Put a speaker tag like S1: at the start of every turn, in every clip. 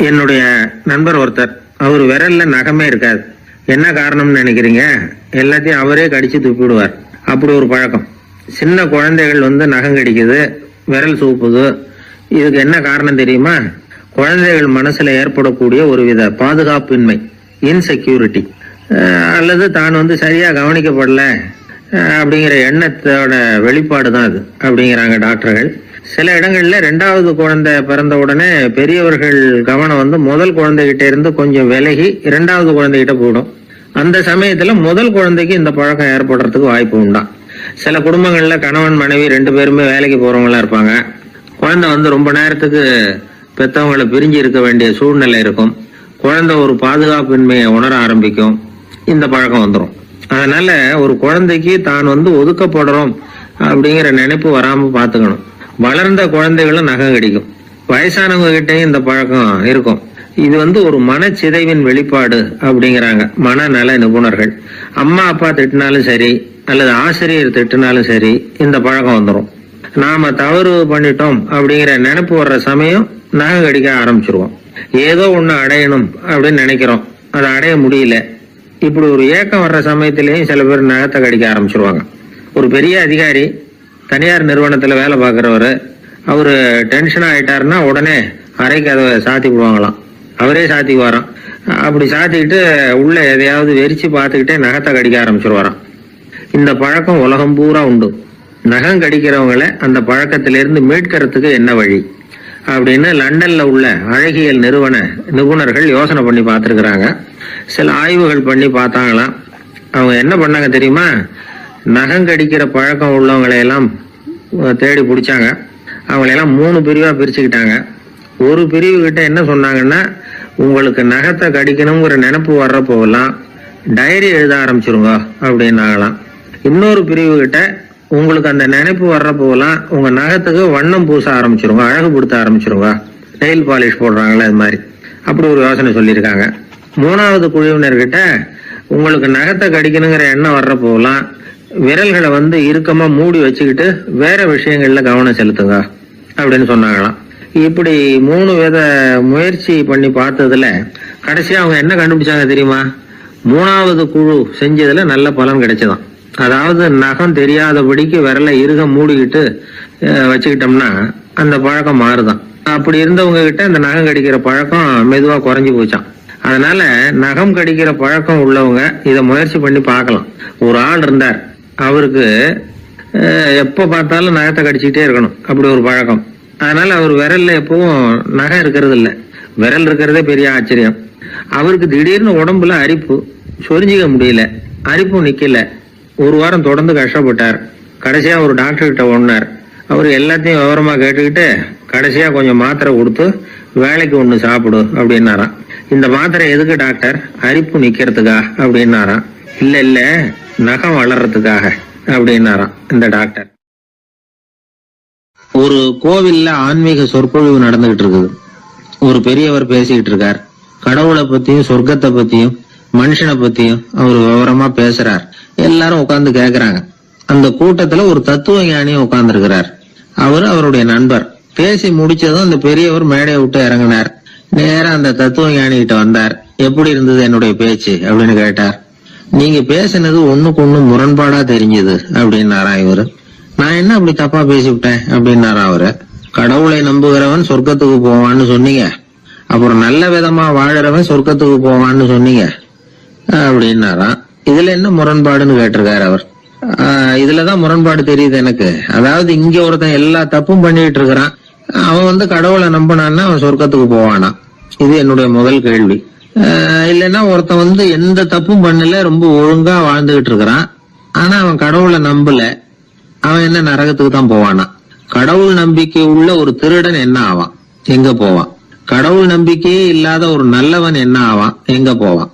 S1: என்னுடைய நண்பர் ஒருத்தர், அவர் விரல்ல நகமே இருக்காது. என்ன காரணம்னு நினைக்கிறீங்க? எல்லாத்தையும் அவரே கடிச்சு துப்பிடுவார். அப்படி ஒரு பழக்கம். சின்ன குழந்தைகள் நகம் கடிக்குது, விரல் சூப்புது. இதுக்கு என்ன காரணம் தெரியுமா? குழந்தைகள் மனசுல ஏற்படக்கூடிய ஒருவித பாதுகாப்பின்மை, இன்செக்யூரிட்டி, அல்லது தான் சரியா கவனிக்கப்படல அப்படிங்கிற எண்ணத்தோட வெளிப்பாடு தான் அது அப்படிங்கிறாங்க டாக்டர்கள். சில இடங்கள்ல 2வது குழந்தை பிறந்த உடனே பெரியவர்கள் கவனம் முதல் குழந்தைகிட்ட இருந்து கொஞ்சம் விலகி 2வது குழந்தைகிட்ட போடும். அந்த சமயத்துல முதல் குழந்தைக்கு இந்த பழக்கம் ஏற்படுறதுக்கு வாய்ப்பு உண்டா. சில குடும்பங்கள்ல கணவன் மனைவி 2 பேருமே வேலைக்கு போறவங்களா இருப்பாங்க. குழந்தை ரொம்ப நேரத்துக்கு பெத்தவங்களை பிரிஞ்சு இருக்க வேண்டிய சூழ்நிலை இருக்கும். குழந்தை ஒரு பாதுகாப்பின்மையை உணர ஆரம்பிக்கும். இந்த பழக்கம் வந்துடும். அதனால ஒரு குழந்தைக்கு தான் ஒதுக்கப்படுறோம் அப்படிங்கிற நினைப்பு வராம பாத்துக்கணும். வளர்ந்த குழந்தைகளும் நகம் கடிக்கும். வயசானவங்க கிட்டையும் இந்த பழக்கம் இருக்கும். இது ஒரு மனச்சிதைவின் வெளிப்பாடு அப்படிங்கிறாங்க மனநல நிபுணர்கள். அம்மா அப்பா திட்டினாலும் சரி, அல்லது ஆசிரியர் திட்டினாலும் சரி, இந்த பழக்கம் வந்துடும். நாம தவறு பண்ணிட்டோம் அப்படிங்கிற நினைப்பு வர்ற சமயம் நகம் கடிக்க ஆரம்பிச்சிருவோம். ஏதோ ஒண்ணு அடையணும் அப்படின்னு நினைக்கிறோம், அதை அடைய முடியல. இப்படி ஒரு ஏக்கம் வர்ற சமயத்திலையும் சில பேர் நகத்தை கடிக்க ஆரம்பிச்சிருவாங்க. ஒரு பெரிய அதிகாரி, தனியார் நிறுவனத்துல வேலை பார்க்கிறவரு, அவரு டென்ஷனா ஆயிட்டாருன்னா உடனே அறைக்கு அதை சாத்தி விடுவாங்களாம். அவரே சாத்திக்குவாராம். அப்படி சாத்திக்கிட்டு உள்ள எதையாவது வெறிச்சு பார்த்துக்கிட்டே நகத்தை கடிக்க ஆரம்பிச்சிருவாராம். இந்த பழக்கம் உலகம் பூரா உண்டு. நகம் கடிக்கிறவங்களை அந்த பழக்கத்திலிருந்து மீட்கிறதுக்கு என்ன வழி அப்படின்னு லண்டன்ல உள்ள அழகியல் நிபுணர்கள் யோசனை பண்ணி பார்த்துருக்குறாங்க. சில ஆய்வுகள் பண்ணி பார்த்தாங்களாம். அவங்க என்ன பண்ணாங்க தெரியுமா? நகம் கடிக்கிற பழக்கம் உள்ளவங்களை எல்லாம் தேடி பிடிச்சாங்க. அவங்களையெல்லாம் 3 பிரிவா பிரிச்சுக்கிட்டாங்க. ஒரு பிரிவு கிட்ட என்ன சொன்னாங்கன்னா, உங்களுக்கு நகத்தை கடிக்கணுங்கிற நினைப்பு வர்றப்போலாம் டைரி எழுத ஆரம்பிச்சிருங்க அப்படின்னாங்களாம். இன்னொரு பிரிவு கிட்ட, உங்களுக்கு அந்த நினைப்பு வர்றப்போலாம் உங்க நகத்துக்கு வண்ணம் பூச ஆரம்பிச்சிருங்க, அழகு படுத்த ஆரம்பிச்சிருங்க, நெயில் பாலிஷ் போடுறாங்களே அது மாதிரி. அப்படி ஒரு யோசனை சொல்லியிருக்காங்க. 3வது குழுவினர்கிட்ட, உங்களுக்கு நகத்தை கடிக்கணுங்கிற எண்ணம் வர்றப்போலாம் விரல்களை இறுக்கமா மூடி வச்சுக்கிட்டு வேற விஷயங்கள்ல கவனம் செலுத்துங்க அப்படின்னு சொன்னாங்களாம். இப்படி 3 வித முயற்சி பண்ணி பார்த்ததுல கடைசியா அவங்க என்ன கண்டுபிடிச்சாங்க தெரியுமா? 3வது குழு செஞ்சதுல நல்ல பலன் கிடைச்சதாம். அதாவது நகம் தெரியாதபடிக்கு விரலை இறுக மூடிக்கிட்டு வச்சுக்கிட்டோம்னா அந்த பழக்கம் மாறுதான். அப்படி இருந்தவங்க கிட்ட இந்த நகம் கடிக்கிற பழக்கம் மெதுவா குறைஞ்சு போச்சான். அதனால நகம் கடிக்கிற பழக்கம் உள்ளவங்க இதை முயற்சி பண்ணி பார்க்கலாம். ஒரு ஆள் இருந்தார், அவருக்கு எப்ப பார்த்தாலும் நகத்தை கடிச்சுக்கிட்டே இருக்கணும், அப்படி ஒரு பழக்கம். அதனால அவர் விரல்ல எப்பவும் நகம் இருக்கிறது இல்லை. விரல் இருக்கிறதே பெரிய ஆச்சரியம். அவருக்கு திடீர்னு உடம்புல அரிப்பு, சொரிஞ்சிக்க முடியல, அரிப்பும் நிக்கல. 1 வாரம் தொடர்ந்து கஷ்டப்பட்டார். கடைசியா ஒரு டாக்டர் கிட்ட ஓடினார். அவர் எல்லாத்தையும் விவரமா கேட்டுக்கிட்டு கடைசியா கொஞ்சம் மாத்திரை கொடுத்து வேலைக்கு ஒண்ணு சாப்பிடு அப்படின்னாராம். இந்த மாத்திரை எதுக்கு டாக்டர்? அரிப்பு நிக்கிறதுக்கா அப்படின்னாராம். இல்ல நகம் வளர்றதுக்காக அப்படின்னாராம் இந்த டாக்டர். ஒரு கோவில்ல ஆன்மீக சொற்பொழிவு நடந்துகிட்டு இருக்குது. ஒரு பெரியவர் பேசிக்கிட்டு இருக்கார். கடவுளை பத்தியும் சொர்க்கத்தை பத்தியும் மனுஷனை பத்தியும் அவர் விவரமா பேசுறார். எல்லாரும் உட்கார்ந்து கேக்குறாங்க. அந்த கூட்டத்துல ஒரு தத்துவ ஞானியும் உட்கார்ந்து இருக்கிறார். அவருடைய நண்பர். பேசி முடிச்சதும் அந்த பெரியவர் மேடையை விட்டு இறங்கினார். நேரா அந்த தத்துவ ஞானி கிட்ட வந்தார். எப்படி இருந்தது என்னுடைய பேச்சு அப்படின்னு கேட்டார். நீங்க பேசினது ஒண்ணுக்கு ஒண்ணு முரண்பாடா தெரிஞ்சது அப்படின்னாரா இவரு. நான் என்ன அப்படி தப்பா பேசிவிட்டேன் அப்படின்னாரா அவரு. கடவுளை நம்புகிறவன் சொர்க்கத்துக்கு போவான்னு சொன்னீங்க, அப்புறம் நல்ல விதமா வாழறவன் சொர்க்கத்துக்கு போவான்னு சொன்னீங்க அப்படின்னாராம். இதுல என்ன முரண்பாடுன்னு கேட்டிருக்காரு அவர். இதுலதான் முரண்பாடு தெரியுது எனக்கு. அதாவது இங்க ஒருத்தன் எல்லா தப்பும் பண்ணிட்டு இருக்கிறான், அவன் கடவுளை நம்பினான்னா அவன் சொர்க்கத்துக்கு போவானா? இது என்னுடைய முதல் கேள்வி. இல்லைன்னா ஒருத்தன் எந்த தப்பும் பண்ணல, ரொம்ப ஒழுங்கா வாழ்ந்துகிட்டு இருக்கிறான், ஆனா அவன் கடவுளை நம்பல, அவன் என்ன நரகத்துக்கு தான் போவானா? கடவுள் நம்பிக்கை உள்ள ஒரு திருடன் என்ன ஆவான், எங்க போவான்? கடவுள் நம்பிக்கையே இல்லாத ஒரு நல்லவன் என்ன ஆவான், எங்க போவான்?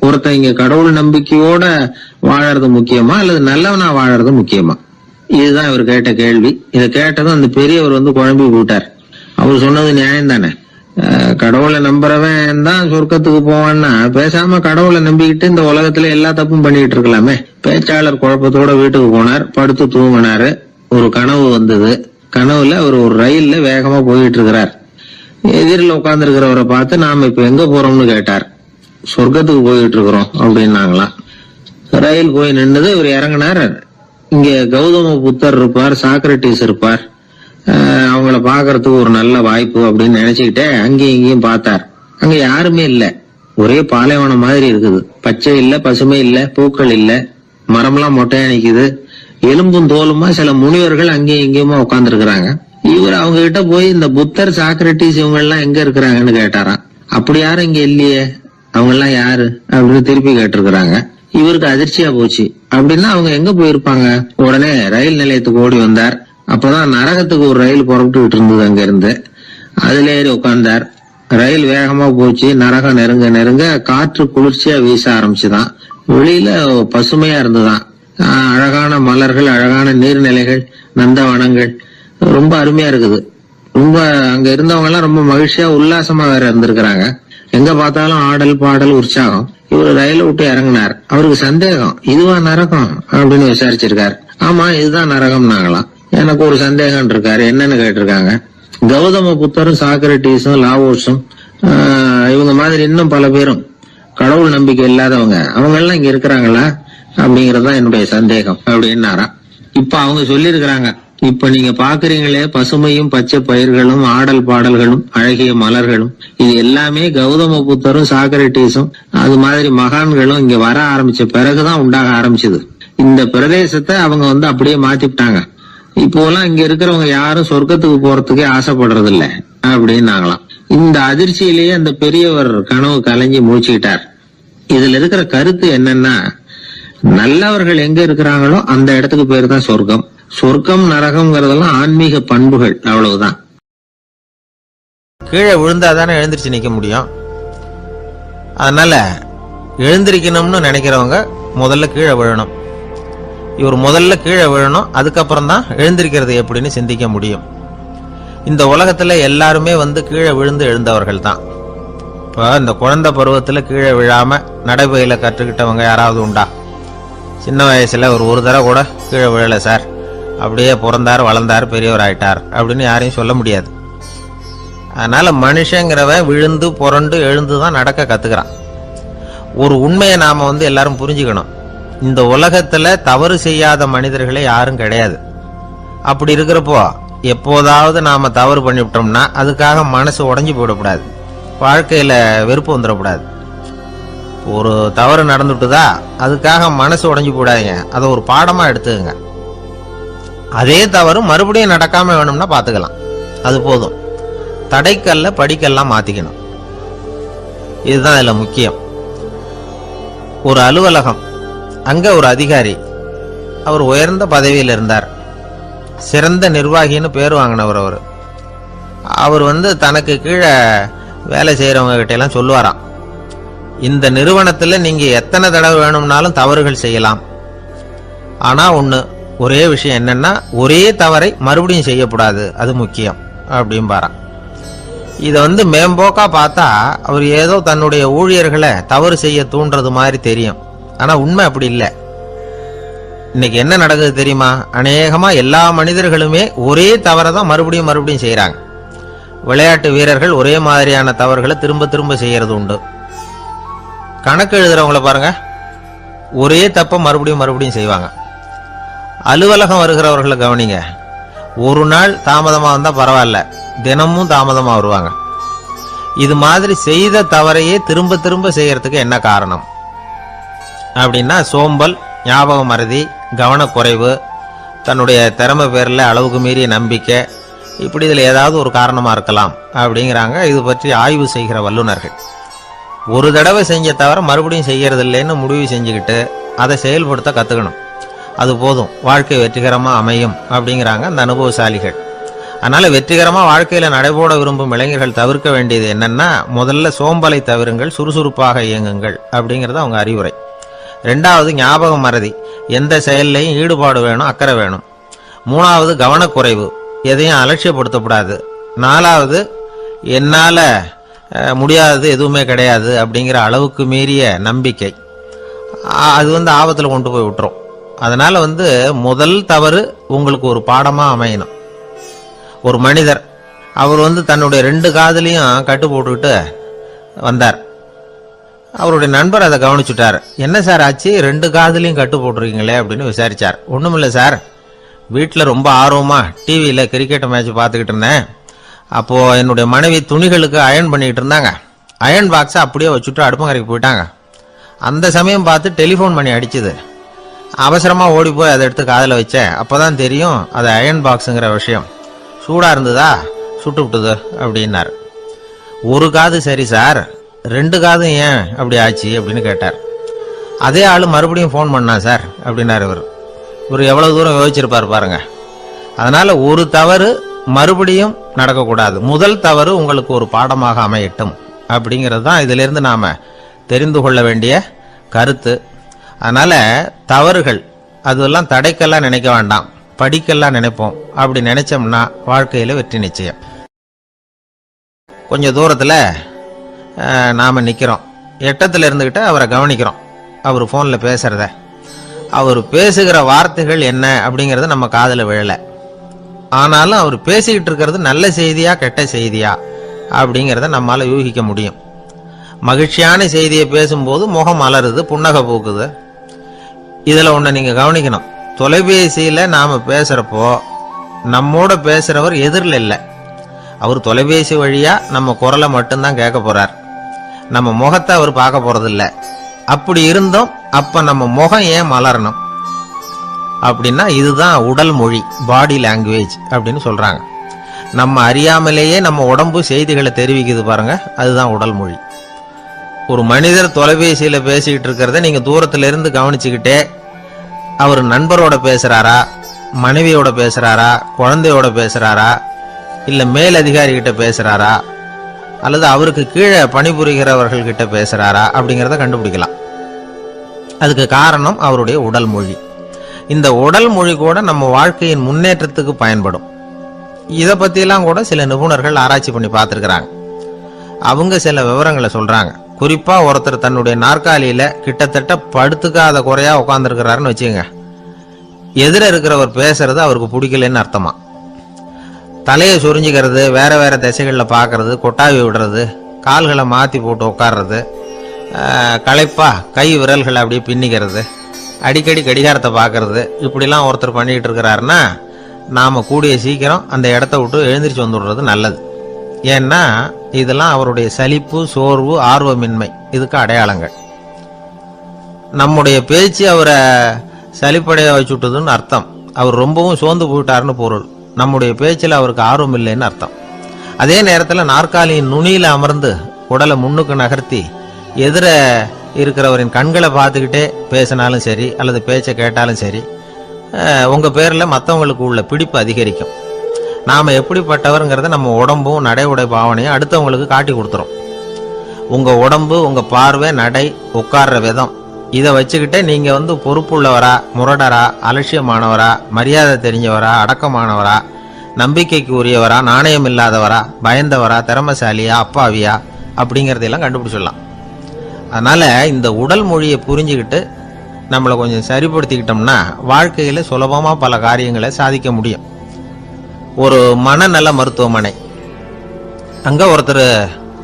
S1: ஒருத்தன் இங்க கடவுள் நம்பிக்கையோட வாழறது முக்கியமா அல்லது நல்லவனா வாழறது முக்கியமா? இதுதான் இவர் கேட்ட கேள்வி. இதை கேட்டதும் அந்த பெரியவர் குழம்பி போட்டார். அவர் சொன்னது நியாயம் தானே. கடவுளை நம்புறவன் தான் சொர்க்கத்துக்கு போவான்னா பேசாம கடவுளை நம்பிக்கிட்டு இந்த உலகத்துல எல்லா தப்பும் பண்ணிட்டு இருக்கலாமே. பேச்சாளர் குழப்பத்தோட வீட்டுக்கு போனார். படுத்து தூங்கினாரு. ஒரு கனவு வந்தது. கனவுல அவர் ஒரு ரயில்ல வேகமா போயிட்டு இருக்கிறார். எதிரில் உட்கார்ந்துருக்கிறவரை பார்த்து நாம இப்ப எங்க போறோம்னு கேட்டார். சொர்க்கத்துக்கு போயிட்டு இருக்கிறோம் அப்படின்னாங்களாம். ரயில் போய் நின்றது. இவர் இறங்கினார். இங்க கௌதம புத்தர் இருப்பார், சாக்ரட்டிஸ் இருப்பார், அவங்கள பாக்குறதுக்கு ஒரு நல்ல வாய்ப்பு அப்படின்னு நினைச்சுக்கிட்டே அங்கேயும் இங்கேயும் பார்த்தார். அங்க யாருமே இல்ல. ஒரே பாலைவனம் மாதிரி இருக்குது. பச்சை இல்ல, பசுமை இல்ல, பூக்கள் இல்ல, மரம்லாம் மொட்டையா நிக்குது. எலும்பும் தோலுமா சில முனிவர்கள் அங்கேயும் இங்கேயுமா உட்கார்ந்து இருக்கிறாங்க. இவர் அவங்க கிட்ட போய் இந்த புத்தர், சாக்ரட்டிஸ் இவங்க எல்லாம் எங்க இருக்கிறாங்கன்னு கேட்டாராம். அப்படி யாரும் இங்க இல்லையே, அவங்க எல்லாம் யாரு அப்படின்னு திருப்பி கேட்டிருக்கிறாங்க. இவருக்கு அதிர்ச்சியா போச்சு. அப்படின்னா அவங்க எங்க போயிருப்பாங்க? உடனே ரயில் நிலையத்துக்கு ஓடி வந்தார். அப்பதான் நரகத்துக்கு ஒரு ரயில் புறப்பட்டு இருந்தது. அங்க இருந்து அதுல ஏறி உட்கார்ந்தார். ரயில் வேகமா போச்சு. நரகம் நெருங்க நெருங்க காற்று குளிர்ச்சியா வீச ஆரம்பிச்சுதான். வெளியில பசுமையா இருந்துதான். அழகான மலர்கள், அழகான நீர்நிலைகள், நந்தவனங்கள், ரொம்ப அருமையா இருக்குது. ரொம்ப அங்க இருந்தவங்க எல்லாம் ரொம்ப மகிழ்ச்சியா உல்லாசமா வேற இருந்திருக்கிறாங்க. எங்க பார்த்தாலும் ஆடல் பாடல் உற்சாகம். இவரு ரயில விட்டு இறங்கினார். அவருக்கு சந்தேகம், இதுவா நரகம் அப்படின்னு விசாரிச்சிருக்காரு. ஆமா, இதுதான் நரகம்னாங்களாம். எனக்கு ஒரு சந்தேகம் இருக்காரு. என்னன்னு கேட்டிருக்காங்க. கௌதம புத்தரும், சாக்ரட்டிஸும், லாவோஸும் இவங்க மாதிரி இன்னும் பல பேரும் கடவுள் நம்பிக்கை இல்லாதவங்க, அவங்க எல்லாம் இங்க இருக்கிறாங்களா அப்படிங்கறதுதான் என்னுடைய சந்தேகம் அப்படின்னாராம். இப்ப அவங்க சொல்லிருக்கிறாங்க, இப்ப நீங்க பாக்குறீங்களே பசுமையும் பச்சை பயிர்களும் ஆடல் பாடல்களும் அழகிய மலர்களும், இது எல்லாமே கௌதம புத்தரும் சாக்ரட்டிஸும் அது மாதிரி மகான்களும் இங்க வர ஆரம்பிச்ச பிறகுதான் உண்டாக ஆரம்பிச்சது. இந்த பிரதேசத்தை அவங்க அப்படியே மாத்திட்டாங்க. இப்போலாம் இங்க இருக்கிறவங்க யாரும் சொர்க்கத்துக்கு போறதுக்கே ஆசைப்படுறது இல்ல அப்படின்னாங்களாம். இந்த அதிர்ச்சியிலேயே அந்த பெரியவர் கனவு கலைஞ்சி மூச்சுக்கிட்டார். இதுல இருக்கிற கருத்து என்னன்னா, நல்லவர்கள் எங்க இருக்கிறாங்களோ அந்த இடத்துக்கு பேர் தான் சொர்க்கம். சொர்க்கம் நரகம்ங்கிறதெல்லாம் ஆன்மீக பண்புகள், அவ்வளவுதான்.
S2: கீழே விழுந்தாதானே எழுந்திருச்சு நிக்க முடியும். அதனால எழுந்திருக்கணும்னு நினைக்கிறவங்க முதல்ல கீழே விழணும். இவர் முதல்ல கீழே விழணும், அதுக்கப்புறம் தான் எழுந்திருக்கிறது எப்படின்னு சிந்திக்க முடியும். இந்த உலகத்துல எல்லாருமே கீழே விழுந்து எழுந்தவர்கள் தான். இப்ப இந்த குழந்தை பருவத்துல கீழே விழாம நடைபயில கற்றுக்கிட்டவங்க யாராவது உண்டா? சின்ன வயசுல ஒரு தடவை கூட கீழே விழல சார், அப்படியே பிறந்தார் வளர்ந்தார் பெரியவர் ஆயிட்டார் அப்படின்னு யாரையும் சொல்ல முடியாது. அதனால மனுஷங்கிறவன் விழுந்து புரண்டு எழுந்துதான் நடக்க கத்துக்கிறான். ஒரு உண்மையை நாம எல்லாரும் புரிஞ்சுக்கணும். இந்த உலகத்துல தவறு செய்யாத மனிதர்களே யாரும் கிடையாது. அப்படி இருக்கிறப்போ எப்போதாவது நாம தவறு பண்ணிவிட்டோம்னா அதுக்காக மனசு உடைஞ்சு போயிடக்கூடாது, வாழ்க்கையில வெறுப்பு வந்துடக்கூடாது. ஒரு தவறு நடந்துட்டுதா அதுக்காக மனசு உடைஞ்சு போடாதீங்க, அதை ஒரு பாடமா எடுத்துக்கங்க. அதே தவறு மறுபடியும் நடக்காம வேணும்னா பாத்துக்கலாம், அது போதும். தடைக்கல்ல படிக்கல்லாம் மாத்திக்கணும், இதுதான் இதுல முக்கியம். ஒரு அலுவலகம், அங்க ஒரு அதிகாரி, அவர் உயர்ந்த பதவியில் இருந்தார், சிறந்த நிர்வாகின்னு பேர் வாங்கினவர். அவர் தனக்கு கீழே வேலை செய்யறவங்க கிட்ட எல்லாம் சொல்லுவாராம், இந்த நிறுவனத்துல நீங்க எத்தனை தடவை வேணும்னாலும் தவறுகள் செய்யலாம், ஆனா ஒரே விஷயம் என்னன்னா ஒரே தவறை மறுபடியும் செய்யக்கூடாது, அது முக்கியம் அப்படின்பாராம். இத மேம்போக்கா பார்த்தா அவர் ஏதோ தன்னுடைய ஊழியர்களை தவறு செய்ய தூண்டுறது மாதிரி தெரியும். ஆனா உண்மை அப்படி இல்லை. இன்னைக்கு என்ன நடக்குது தெரியுமா? அநேகமா எல்லா மனிதர்களுமே ஒரே தவறை தான் மறுபடியும் மறுபடியும் செய்யறாங்க. விளையாட்டு வீரர்கள் ஒரே மாதிரியான தவறுகளை திரும்ப திரும்ப செய்யறது உண்டு. கணக்கு எழுதுறவங்கள பாருங்க, ஒரே தப்ப மறுபடியும் மறுபடியும் செய்வாங்க. அலுவலகம் வருகிறவர்களை கவனிங்க, ஒரு நாள் தாமதமா வந்தா பரவாயில்ல, தினமும் தாமதமா வருவாங்க. இது மாதிரி செய்த தவறையே திரும்ப திரும்ப செய்யறதுக்கு என்ன காரணம் அப்படின்னா, சோம்பல், ஞாபக மறதி, கவனக்குறைவு, தன்னுடைய திறமை பேர்ல அளவுக்கு மீறிய நம்பிக்கை, இப்படி இதுல ஏதாவது ஒரு காரணமா இருக்கலாம் அப்படிங்கிறாங்க இது பற்றி ஆய்வு செய்கிற வல்லுநர்கள். ஒரு தடவை செஞ்ச தவிர மறுபடியும் செய்யறது இல்லைன்னு முடிவு செஞ்சுக்கிட்டு அதை செயல்படுத்த கத்துக்கணும், அது போதும், வாழ்க்கை வெற்றிகரமா அமையும் அப்படிங்கிறாங்க அந்த அனுபவசாலிகள். அதனால வெற்றிகரமா வாழ்க்கையில நடைபோட விரும்பும் இளைஞர்கள் தவிர்க்க வேண்டியது என்னன்னா, முதல்ல சோம்பலை தவிருங்கள், சுறுசுறுப்பாக இயங்குங்கள் அப்படிங்கறது அவங்க அறிவுரை. ரெண்டாவது ஞாபக மறதி, எந்த செயல்லையும் ஈடுபாடு வேணும், அக்கறை வேணும். மூணாவது கவனக்குறைவு, எதையும் அலட்சியப்படுத்தக்கூடாது. நாலாவது என்னால முடியாதது எதுவுமே கிடையாது அப்படிங்கிற அளவுக்கு மீறிய நம்பிக்கை, அது ஆபத்துல கொண்டு போய் விட்டுரும். அதனால முதல் தவறு உங்களுக்கு ஒரு பாடமா அமையணும். ஒரு மனிதர் அவர் தன்னுடைய 2 காதுலையும் கட்டு போட்டுக்கிட்டு வந்தார். அவருடைய நண்பர் அதை கவனிச்சுட்டார். என்ன சார் ஆச்சு, 2 காதுலையும் கட்டு போட்டிருக்கீங்களே அப்படின்னு விசாரிச்சார். ஒண்ணுமில்ல சார், வீட்டில் ரொம்ப ஆர்வமா டிவியில் கிரிக்கெட் மேட்ச் பார்த்துக்கிட்டு இருந்தேன். அப்போ என்னுடைய மனைவி துணிகளுக்கு அயர்ன் பண்ணிக்கிட்டு இருந்தாங்க. அயர்ன் பாக்ஸை அப்படியே வச்சுட்டு அடுப்பங்கரைக்கு போயிட்டாங்க. அந்த சமயம் பார்த்து டெலிஃபோன் பண்ணி அடிச்சுது. அவசரமா ஓடி போய் அதை எடுத்து காதில் வச்சேன். அப்போதான் தெரியும் அது அயர்ன் பாக்ஸுங்கிற விஷயம். சூடா இருந்ததா, சுட்டு விட்டுது அப்படின்னார். 1 காது சரி சார், 2 காதும் ஏன் அப்படி ஆச்சு அப்படின்னு கேட்டார். அதே ஆளு மறுபடியும் ஃபோன் பண்ணா சார் அப்படின்னார். இவர் எவ்வளவு தூரம் யோசிச்சிருப்பார் பாருங்க. அதனால ஒரு தவறு மறுபடியும் நடக்கக்கூடாது. முதல் தவறு உங்களுக்கு ஒரு பாடமாக அமையட்டும் அப்படிங்கிறது தான் இதுல இருந்து நாம தெரிந்து கொள்ள வேண்டிய கருத்து. அதனால தவறுகள் அதெல்லாம் தடைக்கெல்லாம் நினைக்க வேண்டாம், படிக்கெல்லாம் நினைப்போம். அப்படி நினைச்சோம்னா வாழ்க்கையில வெற்றி நிச்சயம். கொஞ்சம் தூரத்துல நாம நிக்கிறோம். எட்டத்துல இருந்துகிட்டு அவரை கவனிக்கிறோம். அவர் போன்ல பேசுறத, அவர் பேசுகிற வார்த்தைகள் என்ன அப்படிங்கறது நம்ம காதுல விழல. ஆனாலும் அவர் பேசிக்கிட்டு இருக்கிறது நல்ல செய்தியா கெட்ட செய்தியா அப்படிங்கறத நம்மால யூகிக்க முடியும். மகிழ்ச்சியான செய்தியை பேசும்போது முகம் மலருது, புன்னகை பூக்குது. இதுல ஒண்ணு நீங்க கவனிக்கணும். தொலைபேசியில நாம பேசுறப்போ நம்மோட பேசுறவர் எதிரில் இல்லை. அவர் தொலைபேசி வழியா நம்ம குரலை மட்டும்தான் கேட்க போறார். நம்ம முகத்தை அவர் பார்க்க போறது இல்லை. அப்படி இருந்தோம், அப்ப நம்ம முகம் ஏன் மலரணும் அப்படின்னா இதுதான் உடல் மொழி, பாடி லாங்குவேஜ் அப்படின்னு சொல்றாங்க. நம்ம அறியாமலேயே நம்ம உடம்பு செய்திகளை தெரிவிக்குது பாருங்க, அதுதான் உடல் மொழி. ஒரு மனிதர் தொலைபேசியில பேசிக்கிட்டு இருக்கிறத நீங்க தூரத்துல இருந்து கவனிச்சுக்கிட்டே அவர் நண்பரோட பேசுறாரா, மனைவியோட பேசுறாரா, குழந்தையோட பேசுறாரா, இல்ல மேல் அதிகாரி கிட்ட பேசுறாரா, அல்லது அவருக்கு கீழே பணிபுரிகிறவர்கள் கிட்ட பேசுறாரா அப்படிங்கறத கண்டுபிடிக்கலாம். அதுக்கு காரணம் அவருடைய உடல் மொழி. இந்த உடல் மொழி கூட நம்ம வாழ்க்கையின் முன்னேற்றத்துக்கு பயன்படும். இத பத்தியெல்லாம் கூட சில நிபுணர்கள் ஆராய்ச்சி பண்ணி பார்த்திருக்கிறாங்க. அவங்க சில விவரங்களை சொல்றாங்க. குறிப்பா ஒருத்தர் தன்னுடைய நாற்காலியில கிட்டத்தட்ட படுத்துக்காத குறையா உட்கார்ந்துருக்கிறாருன்னு வச்சுக்கோங்க. எதிர இருக்கிறவர் பேசுறது அவருக்கு பிடிக்கலன்னு அர்த்தமா. தலையை சொரிஞ்சுக்கிறது, வேற வேற திசைகளில் பார்க்கறது, கொட்டாவி விடுறது, கால்களை மாற்றி போட்டு உட்கார்றது, களைப்பா கை விரல்களை அப்படியே பின்னிக்கிறது, அடிக்கடி கடிகாரத்தை பார்க்கறது, இப்படிலாம் ஒருத்தர் பண்ணிக்கிட்டு இருக்கிறாருன்னா நாம் கூடிய சீக்கிரம் அந்த இடத்த விட்டு எழுந்திரிச்சு வந்துடுறது நல்லது. ஏன்னா இதெல்லாம் அவருடைய சலிப்பு, சோர்வு, ஆர்வமின்மை இதுக்கு அடையாளங்கள். நம்முடைய பேச்சு அவரை சலிப்படைய வச்சுட்டதுன்னு அர்த்தம். அவர் ரொம்பவும் சோர்ந்து போயிட்டாருன்னு பொருள். நம்முடைய பேச்சில் அவருக்கு ஆர்வம் இல்லைன்னு அர்த்தம். அதே நேரத்தில் நாற்காலியின் நுனியில அமர்ந்து உடலை முன்னுக்கு நகர்த்தி எதிர இருக்கிறவரின் கண்களை பார்த்துக்கிட்டே பேசினாலும் சரி அல்லது பேச்சை கேட்டாலும் சரி, உங்க பேர்ல மற்றவங்களுக்கு உள்ள பிடிப்பு அதிகரிக்கும். நாம எப்படிப்பட்டவருங்கிறத நம்ம உடம்பும் நடை உடை பாவனையும் அடுத்தவங்களுக்கு காட்டி கொடுத்துரும். உங்க உடம்பு, உங்க பார்வை, நடை, உட்கார்ற விதம் இதை வச்சுக்கிட்டே நீங்க பொறுப்புள்ளவரா, முரடரா, அலட்சியமானவரா, மரியாதை தெரிஞ்சவரா, அடக்கமானவரா, நம்பிக்கைக்கு உரியவரா, நாணயம் இல்லாதவரா, பயந்தவரா, திறமசாலியா, அப்பாவியா அப்படிங்கறதெல்லாம் கண்டுபிடிச்சிடலாம். அதனால இந்த உடல் மொழியை புரிஞ்சுக்கிட்டு நம்மளை கொஞ்சம் சரிப்படுத்திக்கிட்டோம்னா வாழ்க்கையில சுலபமா பல காரியங்களை சாதிக்க முடியும். ஒரு மனநல மருத்துவமனை, அங்க ஒருத்தர்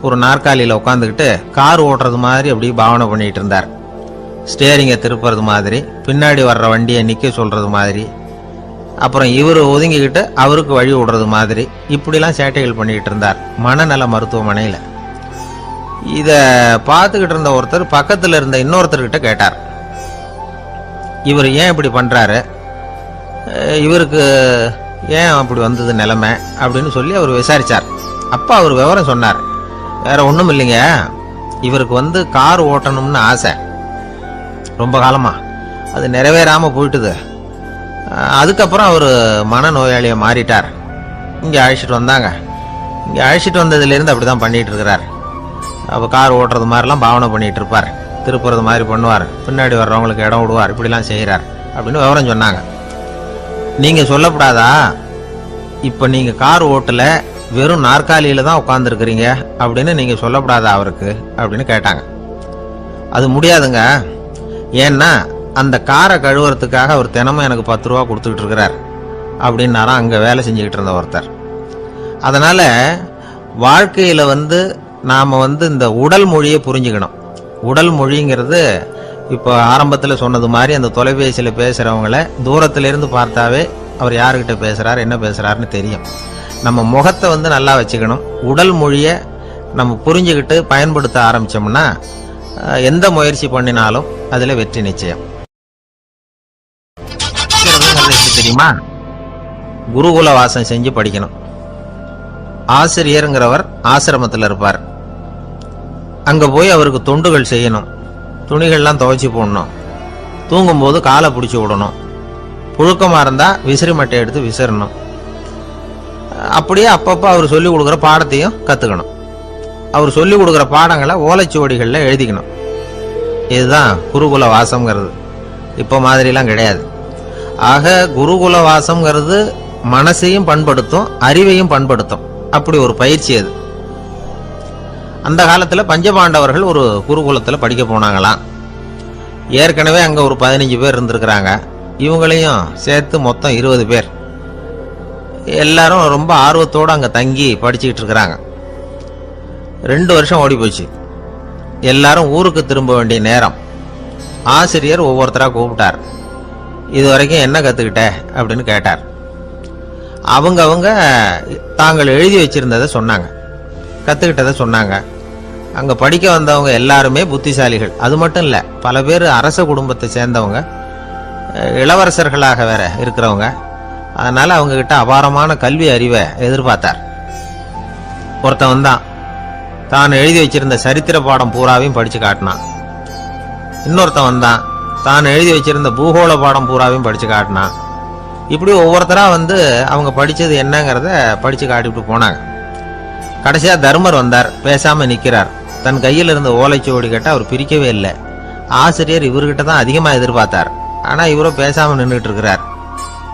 S2: ஒரு நாற்காலியில உட்காந்துக்கிட்டு கார் ஓட்டுறது மாதிரி அப்படி பாவனை பண்ணிட்டு இருந்தார். ஸ்டேரிங்கை திருப்புறது மாதிரி, பின்னாடி வர்ற வண்டியை நிக்க சொல்றது மாதிரி, அப்புறம் இவரு ஒதுங்கிக்கிட்டு அவருக்கு வழி விடுறது மாதிரி, இப்படிலாம் சேட்டைகள் பண்ணிக்கிட்டு இருந்தார் மனநல மருத்துவமனையில. இத பார்த்துக்கிட்டு இருந்த ஒருத்தர் பக்கத்துல இருந்த இன்னொருத்தர்கிட்ட கேட்டார், இவர் ஏன் இப்படி பண்றாரு, இவருக்கு ஏன் அப்படி வந்தது நிலைமை அப்படின்னு சொல்லி அவர் விசாரிச்சார். அப்ப அவர் விவரம் சொன்னார். வேற ஒண்ணும் இல்லைங்க, இவருக்கு கார் ஓட்டணும்னு ஆசை ரொம்ப காலமா, அது நிறைவேறாம போயிட்டுது. அதுக்கப்புறம் அவர் மனநோயாளியை மாறிட்டார். இங்க அழைச்சிட்டு வந்தாங்க. இங்க அழைச்சிட்டு வந்ததுல இருந்து அப்படிதான் பண்ணிட்டு இருக்கிறார். அப்ப கார் ஓட்டுறது மாதிரிலாம் பாவனை பண்ணிட்டு இருப்பார், திருப்புறது மாதிரி பண்ணுவார், பின்னாடி வர்றவங்களுக்கு இடம் விடுவார், இப்படிலாம் செய்யறார் அப்படின்னு விவரம் சொன்னாங்க. நீங்க சொல்லப்படாதா, இப்ப நீங்க கார் ஓட்டல, வெறும் நாற்காலியில தான் உட்கார்ந்து இருக்கிறீங்க அப்படின்னு நீங்க சொல்லப்படாதா அவருக்கு அப்படின்னு கேட்டாங்க. அது முடியாதுங்க, ஏன்னா அந்த காரை கழுவுறதுக்காக அவர் தினமும் எனக்கு 10 ரூபா கொடுத்துக்கிட்டு இருக்கிறார் அப்படின்னாராம் அங்க வேலை செஞ்சுக்கிட்டு இருந்த ஒருத்தர். அதனால வாழ்க்கையில நாம இந்த உடல் மொழியை புரிஞ்சுக்கணும். உடல் மொழிங்கிறது இப்போ ஆரம்பத்தில் சொன்னது மாதிரி அந்த தொலைபேசியில் பேசுறவங்கள தூரத்துல இருந்து பார்த்தாவே அவர் யாருக்கிட்ட பேசுறாரு என்ன பேசுறாருன்னு தெரியும். நம்ம முகத்தை நல்லா வச்சுக்கணும். உடல் மொழியை நம்ம புரிஞ்சுக்கிட்டு பயன்படுத்த ஆரம்பிச்சோம்னா எந்த முயற்சி பண்ணினாலும் அதுல வெற்றி நிச்சயம். தெரியுமா, குருகுல வாசம் செஞ்சு படிக்கணும். ஆசிரியருங்கிறவர் ஆசிரமத்தில் இருப்பார். அங்க போய் அவருக்கு தொண்டுகள் செய்யணும். துணிகள்லாம் துவைச்சி போடணும். தூங்கும்போது காலை பிடிச்சி விடணும். புழுக்கமா இருந்தா விசிறி மட்டை எடுத்து விசிறணும். அப்படியே அப்பப்போ அவர் சொல்லி கொடுக்குற பாடத்தையும் கத்துக்கணும். அவர் சொல்லி கொடுக்குற பாடங்களை ஓலைச்சுவடிகளில் எழுதிக்கணும். இதுதான் குருகுல வாசம்ங்கிறது. இப்போ மாதிரிலாம் கிடையாது. ஆக குருகுல வாசம்ங்கிறது மனசையும் பண்படுத்தும், அறிவையும் பண்படுத்தும். அப்படி ஒரு பயிற்சி அது. அந்த காலத்தில் பஞ்சபாண்டவர்கள் ஒரு குருகுலத்தில் படிக்க போனாங்களாம். ஏற்கனவே அங்கே ஒரு 15 பேர் இருந்திருக்கிறாங்க. இவங்களையும் சேர்த்து மொத்தம் 20 பேர். எல்லாரும் ரொம்ப ஆர்வத்தோடு அங்கே தங்கி படிச்சுக்கிட்டு இருக்கிறாங்க. 2 வருஷம் ஓடி போச்சு. எல்லாரும் ஊருக்கு திரும்ப வேண்டிய நேரம். ஆசிரியர் ஒவ்வொருத்தராக கூப்பிட்டார். இது வரைக்கும் என்ன கற்றுக்கிட்ட அப்படின்னு கேட்டார். அவங்க தாங்கள் எழுதி வச்சிருந்ததை சொன்னாங்க, கற்றுக்கிட்டதை சொன்னாங்க. அங்கே படிக்க வந்தவங்க எல்லாருமே புத்திசாலிகள். அது மட்டும் இல்லை, பல பேர் அரச குடும்பத்தை சேர்ந்தவங்க, இளவரசர்களாக வேற இருக்கிறவங்க. அதனால அவங்க கிட்ட அபாரமான கல்வி அறிவை எதிர்பார்த்தார். ஒருத்தன் தான் எழுதி வச்சிருந்த சரித்திர பாடம் பூராவையும் படிச்சு காட்டினான். இன்னொருத்தன் தான் எழுதி வச்சிருந்த பூகோள பாடம் பூராவையும் படிச்சு காட்டினான். இப்படி ஒவ்வொருத்தரா அவங்க படிச்சது என்னங்கிறத படிச்சு காட்டிட்டு போனாங்க. கடைசியா தர்மர் வந்தார். பேசாம நிக்கிறார். தன் கையில் இருந்த ஓலைச்சுவடி கேட்ட அவர் பிரிக்கவே இல்லை. ஆசிரியர் இவர்கிட்ட தான் அதிகமா எதிர்பார்த்தார். ஆனா இவரோ பேசாம நின்றுட்டு இருக்கிறார்.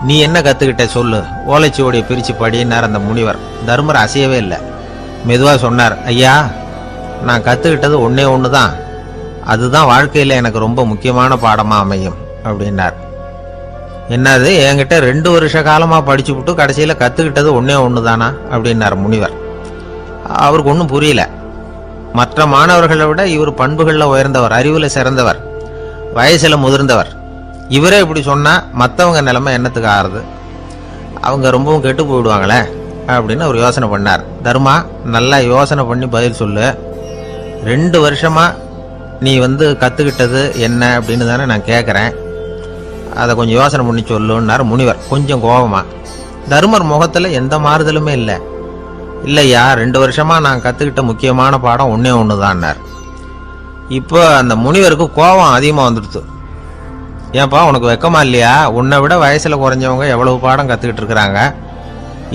S2: நீ என்ன கத்துக்கிட்ட சொல்லு, ஓலைச்சுவடியை பிரிச்சு படினார் அந்த முனிவர். தர்மர் அசையவே இல்லை. மெதுவா சொன்னார், ஐயா, நான் கத்துக்கிட்டது ஒன்னே ஒண்ணுதான். அதுதான் வாழ்க்கையில எனக்கு ரொம்ப முக்கியமான பாடமா அமையும் அப்படின்னார். என்னது, என்கிட்ட 2 வருஷ காலமா படிச்சு விட்டு கடைசியில கத்துக்கிட்டது ஒன்னே ஒண்ணுதானா அப்படின்னார் முனிவர். அவருக்கு ஒன்றும் புரியல. மற்ற மாணவர்களை விட இவர் பண்புகள்ல உயர்ந்தவர், அறிவுல சிறந்தவர், வயசுல முதிர்ந்தவர். இவரே இப்படி சொன்னா மற்றவங்க நிலைமை என்னத்துக்கு ஆறுது? அவங்க ரொம்பவும் கெட்டு போயிடுவாங்களே அப்படின்னு அவர் யோசனை பண்ணார். தர்மா, நல்லா யோசனை பண்ணி பதில் சொல்லு. 2 வருஷமா நீ கத்துக்கிட்டது என்ன அப்படின்னு தானே நான் கேட்குறேன். அதை கொஞ்சம் யோசனை பண்ணி சொல்லுன்னார் முனிவர் கொஞ்சம் கோபமா. தர்மர் முகத்துல எந்த மாறுதலுமே இல்லை. இல்லையா, 2 வருஷமா நான் கத்துக்கிட்ட முக்கியமான பாடம் ஒன்னே ஒண்ணுதான்னார். இப்போ அந்த முனிவருக்கு கோபம் அதிகமா வந்துடுச்சு. ஏன்பா, உனக்கு வெக்கமா இல்லையா? உன்னை விட வயசுல குறைஞ்சவங்க எவ்வளவு பாடம் கத்துக்கிட்டு இருக்கிறாங்க,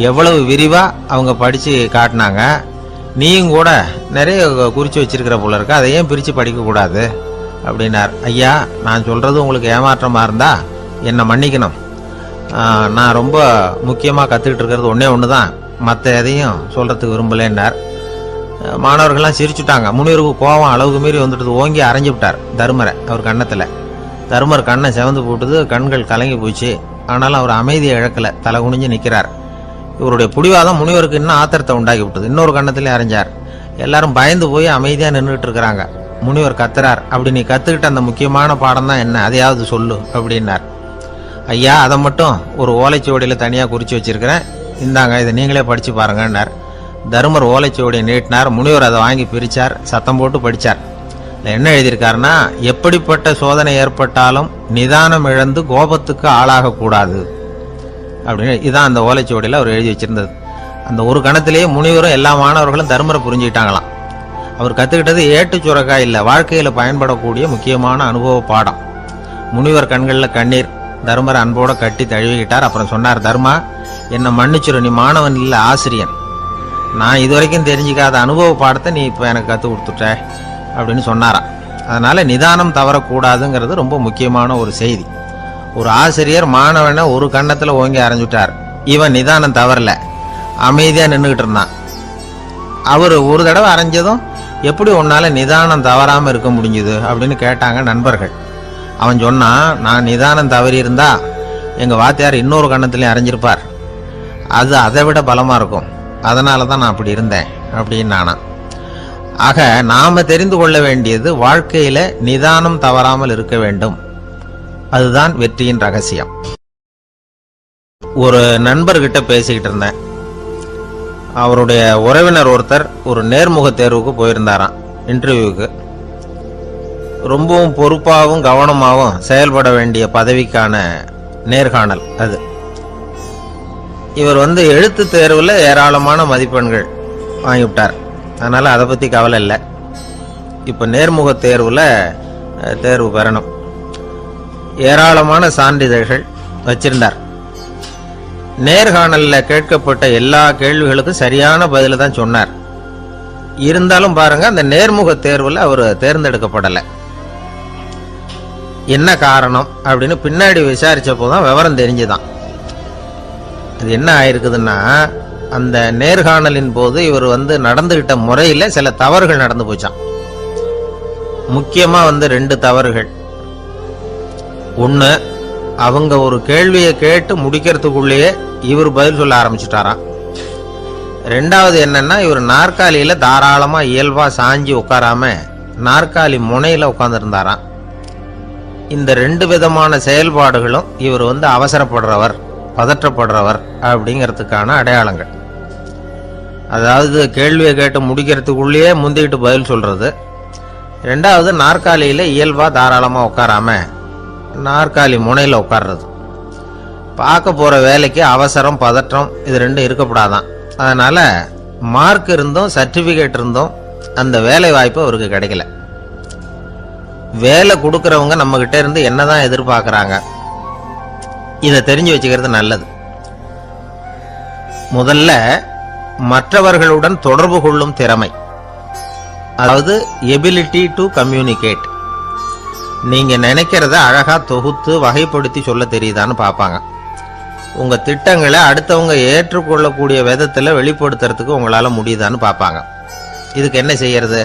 S2: எவ்வளவு விரிவா அவங்க படிச்சு காட்டினாங்க. நீயும் கூட நிறைய குறிச்சு வச்சிருக்கிற போல இருக்க, அதை ஏன் பிரிச்சு படிக்க கூடாது அப்படின்னார். ஐயா, நான் சொல்றது உங்களுக்கு ஏமாற்றமா இருந்தா என்னை மன்னிக்கணும். நான் ரொம்ப முக்கியமா கத்துக்கிட்டு இருக்கிறது ஒன்னே ஒண்ணுதான், மற்ற எதையும் சொல்றதுக்கு விரும்பலேன்னார். மாணவர்கள்லாம் சிரிச்சுட்டாங்க. முனிவருக்கு கோபம் அளவுக்கு மீறி வந்துட்டு ஓங்கி அரைஞ்சு விட்டார் தர்மரை அவர் கண்ணத்துல. தர்மர் கண்ணை செவந்து போட்டுது, கண்கள் கலங்கி போச்சு. ஆனாலும் அவர் அமைதியை இழக்கல, தலை குனிஞ்சு நிற்கிறார். இவருடைய புடிவாதம் முனிவருக்கு இன்னும் ஆத்திரத்தை உண்டாக்கி விட்டது. இன்னொரு கண்ணத்திலே அரைஞ்சார். எல்லாரும் பயந்து போய் அமைதியா நின்றுட்டு இருக்கிறாங்க. முனிவர் கத்துறார், அப்படி நீ கத்துக்கிட்ட அந்த முக்கியமான பாடம் தான் என்ன, அதையாவது சொல்லு அப்படின்னார். ஐயா, அதை மட்டும் ஒரு ஓலைச்சுவடியில தனியா குறிச்சு வச்சிருக்கிறேன், இந்தாங்க, இதை நீங்களே படிச்சு பாருங்கன்னார். தர்மர் ஓலைச்சுவடியை நீட்டினார். முனிவர் அதை வாங்கி பிரிச்சார், சத்தம் போட்டு படிச்சார். என்ன எழுதியிருக்காருன்னா, எப்படிப்பட்ட சோதனை ஏற்பட்டாலும் நிதானம் இழந்து கோபத்துக்கு ஆளாக கூடாது அப்படின்னு. இதான் அந்த ஓலைச்சுவடியில் அவர் எழுதி வச்சிருந்தது. அந்த ஒரு கணத்திலேயே முனிவரும் எல்லா மாணவர்களும் தர்மரை புரிஞ்சுக்கிட்டாங்களாம். அவர் கத்துக்கிட்டது ஏட்டு சுரக்கா இல்லை, வாழ்க்கையில பயன்படக்கூடிய முக்கியமான அனுபவ பாடம். முனிவர் கண்களில் கண்ணீர். தர்மரை அன்போட கட்டி தழுவிக்கிட்டார். அப்புறம் சொன்னார், தர்மா, என்னை மன்னிச்சிரு, நீ மாணவன் இல்லை, ஆசிரியன். நான் இதுவரைக்கும் தெரிஞ்சுக்காத அனுபவ பாடத்தை நீ இப்போ எனக்கு கற்றுக் கொடுத்துட்ட அப்படின்னு சொன்னாராம். அதனால நிதானம் தவறக்கூடாதுங்கிறது ரொம்ப முக்கியமான ஒரு செய்தி. ஒரு ஆசிரியர் மாணவனை ஒரு கண்ணத்துல ஓங்கி அரைஞ்சுட்டார். இவன் நிதானம் தவறல, அமைதியா நின்றுகிட்டு இருந்தான். அவர் ஒரு தடவை அரைஞ்சதும் எப்படி உன்னால நிதானம் தவறாம இருக்க முடிஞ்சுது அப்படின்னு கேட்டாங்க நண்பர்கள். அவன் சொன்னான், நான் நிதானம் தவறி இருந்தா எங்க வாத்தியார் இன்னொரு கண்ணத்திலையும் அரைஞ்சிருப்பார், அது அதை விட பலமா இருக்கும். அதனால தான் நான் அப்படி இருந்தேன் அப்படின்னு நானா. ஆக நாம தெரிந்து கொள்ள வேண்டியது வாழ்க்கையில நிதானம் தவறாமல் இருக்க வேண்டும். அதுதான் வெற்றியின் ரகசியம். ஒரு நண்பர்கிட்ட பேசிக்கிட்டு இருந்தேன். அவருடைய உறவினர் ஒருத்தர் ஒரு நேர்முக தேர்வுக்கு போயிருந்தாராம், இன்டர்வியூக்கு. ரொம்பவும் பொறுப்பாகவும் கவனமாகவும் செயல்பட வேண்டிய பதவிக்கான நேர்காணல் அது. இவர் எழுத்து தேர்வில் ஏராளமான மதிப்பெண்கள் வாங்கிவிட்டார். அதனால அதை பற்றி கவலை இல்லை. இப்போ நேர்முக தேர்வில் தேர்வு பெறணும். ஏராளமான சான்றிதழ்கள் வச்சிருந்தார். நேர்காணலில் கேட்கப்பட்ட எல்லா கேள்விகளுக்கும் சரியான பதில தான் சொன்னார். இருந்தாலும் பாருங்க, அந்த நேர்முக தேர்வில் அவர் தேர்ந்தெடுக்கப்படலை. என்ன காரணம் அப்படின்னு பின்னாடி விசாரிச்சப்போ தான் விவரம் தெரிஞ்சுதான். அது என்ன ஆயிருக்குதுன்னா, அந்த நேர்காணலின் போது இவர் நடந்துகிட்ட முறையில சில தவறுகள் நடந்து போச்சான். முக்கியமா 2 தவறுகள். ஒண்ணு, அவங்க ஒரு கேள்வியை கேட்டு முடிக்கிறதுக்குள்ளேயே இவர் பதில் சொல்ல ஆரம்பிச்சுட்டாராம். ரெண்டாவது என்னன்னா, இவர் நாற்காலியில தாராளமா இயல்பா சாஞ்சி உட்காராம நாற்காலி முனையில உட்கார்ந்து இருந்தாராம். இந்த 2 விதமான செயல்பாடுகளும் இவர் அவசரப்படுறவர், பதற்றப்படுறவர் அப்படிங்கிறதுக்கான அடையாளங்கள். அதாவது கேள்வியை கேட்டு முடிக்கிறதுக்குள்ளேயே முந்திக்கிட்டு பதில் சொல்றது. ரெண்டாவது, நாற்காலியில இயல்பா தாராளமா உட்காராம நாற்காலி முனையில உட்கார்றது. பார்க்க போற வேலைக்கு அவசரம், பதற்றம் இது 2 இருக்கப்படாதான். அதனால மார்க் இருந்தும் சர்டிபிகேட் இருந்தும் அந்த வேலை வாய்ப்பு அவருக்கு கிடைக்கல. வேலை கொடுக்கறவங்க நம்ம கிட்ட இருந்து என்னதான் எதிர்பார்க்கறாங்க, இதை தெரிஞ்சு வச்சுக்கிறது நல்லது. முதல்ல மற்றவர்களுடன் தொடர்பு கொள்ளும் திறமை, அதாவது எபிலிட்டி டு கம்யூனிகேட். நீங்க நினைக்கிறத அழகா தொகுத்து வகைப்படுத்தி சொல்ல தெரியுதான்னு பார்ப்பாங்க. உங்க திட்டங்களை அடுத்தவங்க ஏற்றுக்கொள்ளக்கூடிய விதத்துல வெளிப்படுத்துறதுக்கு உங்களால முடியுதான்னு பார்ப்பாங்க. இதுக்கு என்ன செய்யறது?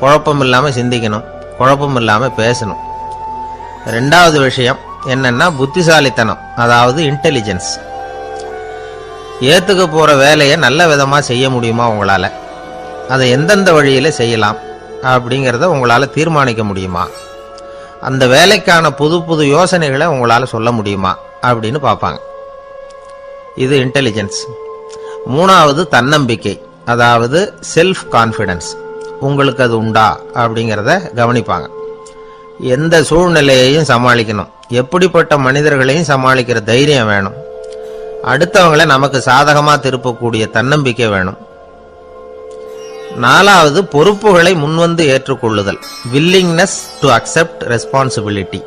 S2: குழப்பம் இல்லாம சிந்திக்கணும், குழப்பம் இல்லாம பேசணும். ரெண்டாவது விஷயம் என்னன்னா புத்திசாலித்தனம், அதாவது இன்டெலிஜென்ஸ். ஏத்துக்க போற வேலையை நல்ல விதமா செய்ய முடியுமா உங்களால? அதை எந்தெந்த வழியில செய்யலாம் அப்படிங்கிறத உங்களால தீர்மானிக்க முடியுமா? அந்த வேலைக்கான புது புது யோசனைகளை உங்களால சொல்ல முடியுமா அப்படின்னு பார்ப்பாங்க. இது இன்டெலிஜென்ஸ். மூணாவது தன்னம்பிக்கை, அதாவது செல்ஃப் கான்ஃபிடன்ஸ். உங்களுக்கு அது உண்டா அப்படிங்கிறத கவனிப்பாங்க. எந்த சூழ்நிலையையும் சமாளிக்கணும், எப்படிப்பட்ட மனிதர்களையும் சமாளிக்கிற தைரியம் வேணும். அடுத்தவங்களை நமக்கு சாதகமா திருப்பக்கூடிய தன்னம்பிக்கை வேணும். நாலாவது பொறுப்புகளை முன்வந்து ஏற்றுக்கொள்ளுதல், வில்லிங்னஸ் டு அக்செப்ட் ரெஸ்பான்சிபிலிட்டி.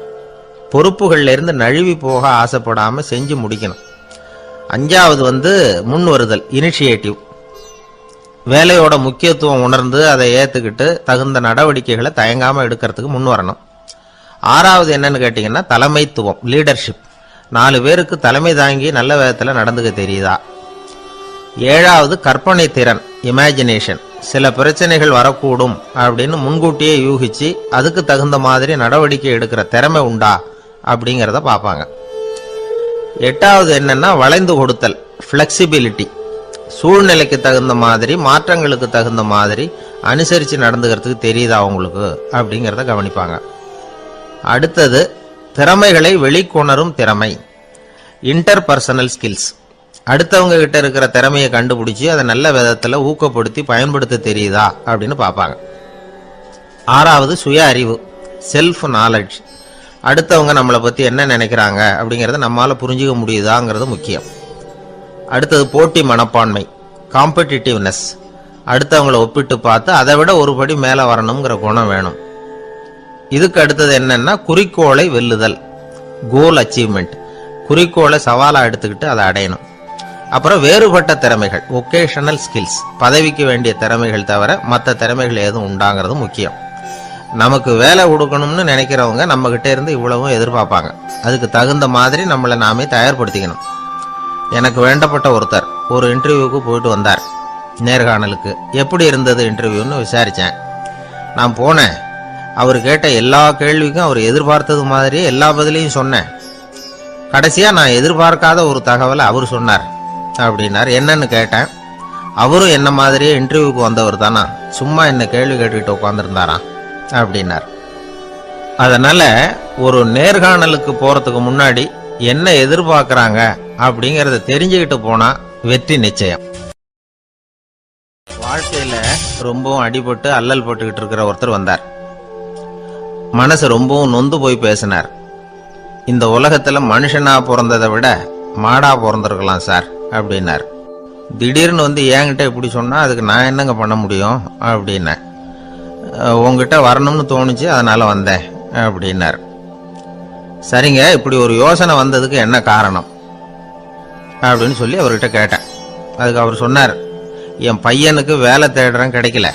S2: பொறுப்புகள்ல இருந்து நழுவி போக ஆசைப்படாம செஞ்சு முடிக்கணும். அஞ்சாவது முன் வருதல், இனிஷியேட்டிவ். வேலையோட முக்கியத்துவம் உணர்ந்து அதை ஏத்துக்கிட்டு தகுந்த நடவடிக்கைகளை தயங்காம எடுக்கிறதுக்கு முன் வரணும். ஆறாவது என்னன்னு கேட்டீங்கன்னா தலைமைத்துவம், லீடர்ஷிப். 4 பேருக்கு தலைமை தாங்கி நல்ல விதத்துல நடந்துக்க தெரியுதா? ஏழாவது கற்பனை திறன், இமேஜினேஷன். சில பிரச்சனைகள் வரக்கூடும் அப்படின்னு முன்கூட்டியே யூகிச்சு அதுக்கு தகுந்த மாதிரி நடவடிக்கை எடுக்கிற திறமை உண்டா அப்படிங்கிறத பார்ப்பாங்க. எட்டாவது என்னன்னா வளைந்து கொடுத்தல், பிளெக்சிபிலிட்டி. சூழ்நிலைக்கு தகுந்த மாதிரி, மாற்றங்களுக்கு தகுந்த மாதிரி அனுசரித்து நடந்துக்கிறதுக்கு தெரியுதா அவங்களுக்கு அப்படிங்கிறத கவனிப்பாங்க. அடுத்தது திறமைகளை வெளிக்கொணரும் திறமை, இன்டர்பர்சனல் ஸ்கில்ஸ். அடுத்தவங்க கிட்ட இருக்கிற திறமையை கண்டுபிடிச்சி அதை நல்ல விதத்தில் ஊக்கப்படுத்தி பயன்படுத்த தெரியுதா அப்படின்னு பார்ப்பாங்க. ஆறாவது சுய அறிவு, செல்ஃப் நாலேஜ். அடுத்தவங்க நம்மளை பற்றி என்ன நினைக்கிறாங்க அப்படிங்கிறத நம்மளால் புரிஞ்சுக்க முடியுதாங்கிறது முக்கியம். அடுத்தது போட்டி மனப்பான்மை, காம்படிட்டிவ்னஸ். அடுத்தவங்களை ஒப்பிட்டு பார்த்து அதை விட ஒரு படி மேலே வரணுங்கிற குணம் வேணும். இதுக்கு அடுத்தது என்னன்னா குறிக்கோளை வெல்லுதல், கோல் அச்சீவ்மெண்ட். குறிக்கோளை சவாலாக எடுத்துக்கிட்டு அதை அடையணும். அப்புறம் வேறுபட்ட திறமைகள், ஒகேஷனல் ஸ்கில்ஸ். பதவிக்கு வேண்டிய திறமைகள் தவிர மற்ற திறமைகள் எதுவும் உண்டாங்கிறது முக்கியம். நமக்கு வேலை கொடுக்கணும்னு நினைக்கிறவங்க நம்ம கிட்ட இருந்து இவ்வளவும் எதிர்பார்ப்பாங்க. அதுக்கு தகுந்த மாதிரி நம்மளை நாமே தயார்படுத்திக்கணும். எனக்கு வேண்டப்பட்ட ஒருத்தர் ஒரு இன்டர்வியூக்கு போயிட்டு வந்தார், நேர்காணலுக்கு. எப்படி இருந்தது இன்டர்வியூன்னு விசாரித்தேன். நான் போனேன். அவர் கேட்ட எல்லா கேள்விக்கும் அவர் எதிர்பார்த்தது மாதிரியே எல்லா பதிலையும் சொன்னேன். கடைசியாக நான் எதிர்பார்க்காத ஒரு தகவலை அவர் சொன்னார் அப்படின்னார். என்னன்னு கேட்டேன். அவரும் என்ன மாதிரியே இன்டர்வியூக்கு வந்தவர் தானா, சும்மா என்ன கேள்வி கேட்டுக்கிட்டு உட்காந்துருந்தாராம் அப்படின்னார். அதனால ஒரு நேர்காணலுக்கு போறதுக்கு முன்னாடி என்ன எதிர்பார்க்கறாங்க அப்படிங்கறத தெரிஞ்சுக்கிட்டு போனா வெற்றி நிச்சயம். வாழ்க்கையில ரொம்பவும் அடிபட்டு அல்லல் பட்டுக்கிட்டு இருக்கிற ஒருத்தர் வந்தார். மனசு ரொம்பவும் நொந்து போய் பேசினார். இந்த உலகத்துல மனுஷனா பிறந்ததை விட மாடா பிறந்திருக்கலாம் சார் அப்படின்னார். திடீர்னு வந்து என்கிட்ட இப்படி சொன்னா அதுக்கு நான் என்னங்க பண்ண முடியும் அப்படின்னேன். உங்ககிட்ட வரணும்னு தோணுச்சு, அதனால வந்தேன் அப்படின்னார். சரிங்க, இப்படி ஒரு யோசனை வந்ததுக்கு என்ன காரணம் அப்படின்னு சொல்லி அவர்கிட்ட கேட்டேன். அதுக்கு அவர் சொன்னார், என் பையனுக்கு வேலை தேடுறேன் கிடைக்கல,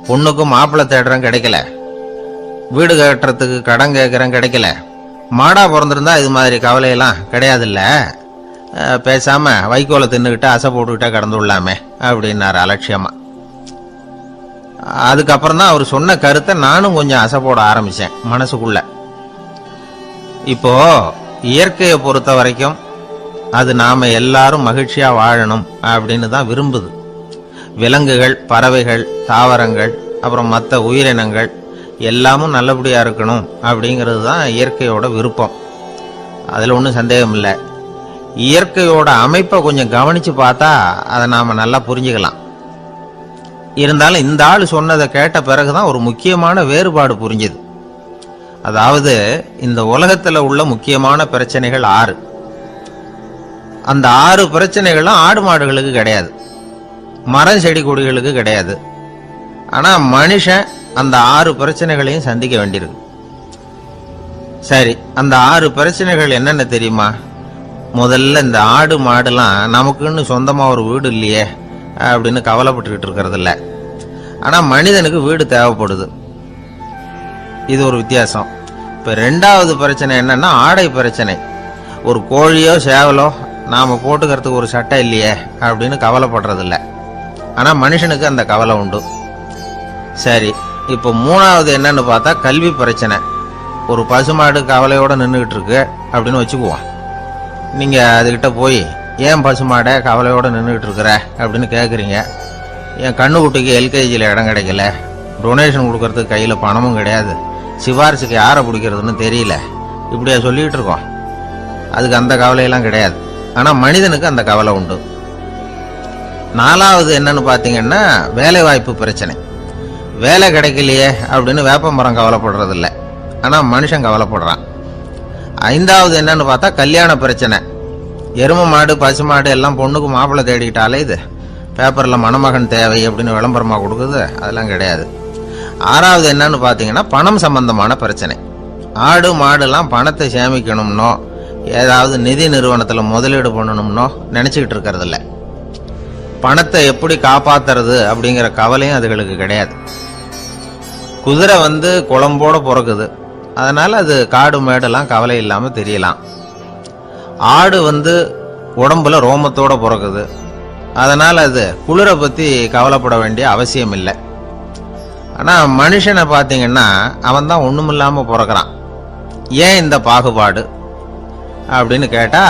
S2: பொண்ணுக்கும் மாப்பிள்ளை தேடுறேன் கிடைக்கல, வீடு கட்டுறதுக்கு கடன் கேட்கறேன் கிடைக்கல. மாடா பிறந்திருந்தா இது மாதிரி கவலையெல்லாம் கிடையாதுல்ல, பேசாம வைக்கோலை தின்னுக்கிட்டு அசை போட்டுக்கிட்டே கடந்து விடலாமே அப்படின்னாரு அலட்சியமா. அதுக்கப்புறம் தான் அவர் சொன்ன கருத்தை நானும் கொஞ்சம் அசை போட ஆரம்பிச்சேன் மனசுக்குள்ள. இப்போ இயற்கையை பொறுத்த வரைக்கும் அது நாம எல்லாரும் மகிழ்ச்சியா வாழணும் அப்படின்னு தான் விரும்புது. விலங்குகள், பறவைகள், தாவரங்கள், அப்புறம் மற்ற உயிரினங்கள் எல்லாமும் நல்லபடியா இருக்கணும் அப்படிங்கிறது தான் இயற்கையோட விருப்பம். அதுல ஒன்றும் சந்தேகம் இல்லை. இயற்கையோட அமைப்பை கொஞ்சம் கவனிச்சு பார்த்தா அதை நாம நல்லா புரிஞ்சுக்கலாம். இருந்தாலும் இந்த ஆள் சொன்னதை கேட்ட பிறகுதான் ஒரு முக்கியமான வேறுபாடு புரிஞ்சுது. அதாவது இந்த உலகத்துல உள்ள முக்கியமான பிரச்சனைகள் 6. அந்த 6 பிரச்சனைகளும் ஆடு மாடுகளுக்கு கிடையாது, மரம் செடி கொடிகளுக்கு கிடையாது. ஆனா மனுஷன் அந்த 6 பிரச்சனைகளையும் சந்திக்க வேண்டியிருக்கு. சரி, அந்த 6 பிரச்சனைகள் என்னென்ன தெரியுமா? முதல்ல இந்த ஆடு மாடுலாம் நமக்குன்னு சொந்தமா ஒரு வீடு இல்லையே அப்படின்னு கவலைப்பட்டுக்கிட்டு இருக்கிறது இல்ல. ஆனா மனிதனுக்கு வீடு தேவைப்படுது. இது ஒரு வித்தியாசம். இப்ப 2வது பிரச்சனை என்னன்னா ஆடை பிரச்சனை. ஒரு கோழியோ சேவலோ நாம போட்டுக்கிறதுக்கு ஒரு சட்டை இல்லையே அப்படின்னு கவலைப்படுறது இல்ல. ஆனா மனுஷனுக்கு அந்த கவலை உண்டு. சரி, இப்ப 3வது என்னன்னு பார்த்தா கல்வி பிரச்சனை. ஒரு பசுமாடு கவலையோட நின்றுகிட்டு இருக்கு அப்படின்னு வச்சுக்குவோம். நீங்க அதுகிட்ட போய் ஏன் பசுமாடை கவலையோட நின்றுகிட்டு இருக்கிற அப்படின்னு கேட்குறீங்க. என் கண்ணுக்குட்டிக்கு எல்கேஜியில் இடம் கிடைக்கல, டொனேஷன் கொடுக்கறதுக்கு கையில் பணமும் கிடையாது, சிபாரிசுக்கு யாரை பிடிக்கிறதுன்னு தெரியல, இப்படியா சொல்லிக்கிட்டு இருக்கோம். அதுக்கு அந்த கவலையெல்லாம் கிடையாது. ஆனால் மனிதனுக்கு அந்த கவலை உண்டு. 4வது என்னன்னு பார்த்தீங்கன்னா வேலை வாய்ப்பு பிரச்சனை. வேலை கிடைக்கலையே அப்படின்னு வேப்ப மரம் கவலைப்படுறது இல்லை, ஆனால் மனுஷன் கவலைப்படுறான். 5வது என்னன்னு பார்த்தா கல்யாண பிரச்சனை. எரும மாடு பசுமாடு எல்லாம் பொண்ணுக்கு மாப்பிள்ளை தேடிக்கிட்டாலே இது பேப்பர்ல மணமகன் தேவை அப்படின்னு விளம்பரமா கொடுக்குது, அதெல்லாம் கிடையாது. 6வது என்னன்னு பார்த்தீங்கன்னா பணம் சம்பந்தமான பிரச்சனை. ஆடு மாடுலாம் பணத்தை சேமிக்கணும்னோ ஏதாவது நிதி நிறுவனத்துல முதலீடு பண்ணணும்னோ நினைச்சுக்கிட்டு இருக்கிறது இல்லை. பணத்தை எப்படி காப்பாத்துறது அப்படிங்கிற கவலையும் அதுகளுக்கு கிடையாது. குதிரை வந்து குளம்போட பிறக்குது, அதனால அது காடு மேடெல்லாம் கவலை இல்லாம தெரியலாம். ஆடு வந்து உடம்புல ரோமத்தோட பிறக்குது, அதனால அது குளிரை பத்தி கவலைப்பட வேண்டிய அவசியம் இல்லை. ஆனா மனுஷனை பார்த்தீங்கன்னா அவன் தான் ஒண்ணுமில்லாம பிறக்கிறான். ஏன் இந்த பாகுபாடு அப்படின்னு கேட்டா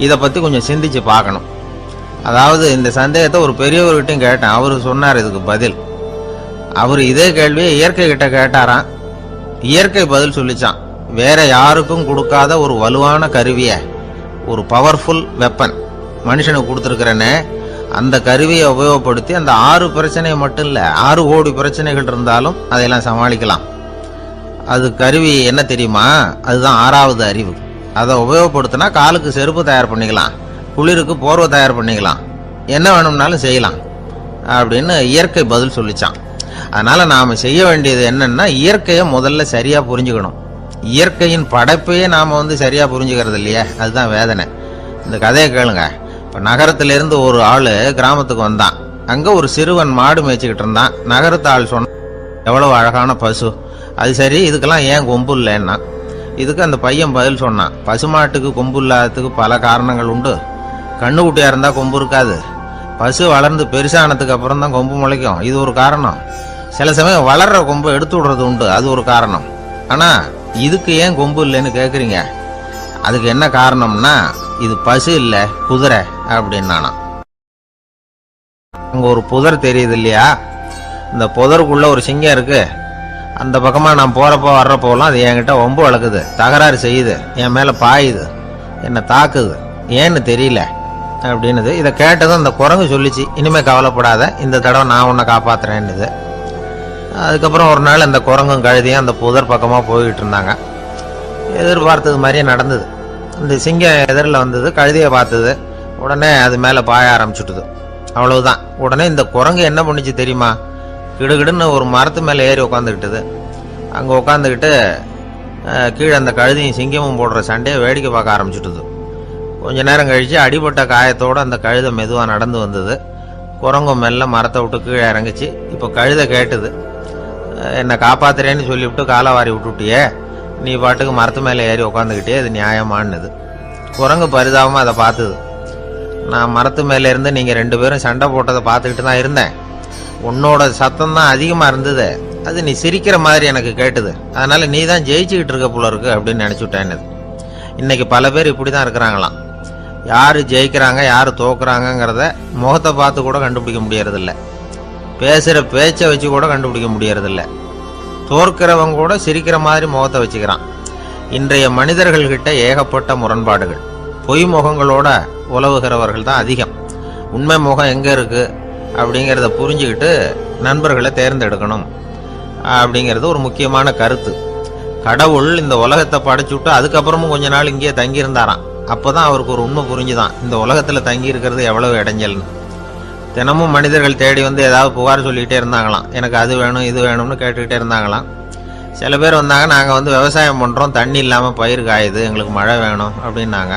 S2: இதை பத்தி கொஞ்சம் சிந்திச்சு பார்க்கணும். அதாவது இந்த சந்தேகத்தை ஒரு பெரியவர்கிட்டையும் கேட்டேன். அவரு சொன்னார் இதுக்கு பதில். அவர் இதே கேள்வியை இயற்கை கிட்ட கேட்டாராம். இயற்கை பதில் சொல்லிச்சான், வேற யாருக்கும் கொடுக்காத ஒரு வலுவான கருவிய, ஒரு பவர்ஃபுல் வெப்பன் மனுஷனுக்கு கொடுத்துருக்கிறேன்னு, அந்த கருவியை உபயோகப்படுத்தி அந்த 6 பிரச்சனையை மட்டும் இல்ல 6 கோடி பிரச்சனைகள் இருந்தாலும் அதையெல்லாம் சமாளிக்கலாம். அது கருவி என்ன தெரியுமா? அதுதான் 6வது அறிவு. அதை உபயோகப்படுத்தினா காலுக்கு செருப்பு தயார் பண்ணிக்கலாம், குளிருக்கு போர்வை தயார் பண்ணிக்கலாம், என்ன வேணும்னாலும் செய்யலாம் அப்படின்னு இயற்கை பதில் சொல்லிச்சான். அதனால நாம செய்ய வேண்டியது என்னன்னா இயற்கையை முதல்ல சரியா புரிஞ்சுக்கணும். இயற்கையின் படைப்பையே நாம சரியா புரிஞ்சுக்கிறது இல்லையே, அதுதான் வேதனை. இந்த கதையை கேளுங்க. இப்ப நகரத்திலிருந்து ஒரு ஆளு கிராமத்துக்கு வந்தான். அங்க ஒரு சிறுவன் மாடு மேய்ச்சிக்கிட்டு இருந்தான். நகரத்து ஆள் சொன்ன, எவ்வளவு அழகான பசு, அது சரி இதுக்கெல்லாம் ஏன் கொம்பு இல்லைன்னா. இதுக்கு அந்த பையன் பதில் சொன்னான், பசுமாட்டுக்கு கொம்பு இல்லாததுக்கு பல காரணங்கள் உண்டு. கண்ணுக்குட்டியா இருந்தா கொம்பு இருக்காது, பசு வளர்ந்து பெருசானதுக்கு அப்புறம் தான் கொம்பு முளைக்கும், இது ஒரு காரணம். சில சமயம் வளர்ற கொம்பு எடுத்து விடுறது உண்டு, அது ஒரு காரணம். ஆனா இதுக்கு ஏன் கொம்பு இல்லைன்னு கேக்குறீங்க. அதுக்கு என்ன காரணம்னா இது பசு இல்ல குதிரை அப்படின்னானா. அங்க ஒரு புதர் தெரியுது இல்லையா, இந்த புதருக்குள்ள ஒரு சிங்கம் இருக்கு. அந்த பக்கமா நான் போறப்போ வர்றப்போலாம் அது என்கிட்ட ஒம்பு வளர்க்குது, தகராறு செய்யுது, என் மேல பாயுது, என்னை தாக்குது, ஏன்னு தெரியல அப்படின்னுது. இதை கேட்டதும் அந்த குரங்கு சொல்லிச்சு, இனிமே கவலைப்படாத, இந்த தடவை நான் உன்னை காப்பாத்துறேன்னுது. அதுக்கப்புறம் ஒரு நாள் அந்த குரங்கும் கழுதியும் அந்த புதர் பக்கமா போய்கிட்டு இருந்தாங்க. எதிர்பார்த்தது மாதிரியே நடந்தது. இந்த சிங்கம் எதிரில் வந்தது, கழுதியை பார்த்தது, உடனே அது மேலே பாய ஆரம்பிச்சுட்டுது. அவ்வளவுதான். உடனே இந்த குரங்கு என்ன பண்ணுச்சு தெரியுமா, கிடுகிடுன்னு ஒரு மரத்து மேலே ஏறி உட்காந்துக்கிட்டது. அங்கே உட்காந்துக்கிட்டு கீழே அந்த கழுதியும் சிங்கமும் போடுற சண்டையை வேடிக்கை பார்க்க ஆரம்பிச்சுட்டுது. கொஞ்ச நேரம் கழித்து அடிபட்ட காயத்தோடு அந்த கழுதை மெதுவாக நடந்து வந்தது. குரங்கு மெல்ல மரத்தை விட்டு கீழே இறங்குச்சு. இப்போ கழுதை கேட்டுது, என்னை காப்பாத்துறேன்னு சொல்லிவிட்டு காலை வாரி விட்டுட்டியே, நீ பாட்டுக்கு மரத்து மேலே ஏறி உட்காந்துக்கிட்டே, அது நியாயமானது. குரங்கு பரிதாபமாக அதை பார்த்துது. நான் மரத்து மேலே இருந்து நீங்கள் 2 பேரும் சண்டை போட்டதை பார்த்துக்கிட்டு தான் இருந்தேன். உன்னோட சத்தம் தான் அதிகமாக இருந்தது, அது நீ சிரிக்கிற மாதிரி எனக்கு கேட்டுது, அதனால நீ தான் ஜெயிச்சுக்கிட்டு இருக்க போல இருக்கு அப்படின்னு நினச்சுட்டேன்னு. இன்னைக்கு பல பேர் இப்படி தான் இருக்கிறாங்களாம். யார் ஜெயிக்கிறாங்க யார் தோக்குறாங்கங்கிறத முகத்தை பார்த்து கூட கண்டுபிடிக்க முடியறதில்ல, பேசுகிற பேச்சை வச்சு கூட கண்டுபிடிக்க முடியறதில்ல. தோற்கிறவங்க கூட சிரிக்கிற மாதிரி முகத்தை வச்சுக்கிறான். இன்றைய மனிதர்கள்கிட்ட ஏகப்பட்ட முரண்பாடுகள். பொய் முகங்களோட உலவுகிறவர்கள் தான் அதிகம். உண்மை முகம் எங்கே இருக்குது அப்படிங்கிறத புரிஞ்சுக்கிட்டு நண்பர்களை தேர்ந்தெடுக்கணும் அப்படிங்கிறது ஒரு முக்கியமான கருத்து. கடவுள் இந்த உலகத்தை படைச்சுட்டு அதுக்கப்புறமும் கொஞ்ச நாள் இங்கேயே தங்கியிருந்தாராம். அப்போ தான் அவருக்கு ஒரு உண்மை புரிஞ்சுதான், இந்த உலகத்தில் தங்கி இருக்கிறது எவ்வளவு இடைஞ்சல்னு. தினமும் மனிதர்கள் தேடி வந்து ஏதாவது புகார் சொல்லிக்கிட்டே இருந்தாங்களாம். எனக்கு அது வேணும் இது வேணும்னு கேட்டுக்கிட்டே இருந்தாங்களாம். சில பேர் வந்தாங்க, நாங்கள் வந்து விவசாயம் பண்ணுறோம், தண்ணி இல்லாமல் பயிர் காயுது, எங்களுக்கு மழை வேணும் அப்படின்னாங்க.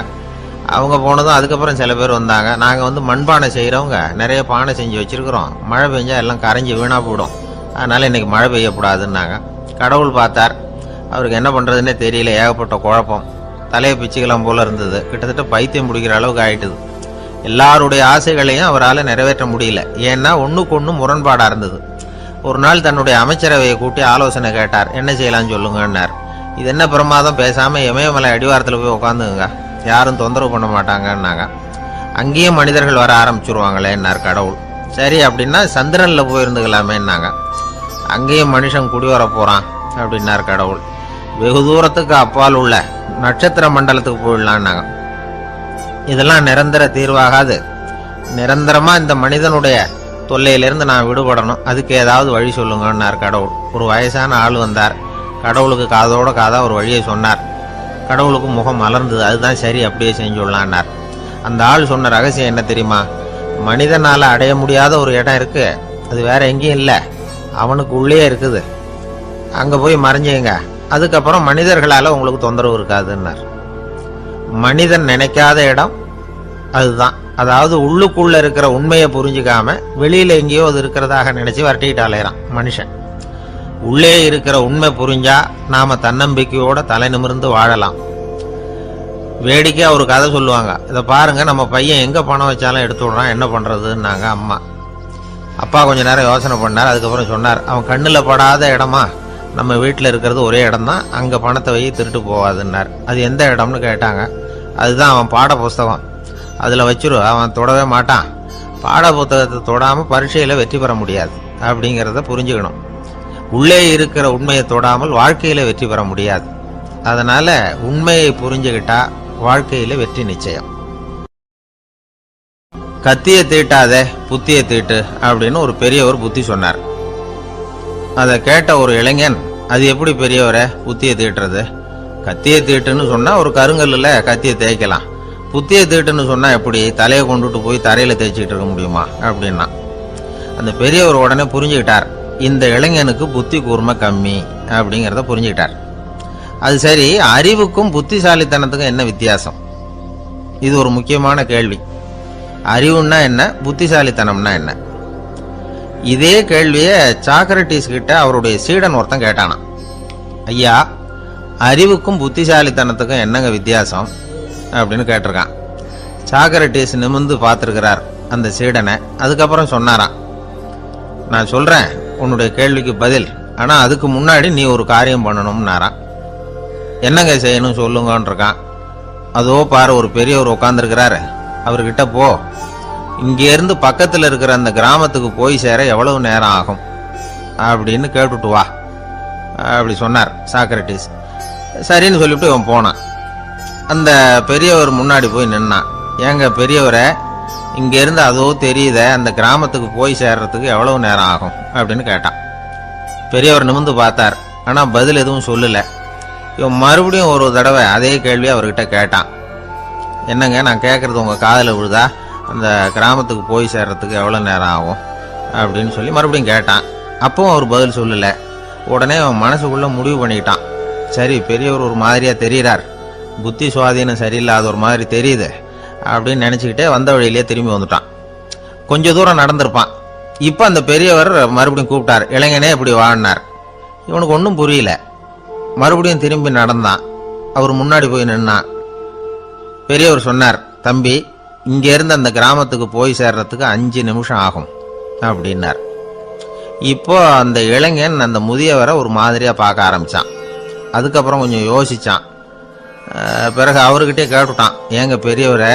S2: அவங்க போனதும் அதுக்கப்புறம் சில பேர் வந்தாங்க, நாங்கள் வந்து மண்பானை செய்கிறவங்க, நிறைய பானை செஞ்சு வச்சுருக்குறோம், மழை பெஞ்சால் எல்லாம் கரைஞ்சி வீணாக போயிடும், அதனால் இன்றைக்கி மழை பெய்யக்கூடாதுன்னாங்க. கடவுள் பார்த்தார், அவருக்கு என்ன பண்ணுறதுன்னே தெரியல, ஏகப்பட்ட குழப்பம், தலையை பிச்சுக்கலாம் போல இருந்தது, கிட்டத்தட்ட பைத்தியம் பிடிக்கிற அளவுக்கு ஆயிட்டுது. எல்லாருடைய ஆசைகளையும் அவரால் நிறைவேற்ற முடியல, ஏன்னா ஒன்றுக்கு ஒன்று முரண்பாடாக இருந்தது. ஒரு நாள் தன்னுடைய அமைச்சரவையை கூட்டி ஆலோசனை கேட்டார், என்ன செய்யலாம்னு சொல்லுங்கன்னார். இது என்ன பிரமாதம், பேசாமல் இமயமலை அடிவாரத்தில் போய் உட்காந்துங்க, யாரும் தொந்தரவு பண்ண மாட்டாங்கன்னாங்க. அங்கேயும் மனிதர்கள் வர ஆரம்பிச்சுருவாங்களேன்னார் கடவுள். சரி அப்படின்னா சந்திரனில் போயிருந்துக்கலாமேன்னாங்க. அங்கேயும் மனுஷன் குடி வர போகிறான் அப்படின்னார் கடவுள். வெகு தூரத்துக்கு அப்பால் உள்ள நட்சத்திர மண்டலத்துக்கு போயிடலான்னாங்க. இதெல்லாம் நிரந்தர தீர்வாகாது, நிரந்தரமாக இந்த மனிதனுடைய தொல்லையிலிருந்து நான் விடுபடணும், அதுக்கு ஏதாவது வழி சொல்லுங்கன்னார் கடவுள். ஒரு வயசான ஆள் வந்தார், கடவுளுக்கு காதோட காதாக ஒரு வழியை சொன்னார். கடவுளுக்கு முகம் மலர்ந்தது, அதுதான் சரி, அப்படியே செஞ்சுடலான்னார். அந்த ஆள் சொன்ன ரகசியம் என்ன தெரியுமா, மனிதனால் அடைய முடியாத ஒரு இடம் இருக்குது, அது வேற எங்கேயும் இல்லை, அவனுக்கு உள்ளே இருக்குது, அங்கே போய் மறைஞ்சுங்க, அதுக்கப்புறம் மனிதர்களால் உங்களுக்கு தொந்தரவு இருக்காதுன்னார். மனிதன் நினைக்காத இடம் அதுதான். அதாவது உள்ளுக்குள்ள இருக்கிற உண்மையை புரிஞ்சுக்காம வெளியில எங்கேயோ அது இருக்கிறதாக நினைச்சு வரட்டிக்கிட்டு அலையிறான் மனுஷன். உள்ளே இருக்கிற உண்மை புரிஞ்சா நாம தன்னம்பிக்கையோட தலை நிமிர்ந்து வாழலாம். வேடிக்கையா ஒரு கதை சொல்லுவாங்க, இதை பாருங்க, நம்ம பையன் எங்க பணம் வச்சாலும் எடுத்து விடுறான், என்ன பண்றதுன்னாங்க அம்மா. அப்பா கொஞ்ச நேரம் யோசனை பண்ணார், அதுக்கப்புறம் சொன்னார், அவன் கண்ணில் படாத இடமா, நம்ம வீட்டில் இருக்கிறது ஒரே இடம் தான், அங்கே பணத்தை வை திருட்டு போகாதுன்னார். அது எந்த இடம்னு கேட்டாங்க. அதுதான் அவன் பாட புஸ்தகம், அதில் வச்சிரு, அவன் தொடவே மாட்டான், பாட புத்தகத்தை தொடாமல் பரீட்சையில் வெற்றி பெற முடியாது அப்படிங்கிறத புரிஞ்சுக்கணும். உள்ளே இருக்கிற உண்மையை தொடாமல் வாழ்க்கையில் வெற்றி பெற முடியாது. அதனால் உண்மையை புரிஞ்சுக்கிட்டா வாழ்க்கையில் வெற்றி நிச்சயம். கத்தியை தீட்டாதே புத்தியை தீட்டு அப்படின்னு ஒரு பெரியவர் புத்தி சொன்னார். அதை கேட்ட ஒரு இளைஞன், அது எப்படி பெரியவரை புத்தியை தீட்டுறது, கத்தியை தீட்டுன்னு சொன்னால் ஒரு கருங்கல்லில் கத்தியை தேய்க்கலாம், புத்தியை தீட்டுன்னு சொன்னால் எப்படி தலையை கொண்டுட்டு போய் தரையில் தேய்ச்சிக்கிட்டு இருக்க முடியுமா அப்படின்னா. அந்த பெரியவர் உடனே புரிஞ்சுக்கிட்டார், இந்த இளைஞனுக்கு புத்தி கூர்மை கம்மி அப்படிங்கிறத புரிஞ்சுக்கிட்டார். அது சரி, அறிவுக்கும் புத்திசாலித்தனத்துக்கும் என்ன வித்தியாசம்? இது ஒரு முக்கியமான கேள்வி. அறிவுன்னா என்ன, புத்திசாலித்தனம்னா என்ன? இதே கேள்வியை சாக்ரட்டிஸ் கிட்ட அவருடைய சீடன் ஒருத்தன் கேட்டானான். ஐயா, அறிவுக்கும் புத்திசாலித்தனத்துக்கும் என்னங்க வித்தியாசம் அப்படின்னு கேட்டிருக்கான். சாக்ரட்டிஸ் நிமிர்ந்து பார்த்துருக்கிறார் அந்த சீடனை. அதுக்கப்புறம் சொன்னாராம், நான் சொல்கிறேன் உன்னுடைய கேள்விக்கு பதில், ஆனால் அதுக்கு முன்னாடி நீ ஒரு காரியம் பண்ணணும்னாரான். என்னங்க செய்யணும் சொல்லுங்கன்னு இருக்கான். அதோ பாரு, ஒரு பெரியவர் உட்காந்துருக்கிறாரு, அவர்கிட்ட போ, இங்கேருந்து பக்கத்தில் இருக்கிற அந்த கிராமத்துக்கு போய் சேர எவ்வளவு நேரம் ஆகும் அப்படின்னு கேட்டுட்டு வா அப்படி சொன்னார் சாக்ரட்டிஸ். சரின்னு சொல்லிவிட்டு இவன் போனான். அந்த பெரியவர் முன்னாடி போய் நின்னான். ஏங்க பெரியவரை, இங்கேருந்து அதோ தெரியுத அந்த கிராமத்துக்கு போய் சேர்றதுக்கு எவ்வளவு நேரம் ஆகும் அப்படின்னு கேட்டான். பெரியவர் நிமிர்ந்து பார்த்தார். ஆனால் பதில் எதுவும் சொல்லலை. இவன் மறுபடியும் ஒரு தடவை அதே கேள்வி அவர்கிட்ட கேட்டான். என்னங்க, நான் கேட்குறது உங்கள் காதில் விழுதா? அந்த கிராமத்துக்கு போய் சேர்றதுக்கு எவ்வளோ நேரம் ஆகும் அப்படின்னு சொல்லி மறுபடியும் கேட்டான். அப்பவும் அவர் பதில் சொல்லலை. உடனே அவன் மனசுக்குள்ளே முடிவு பண்ணிக்கிட்டான். சரி, பெரியவர் ஒரு மாதிரியாக தெரிகிறார், புத்தி சுவாதீனம் சரியில்லாத ஒரு மாதிரி தெரியுது அப்படின்னு நினச்சிக்கிட்டே வந்த வழியிலே திரும்பி வந்துட்டான். கொஞ்சம் தூரம் நடந்திருப்பான். இப்போ அந்த பெரியவர் மறுபடியும் கூப்பிட்டார். இளைஞனே இப்படி வாழ்னார். இவனுக்கு ஒன்றும் புரியல. மறுபடியும் திரும்பி நடந்தான். அவர் முன்னாடி போய் நின்னான். பெரியவர் சொன்னார், தம்பி, இங்கேருந்து அந்த கிராமத்துக்கு போய் சேர்றதுக்கு 5 நிமிஷம் ஆகும் அப்படின்னார். இப்போ அந்த இளைஞன் அந்த முதியவரை ஒரு மாதிரியாக பார்க்க ஆரம்பித்தான். அதுக்கப்புறம் கொஞ்சம் யோசித்தான். பிறகு அவர்கிட்டே கேட்டுட்டான், ஏங்க பெரியவரை,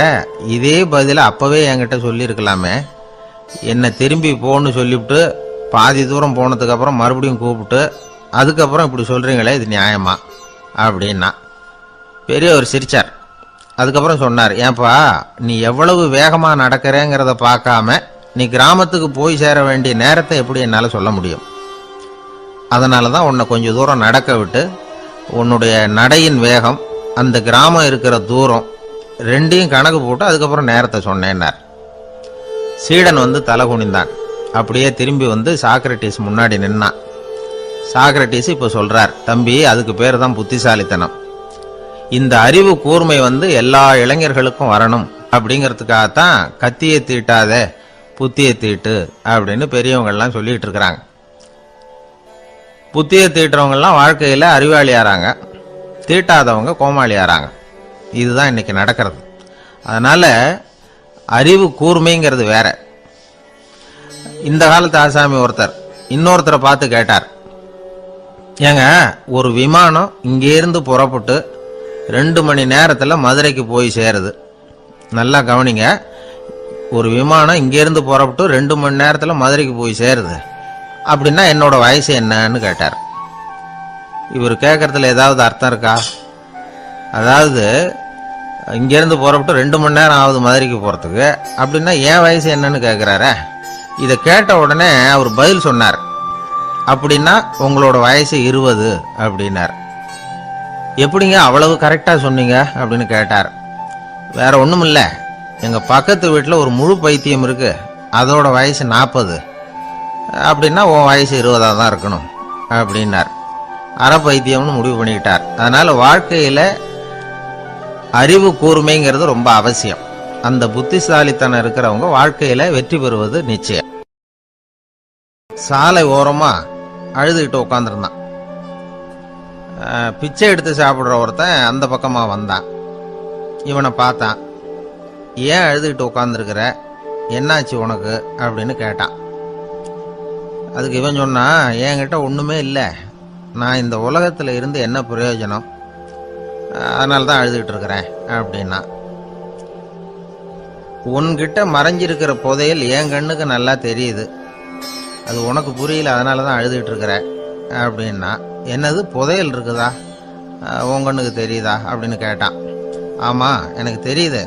S2: இதே பதிலை அப்போவே என்கிட்ட சொல்லியிருக்கலாமே. என்னை திரும்பி போன்னு சொல்லிவிட்டு பாதி தூரம் போனதுக்கப்புறம் மறுபடியும் கூப்பிட்டு அதுக்கப்புறம் இப்படி சொல்கிறீங்களே, இது நியாயமா அப்படின்னா. பெரியவர் சிரிச்சார். அதுக்கப்புறம் சொன்னார், ஏன்பா, நீ எவ்வளவு வேகமாக நடக்கிறேங்கிறத பார்க்காம நீ கிராமத்துக்கு போய் சேர வேண்டிய நேரத்தை எப்படி என்னால் சொல்ல முடியும்? அதனால தான் உன்னை கொஞ்சம் தூரம் நடக்க விட்டு உன்னுடைய நடையின் வேகம், அந்த கிராமம் இருக்கிற தூரம் ரெண்டையும் கணக்கு போட்டு அதுக்கப்புறம் நேரத்தை சொன்னேன்னார். சீடன் வந்து தலை குனிந்தான். அப்படியே திரும்பி வந்து சாக்ரட்டிஸ் முன்னாடி நின்னான். சாக்ரட்டிஸ் இப்போ சொல்றார், தம்பி, அதுக்கு பேர் தான் புத்திசாலித்தனம். இந்த அறிவு கூர்மை வந்து எல்லா இளைஞர்களுக்கும் வரணும் அப்படிங்கிறதுக்காகத்தான் கத்தியை தீட்டாத புத்தியை தீட்டு அப்படின்னு பெரியவங்கள்லாம் சொல்லிட்டு இருக்கிறாங்க. புத்தியை தீட்டுறவங்கெல்லாம் வாழ்க்கையில் அறிவாளியாராங்க, தீட்டாதவங்க கோமாளியாராங்க. இதுதான் இன்னைக்கு நடக்கிறது. அதனால அறிவு கூர்மைங்கிறது வேற. இந்த காலத்து ஆசாமி ஒருத்தர் இன்னொருத்தரை பார்த்து கேட்டார், ஏங்க, ஒரு விமானம் இங்கேருந்து புறப்பட்டு 2 மணி நேரத்தில் மதுரைக்கு போய் சேருது. நல்லா கவனிங்க, ஒரு விமானம் இங்கேருந்து புறப்பட்டு 2 மணி நேரத்தில் மதுரைக்கு போய் சேருது அப்படின்னா என்னோட வயசு என்னன்னு கேட்டார். இவர் கேட்கறதுல ஏதாவது அர்த்தம் இருக்கா? அதாவது இங்கேருந்து புறப்பட்டு 2 மணி நேரம் ஆகுது மதுரைக்கு போகிறதுக்கு, அப்படின்னா என் வயசு என்னன்னு கேட்குறாரு. இதை கேட்ட உடனே அவர் பதில் சொன்னார், அப்படின்னா உங்களோட வயசு 20 அப்படின்னார். எப்படிங்க அவ்வளவு கரெக்டாக சொன்னீங்க அப்படின்னு கேட்டார். வேற ஒன்றும் இல்லை, எங்கள் பக்கத்து வீட்டில் ஒரு முழு பைத்தியம் இருக்கு, அதோட வயசு 40. அப்படின்னா உன் வயசு 20 தான் இருக்கணும் அப்படின்னார். அரை பைத்தியம்னு முடிவு பண்ணிக்கிட்டார். அதனால வாழ்க்கையில் அறிவு கூர்மைங்கிறது ரொம்ப அவசியம். அந்த புத்திசாலித்தனம் இருக்கிறவங்க வாழ்க்கையில வெற்றி பெறுவது நிச்சயம். சாலை ஓரமா அழுதுகிட்டு உட்காந்துருந்தான். பிச்சை எடுத்து சாப்பிட்ற ஒருத்தன் அந்த பக்கமா வந்தான். இவனை பார்த்தான். ஏன் அழுதுகிட்டு உட்காந்துருக்கிற, என்னாச்சு உனக்கு அப்படின்னு கேட்டான். அதுக்கு இவன் சொன்னான், என்கிட்ட ஒண்ணுமே இல்லை, நான் இந்த உலகத்துல இருந்து என்ன பிரயோஜனம், அதனால தான் அழுதுகிட்டு இருக்கிறேன் அப்படின்னா. உன்கிட்ட மறைஞ்சிருக்கிற புதையல் என் கண்ணுக்கு நல்லா தெரியுது, அது உனக்கு புரியல, அதனால தான் அழுதுகிட்டு இருக்கிற அப்படின்னா. என்னது, புதையல் இருக்குதா, உன் கண்ணுக்கு தெரியுதா அப்படின்னு கேட்டான். ஆமாம், எனக்கு தெரியுது.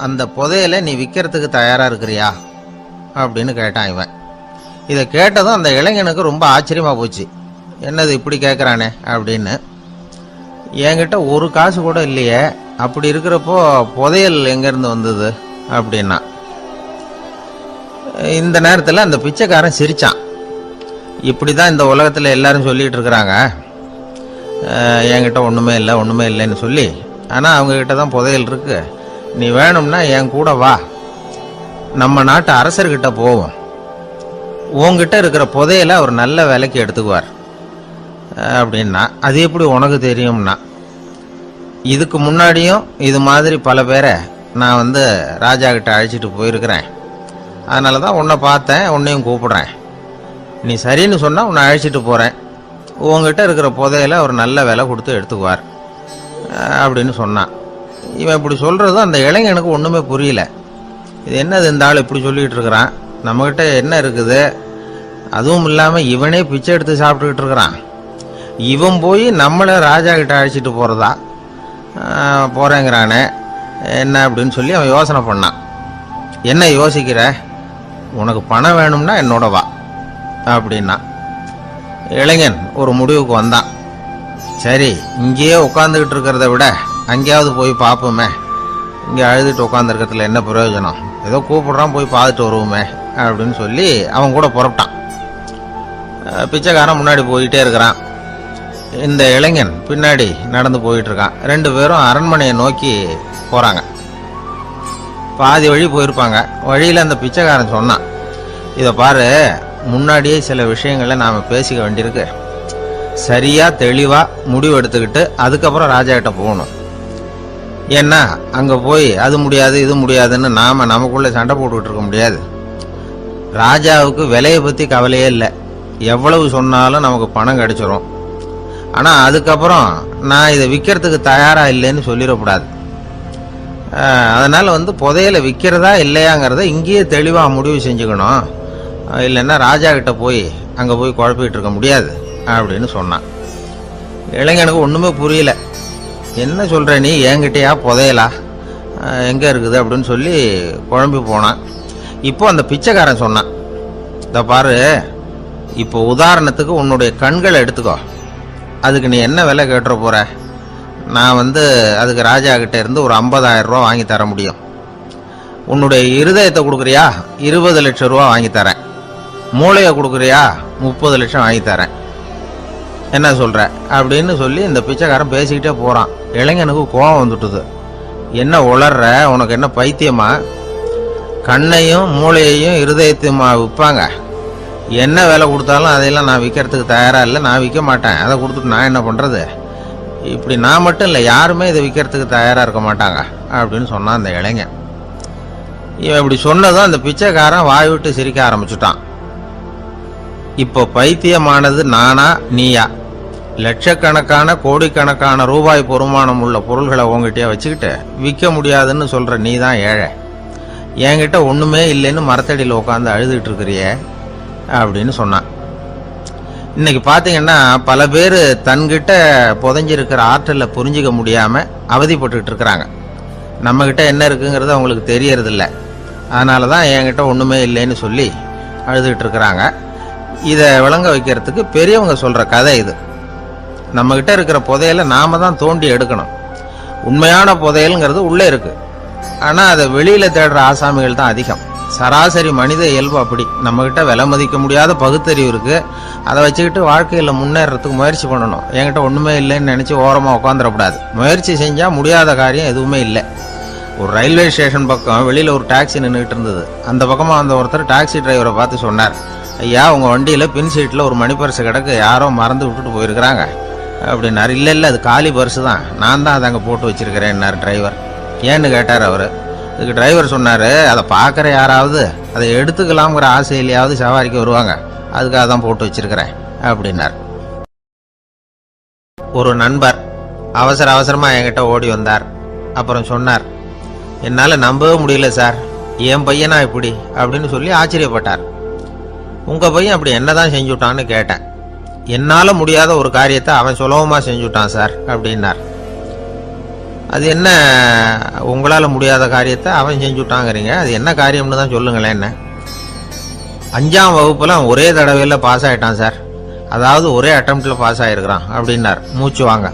S2: அந்த புதையலை நீ விற்கிறதுக்கு தயாராக இருக்கிறியா அப்படின்னு கேட்டான் இவன். இதை கேட்டதும் அந்த இளைஞனுக்கு ரொம்ப ஆச்சரியமாக போச்சு. என்னது இப்படி கேட்குறானே அப்படின்னு. என்கிட்ட ஒரு காசு கூட இல்லையே, அப்படி இருக்கிறப்போ புதையல் எங்கேருந்து வந்தது அப்படின்னா. இந்த நேரத்தில் அந்த பிச்சைக்காரன் சிரிச்சான். இப்படி தான் இந்த உலகத்தில் எல்லாரும் சொல்லிகிட்டு இருக்கிறாங்க, என்கிட்ட ஒன்றுமே இல்லை ஒன்றுமே இல்லைன்னு சொல்லி. ஆனால் அவங்கக்கிட்ட தான் புதையல் இருக்கு. நீ வேணும்னா என் கூட வா, நம்ம நாட்டு அரசர்கிட்ட போவோம், உங்ககிட்ட இருக்கிற புதையலை அவர் நல்ல விலைக்கு எடுத்துக்குவார் அப்படின்னா. அது எப்படி உனக்கு தெரியும்னா, இதுக்கு முன்னாடியும் இது மாதிரி பல பேரை நான் வந்து ராஜா கிட்ட அழைச்சிட்டு போயிருக்கிறேன், அதனால தான் உன்னை பார்த்தேன், உன்னையும் கூப்பிடுறேன். நீ சரின்னு சொன்னால் உன்னை அழைச்சிட்டு போகிறேன், உங்ககிட்ட இருக்கிற புதையலை அவர் நல்ல விலை கொடுத்து எடுத்துக்குவார் அப்படின்னு சொன்னான். இவன் இப்படி சொல்கிறதும் அந்த இளைஞனுக்கு ஒன்றுமே புரியல. இது என்னது இந்த ஆள் இப்படி சொல்லிட்டு இருக்கிறான், நம்மகிட்ட என்ன இருக்குது, அதுவும் இல்லாம இவனே பிச்சை எடுத்து சாப்பிட்டுக்கிட்டு இருக்கிறான், இவன் போய் நம்மளை ராஜா கிட்ட அழைச்சிட்டு போறதா போறேங்கிறானே என்ன அப்படின்னு சொல்லி அவன் யோசனை பண்ணான். என்ன யோசிக்கிற, உனக்கு பணம் வேணும்னா என்னோட வா அப்படின்னா. இளைஞன் ஒரு முடிவுக்கு வந்தான். சரி, இங்கேயே உட்காந்துக்கிட்டு இருக்கிறத விட அங்கேயாவது போய் பார்ப்போமே, இங்கே அழுதுட்டு உட்காந்துருக்கிறதுல என்ன பிரயோஜனம், ஏதோ கூப்பிடுறான் போய் பார்த்துட்டு வருவோமே அப்படின்னு சொல்லி அவன் கூட புறப்பட்டான். பிச்சைக்காரன் முன்னாடி போயிட்டே இருக்கிறான், இந்த இளைஞன் பின்னாடி நடந்து போயிட்டு இருக்கான். 2 பேரும் அரண்மனையை நோக்கி போறாங்க. பாதி வழி போயிருப்பாங்க. வழியில் அந்த பிச்சைக்காரன் சொன்னான், இதை பாரு, முன்னாடியே சில விஷயங்களை நாம் பேசிக்க வேண்டியிருக்கு, சரியாக தெளிவாக முடிவு எடுத்துக்கிட்டு அதுக்கப்புறம் ராஜா கிட்ட போகணும். ஏன்னா அங்கே போய் அது முடியாது இது முடியாதுன்னு நாம் நமக்குள்ளே சண்டை போட்டுக்கிட்டு இருக்க முடியாது. ராஜாவுக்கு விலையை பற்றி கவலையே இல்லை, எவ்வளவு சொன்னாலும் நமக்கு பணம் கிடைச்சிரும். ஆனால் அதுக்கப்புறம் நான் இதை விற்கிறதுக்கு தயாராக இல்லைன்னு சொல்லிடக்கூடாது. அதனால் புதையலை விற்கிறதா இல்லையாங்கிறத இங்கேயே தெளிவாக முடிவு செஞ்சுக்கணும், இல்லைன்னா ராஜா கிட்ட போய் அங்கே போய் குழப்பிட்டு இருக்க முடியாது அப்படின்னு சொன்னான். இளைஞனுக்கு ஒன்றுமே புரியல. என்ன சொல்கிற நீ, என்கிட்டயா புதையலா, எங்கே இருக்குது அப்படின்னு சொல்லி குழம்பி போனான். இப்போ அந்த பிச்சைக்காரன் சொன்னான், இதை பாரு, இப்போ உதாரணத்துக்கு உன்னுடைய கண்களை எடுத்துக்கோ, அதுக்கு நீ என்ன விலை கேட்டுற போற, நான் அதுக்கு ராஜா கிட்ட இருந்து ஒரு 50,000 ரூபா வாங்கி தர முடியும். உன்னுடைய இருதயத்தை கொடுக்குறியா, 20 லட்சம் ரூபா வாங்கி தரேன். மூளையை கொடுக்குறியா, 30 லட்சம் வாங்கி தரேன். என்ன சொல்ற அப்படின்னு சொல்லி இந்த பிச்சைக்காரன் பேசிக்கிட்டே போறான். இளைஞனுக்கு கோபம் வந்துட்டுது. என்ன உளர்ற, உனக்கு என்ன பைத்தியமா, கண்ணையும் மூளையையும் இருதயத்தையுமா விற்பாங்க, என்ன விலை கொடுத்தாலும் அதையெல்லாம் நான் விற்கிறதுக்கு தயாரா இல்லை, நான் விற்க மாட்டேன், அதை கொடுத்துட்டு நான் என்ன பண்றது, இப்படி நான் மட்டும் இல்லை யாருமே இதை விற்கிறதுக்கு தயாரா இருக்க மாட்டாங்க அப்படின்னு சொன்னான் அந்த இளைஞன். இவன் இப்படி சொன்னதும் அந்த பிச்சைக்காரன் வாய் விட்டு சிரிக்க ஆரம்பிச்சுட்டான். இப்போ பைத்தியமானது நானா நீயா, லட்சக்கணக்கான கோடிக்கணக்கான ரூபாய் பொறுமானம் உள்ள பொருள்களை உங்ககிட்டயே வச்சுக்கிட்டு விற்க முடியாதுன்னு சொல்ற நீ தான் ஏழை, என்கிட்ட ஒண்ணுமே இல்லைன்னு மரத்தடியில் உட்காந்து அழுதுட்டு இருக்கிறியே அப்படின்னு சொன்னான். இன்னைக்கு பாத்தீங்கன்னா பல பேர் தன்கிட்ட புதைஞ்சிருக்கிற ஆற்றலை புரிஞ்சிக்க முடியாம அவதிப்பட்டு இருக்கிறாங்க. நம்ம கிட்ட என்ன இருக்குங்கிறது அவங்களுக்கு தெரியறதில்ல, அதனாலதான் என்கிட்ட ஒண்ணுமே இல்லைன்னு சொல்லி அழுதுட்டு இருக்கிறாங்க. இதை விளங்க வைக்கிறதுக்கு பெரியவங்க சொல்ற கதை இது. நம்ம கிட்ட இருக்கிற புதையலை நாம தான் தோண்டி எடுக்கணும். உண்மையான புதையல்ங்கிறது உள்ளே இருக்கு, ஆனா அதை வெளியில தேடுற ஆசாமிகள் தான் அதிகம். சராசரி மனித இயல்பு அப்படி. நம்ம கிட்ட விலை மதிக்க முடியாத பகுத்தறிவு இருக்கு, அதை வச்சுக்கிட்டு வாழ்க்கையில முன்னேறதுக்கு முயற்சி பண்ணணும். என்கிட்ட ஒண்ணுமே இல்லைன்னு நினைச்சு ஓரமா உட்காந்துடக்கூடாது. முயற்சி செஞ்சா முடியாத காரியம் எதுவுமே இல்லை. ஒரு ரயில்வே ஸ்டேஷன் பக்கம் வெளியில ஒரு டாக்ஸி நின்றுட்டு இருந்தது. அந்த பக்கமா வந்த ஒருத்தர் டாக்ஸி டிரைவரை பார்த்து சொன்னார், ஐயா, உங்க வண்டியில பின் சீட்ல ஒரு மணி பர்ஸ் கிடக்கு, யாரோ மறந்து விட்டுட்டு போயிருக்கிறாங்க அப்படின்னாரு. இல்ல இல்ல, அது காலி பர்ஸ் தான், நான் தான் அதை அங்கே போட்டு வச்சிருக்கிறேன்னாரு டிரைவர். ஏன்னு கேட்டார் அவரு. இதுக்கு டிரைவர் சொன்னாரு, அதை பார்க்குற யாராவது அதை எடுத்துக்கலாம்ங்கிற ஆசையிலையாவது சவாரிக்கு வருவாங்க, அதுக்காக தான் போட்டு வச்சிருக்கிறேன் அப்படின்னார். ஒரு நண்பர் அவசர அவசரமா என்கிட்ட ஓடி வந்தார். அப்புறம் சொன்னார், என்னால் நம்பவே முடியல சார், என் பையனா இப்படி அப்படின்னு சொல்லி ஆச்சரியப்பட்டார். உங்க பையன் அப்படி என்னதான் செஞ்சுட்டான்னு கேட்டேன். என்னால முடியாத ஒரு காரியத்தை அவன் சுலபமா செஞ்சுட்டான் சார் அப்படின்னார். அது என்ன, உங்களால முடியாத காரியத்தை அவன் செஞ்சுட்டாங்கிறீங்க, அது என்ன காரியம்னு தான் சொல்லுங்களேன். என்ன, 5ஆம் வகுப்புல அவன் ஒரே தடவையில் பாஸ் ஆயிட்டான் சார், அதாவது ஒரே அட்டம்ப்ட்ல பாஸ் ஆயிருக்கிறான் அப்படின்னார். மூச்சு வாங்க.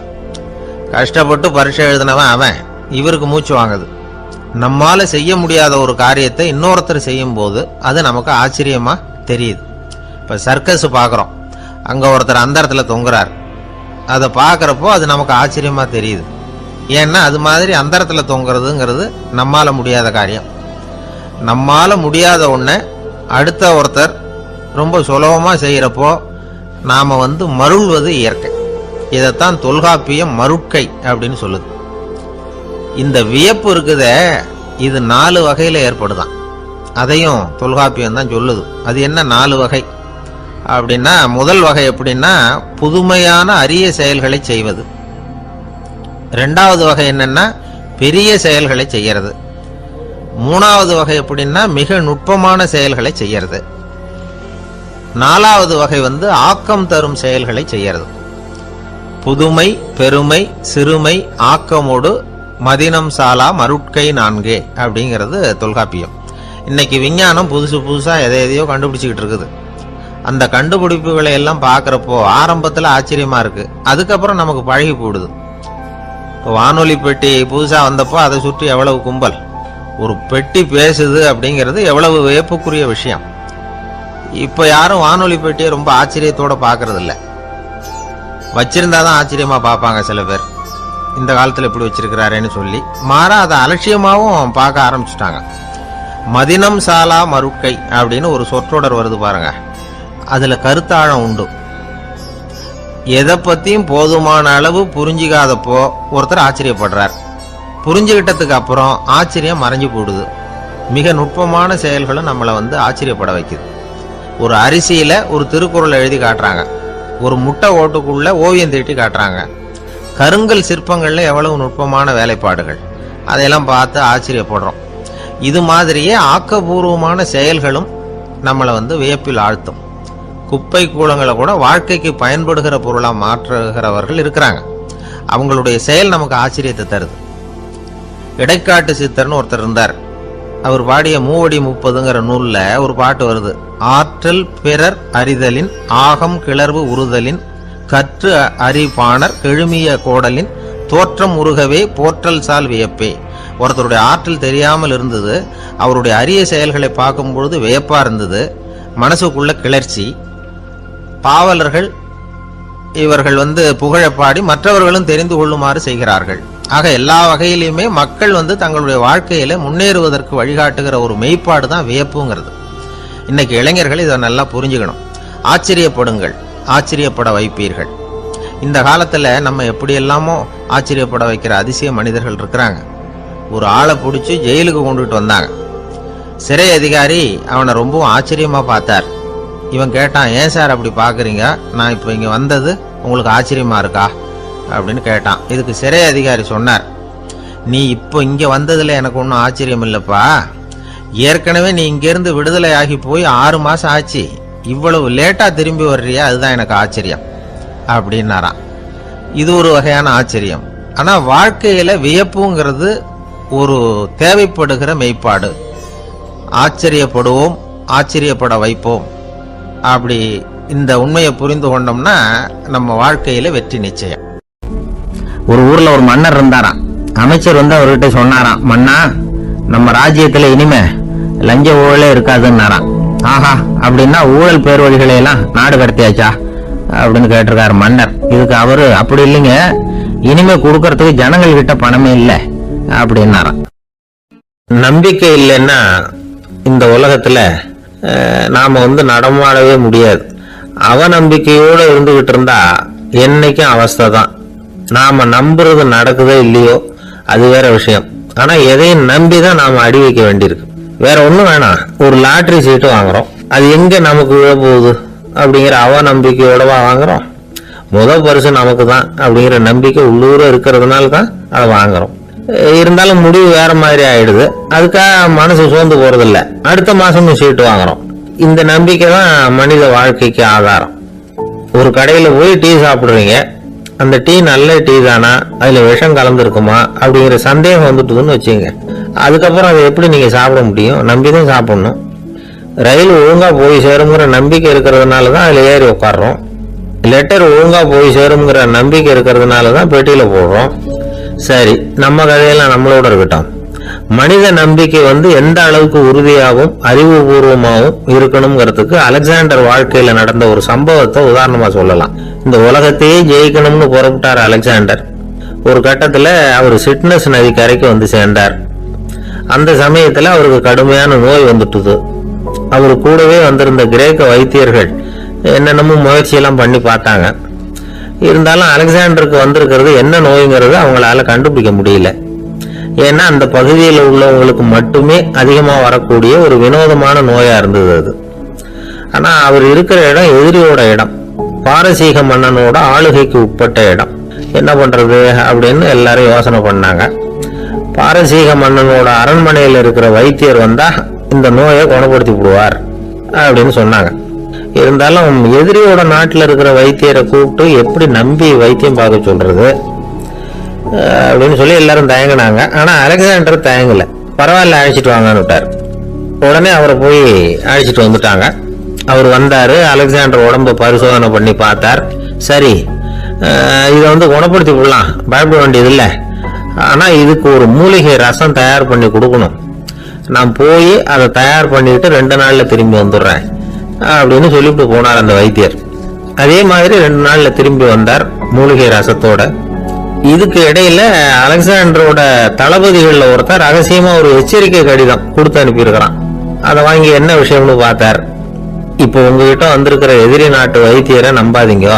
S2: கஷ்டப்பட்டு பரீட்சை எழுதினவன் அவன், இவருக்கு மூச்சு வாங்குது. நம்மால செய்ய முடியாத ஒரு காரியத்தை இன்னொருத்தர் செய்யும் போது அது நமக்கு ஆச்சரியமா தெரியுது. இப்ப சர்க்கஸ் பாக்குறோம், அங்க ஒருத்தர் அந்த இடத்துல தொங்குறார், அதை பாக்குறப்போ அது நமக்கு ஆச்சரியமா தெரியுது. ஏன்னா அது மாதிரி அந்த இடத்துல தொங்குறதுங்கிறது நம்மால முடியாத காரியம். நம்மால முடியாத ஒண்ண அடுத்த ஒருத்தர் ரொம்ப சுலபமா செய்யறப்போ நாம மருள்வது இயற்கை. இதைத்தான் தொல்காப்பியம் மருட்கை அப்படின்னு சொல்லுது. இந்த வியப்பு இருக்குதே, இது 4 வகையில ஏற்படுதான். அதையும் தொல்காப்பியம் தான் சொல்லுது. அது என்ன 4 வகை அப்படின்னா, முதல் வகை எப்படின்னா புதுமையான அரிய செயல்களை செய்வது. 2வது வகை என்னன்னா பெரிய செயல்களை செய்யறது. மூணாவது வகை எப்படின்னா மிக நுட்பமான செயல்களை செய்யறது. நாலாவது வகை ஆக்கம் தரும் செயல்களை செய்யறது. புதுமை, பெருமை, சிறுமை, ஆக்கமோடு மதினம் சாலா மருட்கை நான்கே அப்படிங்கிறது தொல்காப்பியம். இன்னைக்கு விஞ்ஞானம் புதுசு புதுசா எதையோ கண்டுபிடிச்சுக்கிட்டு இருக்குது. அந்த கண்டுபிடிப்புகளை எல்லாம் பார்க்கறப்போ ஆரம்பத்துல ஆச்சரியமா இருக்கு, அதுக்கப்புறம் நமக்கு பழகி போடுது. வானொலி பெட்டி புதுசா வந்தப்போ அதை சுற்றி எவ்வளவு கும்பல், ஒரு பெட்டி பேசுது அப்படிங்கிறது எவ்வளவு வியப்புக்குரிய விஷயம். இப்ப யாரும் வானொலி பெட்டியை ரொம்ப ஆச்சரியத்தோட பாக்குறது இல்ல. வச்சிருந்தாதான் ஆச்சரியமா பார்ப்பாங்க சில பேர், இந்த காலத்துல இப்படி வச்சிருக்கிறாரேன்னு சொல்லி. மாறா அதை அலட்சியமாவும் பார்க்க ஆரம்பிச்சுட்டாங்க. மதினம் சாலா மருட்கை அப்படின்னு ஒரு சொற்றொடர் வருது பாருங்க, அதுல கருத்தாழம் உண்டு. எதை பத்தியும் போதுமான அளவு புரிஞ்சிக்காதப்போ ஒருத்தர் ஆச்சரியப்படுறார், புரிஞ்சுகிட்டதுக்கு அப்புறம் ஆச்சரியம் மறைஞ்சு போடுது. மிக நுட்பமான செயல்களும் நம்மளை ஆச்சரியப்பட வைக்குது. ஒரு அரிசியில ஒரு திருக்குறள் எழுதி காட்டுறாங்க, ஒரு முட்டை ஓட்டுக்குள்ள ஓவியம் தீட்டி காட்டுறாங்க. கருங்கல் சிற்பங்கள்ல எவ்வளவு நுட்பமான வேலைப்பாடுகள், அதையெல்லாம் பார்த்து ஆச்சரியப்படுறோம். இது மாதிரியே ஆக்கப்பூர்வமான செயல்களும் நம்மளை வியப்பில் ஆழ்த்தும். குப்பை கூலங்களை கூட வாழ்க்கைக்கு பயன்படுகிற பொருளா மாற்றுகிறவர்கள் இருக்கிறாங்க. அவங்களுடைய செயல் நமக்கு ஆச்சரியத்தை தருது. இடைக்காட்டு சித்தர்னு ஒருத்தர் இருந்தார். அவர் பாடிய மூவடி 30ங்கிற நூல்ல ஒரு பாட்டு வருது. ஆற்றல் பிறர் அறிதலின் ஆகம் கிளர்வு உறுதலின் கற்று அறிபாணர் கெழுமிய கோடலின் தோற்றம் உருகவே போற்றல் சால் வியப்பே. ஒருத்தருடைய ஆற்றல் தெரியாமல் இருந்தது, அவருடைய அரிய செயல்களை பார்க்கும் பொழுது வியப்பா இருந்தது, மனசுக்குள்ள கிளர்ச்சி. பாவலர்கள் இவர்கள் புகழப்பாடி மற்றவர்களும் தெரிந்து கொள்ளுமாறு செய்கிறார்கள். ஆக எல்லா வகையிலுமே மக்கள் தங்களுடைய வாழ்க்கையில முன்னேறுவதற்கு வழிகாட்டுகிற ஒரு மெய்ப்பாடு தான் வியப்புங்கிறது. இன்னைக்கு இளைஞர்கள் இதை நல்லா புரிஞ்சுக்கணும். ஆச்சரியப்படுங்கள், ஆச்சரியப்பட வைப்பீர்கள். இந்த காலத்துல நம்ம எப்படி எல்லாமோ ஆச்சரியப்பட வைக்கிற அதிசய மனிதர்கள் இருக்கிறாங்க. ஒரு ஆளை பிடிச்சி ஜெயிலுக்கு கொண்டுட்டு வந்தாங்க. சிறை அதிகாரி அவனை ரொம்பவும் ஆச்சரியமா பார்த்தார். இவன் கேட்டான், ஏன் சார் அப்படி பாக்குறீங்க, நான் இப்ப இங்க வந்தது உங்களுக்கு ஆச்சரியமா இருக்கா அப்படின்னு கேட்டான். இதுக்கு சிறை அதிகாரி சொன்னார், நீ இப்போ இங்க வந்ததுல எனக்கு ஒன்றும் ஆச்சரியம் இல்லப்பா, ஏற்கனவே நீ இங்கிருந்து விடுதலை ஆகி போய் 6 மாசம் ஆச்சு, இவ்வளவு லேட்டா திரும்பி வர்றியா, அதுதான் எனக்கு ஆச்சரியம் அப்படின்னாராம். இது ஒரு வகையான ஆச்சரியம். ஆனா வாழ்க்கையில வியப்புங்கிறது ஒரு தேவைப்படுகிற மெய்ப்பாடு. ஆச்சரியப்படுவோம், ஆச்சரியப்பட வைப்போம். அப்படி இந்த உண்மையை புரிந்து கொண்டோம்னா நம்ம வாழ்க்கையில வெற்றி நிச்சயம்.
S1: ஒரு ஊர்ல ஒரு மன்னர் இருந்தாராம். அமைச்சர் அவர்கிட்ட சொன்னாராம், மன்னா நம்ம ராஜ்யத்துல இனிமே லஞ்ச ஊழலே இருக்காதுன்னாராம். ஆஹா, அப்படின்னா ஊழல் பேர் வழிகளை எல்லாம் நாடு கடத்தியாச்சா அப்படின்னு கேட்டிருக்காரு மன்னர். இதுக்கு அவரு, அப்படி இல்லைங்க, இனிமே கொடுக்கறதுக்கு ஜனங்கள் கிட்ட பணமே இல்லை அப்படின்னாராம். நம்பிக்கை இல்லைன்னா இந்த உலகத்துல நாம நடமாடவே முடியாது. அவநம்பிக்கையோட இருந்துகிட்டு இருந்தா என்னைக்கும் அவஸ்தை தான். நாம நம்புறது நடக்குதோ இல்லையோ அது வேற விஷயம். ஆனா எதையும் நம்பிதான் நாம அடி வைக்க வேண்டியிருக்கு. வேற ஒண்ணும் வேணாம், ஒரு லாட்டரி சீட்டு வாங்குறோம், அது எங்க நமக்கு விழ போகுது அப்படிங்கிற அவநம்பிக்கையோடவா வாங்குறோம். பரிசு நமக்கு தான் அப்படிங்கிற நம்பிக்கை உள்ளூர இருக்கிறதுனால தான் அதை வாங்குறோம். இருந்தாலும் முடிவு வேற மாதிரி ஆயிடுது, அதுக்காக மனசு சோர்ந்து போறதில்ல, அடுத்த மாசமும் சீட்டு வாங்குறோம். இந்த நம்பிக்கை தான் மனித வாழ்க்கைக்கு ஆதாரம். ஒரு கடையில போய் டீ சாப்பிடுறீங்க, அந்த டீ நல்ல டீ தானா, அதுல விஷம் கலந்துருக்குமா அப்படிங்கிற சந்தேகம் வந்துட்டுதுன்னு வச்சுங்க. அதுக்கப்புறம் அதை எப்படி நீங்க சாப்பிட முடியும்? நம்பிதான் சாப்பிடணும். ரயில் ஒழுங்கா போய் சேருங்கிற நம்பிக்கை இருக்கிறதுனாலதான் அதுல ஏறி உட்காடுறோம். லெட்டர் ஒழுங்கா போய் சேருங்கிற நம்பிக்கை இருக்கிறதுனாலதான் பெட்டியில போடுறோம். சரி, நம்ம கதையெல்லாம் நம்மளோட இருக்கட்டும். மனித நம்பிக்கை எந்த அளவுக்கு உறுதியாகவும் அறிவுபூர்வமாகவும் இருக்கணுங்கிறதுக்கு அலெக்சாண்டர் வாழ்க்கையில நடந்த ஒரு சம்பவத்தை உதாரணமா சொல்லலாம். இந்த உலகத்தையே ஜெயிக்கணும்னு புறப்பட்டார் அலெக்சாண்டர். ஒரு கட்டத்துல அவர் சிட்னஸ் நதி கரைக்கு சேர்ந்தார். அந்த சமயத்துல அவருக்கு கடுமையான நோய் வந்துட்டுது. அவரு கூடவே வந்திருந்த கிரேக்க வைத்தியர்கள் என்னென்னமோ முயற்சியெல்லாம் பண்ணி பார்த்தாங்க. இருந்தாலும் அலெக்சாண்டருக்கு வந்திருக்கிறது என்ன நோய்ங்கிறது அவங்களால கண்டுபிடிக்க முடியல. ஏன்னா அந்த பகுதியில் உள்ளவங்களுக்கு மட்டுமே அதிகமா வரக்கூடிய ஒரு வினோதமான நோயா இருந்தது அது. ஆனா அவர் இருக்கிற இடம் எதிரியோட இடம், பாரசீக மன்னனோட ஆளுகைக்கு உட்பட்ட இடம். என்ன பண்றது அப்படின்னு எல்லாரும் யோசனை பண்ணாங்க.
S2: பாரசீக மன்னனோட அரண்மனையில் இருக்கிற வைத்தியர் வந்தா இந்த நோயை குணப்படுத்தி விடுவார் அப்படின்னு சொன்னாங்க. இருந்தாலும் எதிரியோட நாட்டில் இருக்கிற வைத்தியரை கூப்பிட்டு எப்படி நம்பி வைத்தியம் பார்க்க சொல்றது அப்படின்னு சொல்லி எல்லாரும் தயங்கினாங்க. ஆனா அலெக்சாண்டர் தயங்கல. பரவாயில்ல, அழைச்சிட்டு வாங்கன்னு விட்டார். உடனே அவரை போய் அழைச்சிட்டு வந்துட்டாங்க. அவர் வந்தாரு. அலெக்சாண்டர் உடம்ப பரிசோதனை பண்ணி பார்த்தார். சரி, இதை குணப்படுத்தி விடலாம், பயப்பட வேண்டியது இல்லை. ஆனா இதுக்கு ஒரு மூலிகை ரசம் தயார் பண்ணி கொடுக்கணும். நான் போய் அதை தயார் பண்ணிட்டு 2 நாள்ல திரும்பி வந்துடுறேன் அப்படின்னு சொல்லிட்டு போனார் அந்த வைத்தியர். அதே மாதிரி 2 நாள்ல திரும்பி வந்தார் மூலிகை ரசத்தோட. இதுக்கு இடையில அலெக்சாண்டரோட தளபதிகள்ல ஒருத்தர் ரகசியமா ஒரு எச்சரிக்கை கடிதம் கொடுத்து அனுப்பியிருக்கிறான். அதை வாங்கி என்ன விஷயம்னு பார்த்தார். இப்போ உங்ககிட்ட வந்திருக்கிற எதிரி நாட்டு வைத்தியரை நம்பாதீங்க,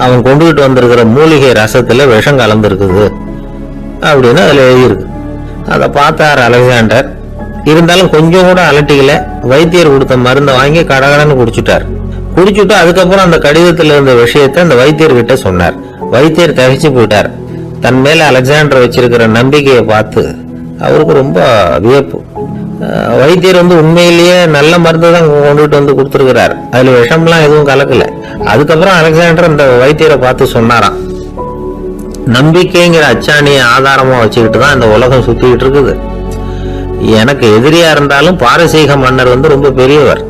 S2: அவன் கொண்டுகிட்டு வந்திருக்கிற மூலிகை ரசத்துல விஷம் கலந்துருக்குது அப்படின்னு அதுல எழுதியிருக்கு. அதை பார்த்தார் அலெக்சாண்டர். இருந்தாலும் கொஞ்சம் கூட அலட்டிக்கல. வைத்தியர் கொடுத்த மருந்தை வாங்கி கடகடன்னு குடிச்சுட்டார். குடிச்சுட்டு அதுக்கப்புறம் அந்த கடிதத்தில் இருந்த விஷயத்தை அந்த வைத்தியர்கிட்ட சொன்னார். வைத்தியர் தகைச்சு போயிட்டார். தன் மேல அலெக்சாண்டர் வச்சிருக்கிற நம்பிக்கையை பார்த்து அவருக்கு ரொம்ப வியப்பு. வைத்தியர் உண்மையிலேயே நல்ல மருந்து தான் கொண்டுட்டு கொடுத்துருக்கிறார், அதுல விஷம்லாம் எதுவும் கலக்கல. அதுக்கப்புறம் அலெக்சாண்டர் அந்த வைத்தியரை பார்த்து சொன்னாராம், நம்பிக்கைங்கிற அச்சாணியை ஆதாரமா வச்சுக்கிட்டு தான் இந்த உலகம் சுத்திக்கிட்டு இருக்குது. எனக்கு எதிரியா இருந்தாலும் பாரசீக மன்னர் ரொம்ப பெரியவர்.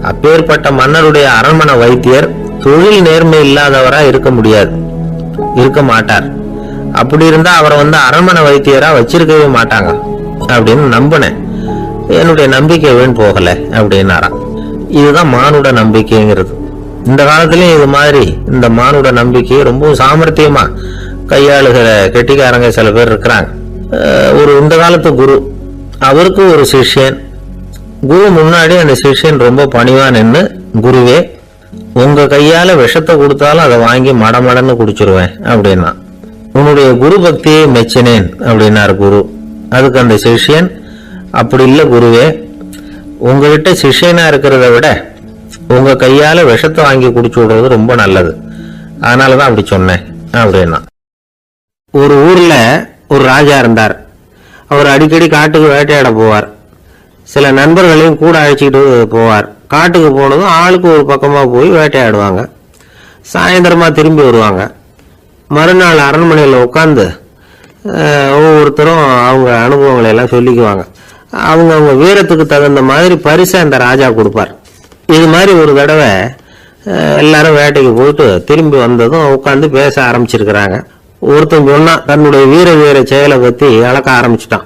S2: அப்பேற்பட்ட மன்னருடைய அரண்மனை வைத்தியர் தொழில் நேர்மை இல்லாதவரா இருக்க மாட்டார். அப்படி இருந்தா அவரை அரண்மனை வைத்தியரா வச்சிருக்கவே மாட்டாங்க அப்படின்னு நம்பினேன். என்னுடைய நம்பிக்கை வீண் போகல அப்படின்னாராம். இதுதான் மானுட நம்பிக்கைங்கிறது. இந்த காலத்திலயும் இது மாதிரி இந்த மானுட நம்பிக்கையை ரொம்ப சாமர்த்தியமா கையாளுகிற கெட்டிக்காரங்க சில பேர் இருக்கிறாங்க. இந்த காலத்து குரு, அவருக்கு ஒரு சிஷ்யன். குரு முன்னாடி அந்த சிஷ்யன் ரொம்ப பணிவா நின்று, குருவே உங்க கையால விஷத்தை கொடுத்தாலும் அதை வாங்கி மடமடன்னு குடிச்சிருவேன் அப்படின்னா. உன்னுடைய குரு பக்தியை மெச்சினேன் அப்படின்னாரு குரு. அதுக்கு அந்த சிஷ்யன், அப்படி இல்லை குருவே, உங்ககிட்ட சிஷ்யனா இருக்கிறத விட உங்க கையால விஷத்தை வாங்கி குடிச்சு விடுறது ரொம்ப நல்லது, அதனாலதான் அப்படி சொன்னேன் அப்படின்னா. ஒரு ஊர்ல ஒரு ராஜா இருந்தார். அவர் அடிக்கடி காட்டுக்கு வேட்டையாட போவார். சில நண்பர்களையும் கூட அழைச்சிக்கிட்டு போவார். காட்டுக்கு போனதும் ஆளுக்கு ஒரு பக்கமா போய் வேட்டையாடுவாங்க. சாயந்தரமா திரும்பி வருவாங்க. மறுநாள் அரண்மனையில் உட்காந்து ஒவ்வொருத்தரும் அவங்க அனுபவங்களை எல்லாம் சொல்லிக்குவாங்க. அவங்க வீரத்துக்கு தகுந்த மாதிரி பரிசை அந்த ராஜா கொடுப்பார். இது மாதிரி ஒரு தடவை எல்லாரும் வேட்டைக்கு போயிட்டு திரும்பி வந்ததும் உட்காந்து பேச ஆரம்பிச்சிருக்கிறாங்க. ஒருத்தன் சொன்னா தன்னுடைய வீர செயலை பத்தி அளக்க ஆரம்பிச்சுட்டான்.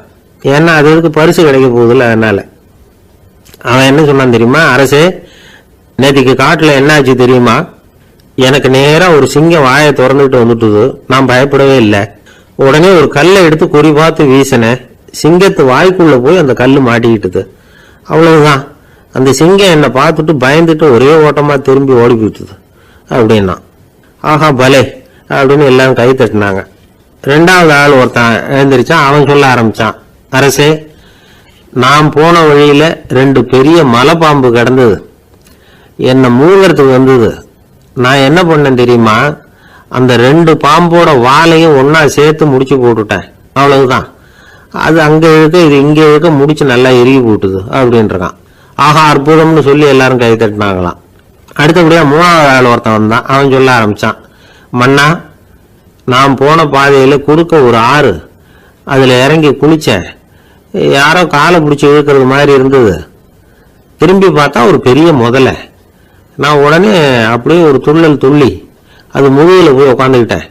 S2: ஏன்னா அது எதுக்கு பரிசு கிடைக்க போகுதுல்ல, அதனால. அவன் என்ன சொன்னான் தெரியுமா? அரசே, நேற்றுக்கு காட்டுல என்ன ஆச்சு தெரியுமா? எனக்கு நேரா ஒரு சிங்கம் வாயை திறந்துட்டு வந்துட்டுது. நான் பயப்படவே இல்லை. உடனே ஒரு கல்லை எடுத்து குறி பார்த்து வீசினேன். சிங்கத்து வாய்க்குள்ள போய் அந்த கல்லு மாட்டிக்கிட்டுது. அவ்வளவுதான். அந்த சிங்கம் என்னை பார்த்துட்டு பயந்துட்டு ஒரே ஓட்டமா திரும்பி ஓடி போயிட்டுது அப்படின்னா. ஆஹா பலே அப்படின்னு எல்லாரும் கை தட்டினாங்க. 2வது ஆள் ஒருத்தன் எழுந்திரிச்சான். அவன் சொல்ல ஆரம்பிச்சான், அரசே, நான் போன வழியில 2 பெரிய மலைப்பாம்பு கிடந்தது. என்னை மூழ்கிறதுக்கு வந்தது. நான் என்ன பண்ணேன் தெரியுமா? அந்த 2 பாம்போட வாலையும் ஒன்னா சேர்த்து முடிச்சு போட்டுட்டேன். அவ்வளவுதான். அது அங்க இழுக்க, இது இங்க இழுக்க, முடிச்சு நல்லா எருகி போட்டுது அப்படின்றான். ஆஹா அற்புதம்னு சொல்லி எல்லாரும் கை தட்டினாங்களாம். அடுத்தபடியா 3வது ஆள் ஒருத்தன் வந்தான். அவன் சொல்ல ஆரம்பிச்சான், மன்னா, நான் போன பாதையில குறுக்க ஒரு ஆறு, அதுல இறங்கி குளிச்சேன். யாரோ காலை பிடிச்சி இழுக்கிறது மாதிரி இருந்தது. திரும்பி பார்த்தா ஒரு பெரிய முதலை. நான் உடனே அப்படியே ஒரு துள்ளல் துள்ளி அது முதுகில் போய் உட்காந்துக்கிட்டேன்.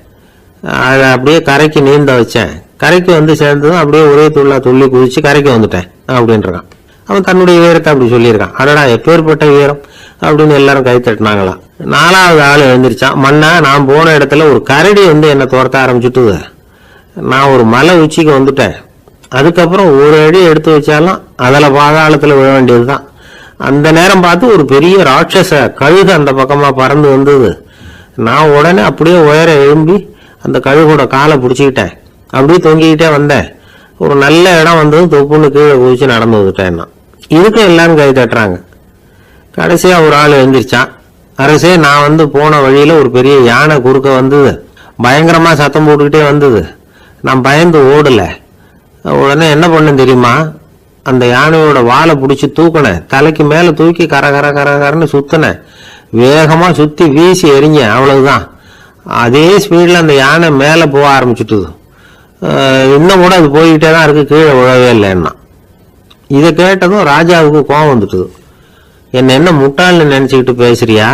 S2: அதை அப்படியே கரைக்கு நீந்த வச்சேன். கரைக்கு சேர்ந்ததும் அப்படியே ஒரே துள்ளி குதிச்சு கரைக்கு வந்துட்டேன் அப்படின்றான். அவன் தன்னுடைய வீரத்தை அப்படி சொல்லியிருக்கான். அடடா எப்பேற்பட்ட வீரம் அப்படின்னு எல்லாரும் கை தட்டினாங்களாம். 4வது ஆள் எழுந்திரிச்சான். மன்னா, நான் போன இடத்துல ஒரு கரடி என்னை துரத்த ஆரம்பிச்சுட்டுது. நான் ஒரு மலை உச்சிக்கு வந்துட்டேன். அதுக்கப்புறம் ஒரு அடி எடுத்து வச்சாலும் அதில் பாதாளத்தில் விழ வேண்டியதுதான். அந்த நேரம் பார்த்து ஒரு பெரிய ராட்சச கழுகு அந்த பக்கமா பறந்து வந்தது. நான் உடனே அப்படியே உயர எழும்பி அந்த கழுகோட காலை பிடிச்சிக்கிட்டேன். அப்படியே தொங்கிக்கிட்டே வந்தேன். ஒரு நல்ல இடம் வந்ததும் தொப்புன்னு கீழே குதிச்சு நடந்து வந்துட்டேன். இதுக்கு எல்லாரும் கை தட்டுறாங்க. கடைசியா ஒரு ஆள் எழுந்திரிச்சான். அரசே, நான் போன வழியில ஒரு பெரிய யானை குறுக்க வந்தது. பயங்கரமா சத்தம் போட்டுக்கிட்டே வந்தது. நான் பயந்து ஓடல.
S1: உடனே என்ன பண்ண தெரியுமா, அந்த யானையோட வாலை பிடிச்சி தூக்கினேன், தலைக்கு மேல தூக்கி கர கர கர கரன்னு சுத்தினேன், வேகமா சுத்தி வீசி எறிஞ்ச, அவ்வளவுதான். அதே ஸ்பீட்ல அந்த யானை மேல போக ஆரம்பிச்சுட்டுது. இன்னும் கூட அது போய்கிட்டே தான் இருக்கு, கீழே விழவே இல்லைன்னா. இதை கேட்டதும் ராஜாவுக்கு கோபம் வந்துட்டுது. என்ன முட்டாள்னு நினைச்சுக்கிட்டு பேசுறியா?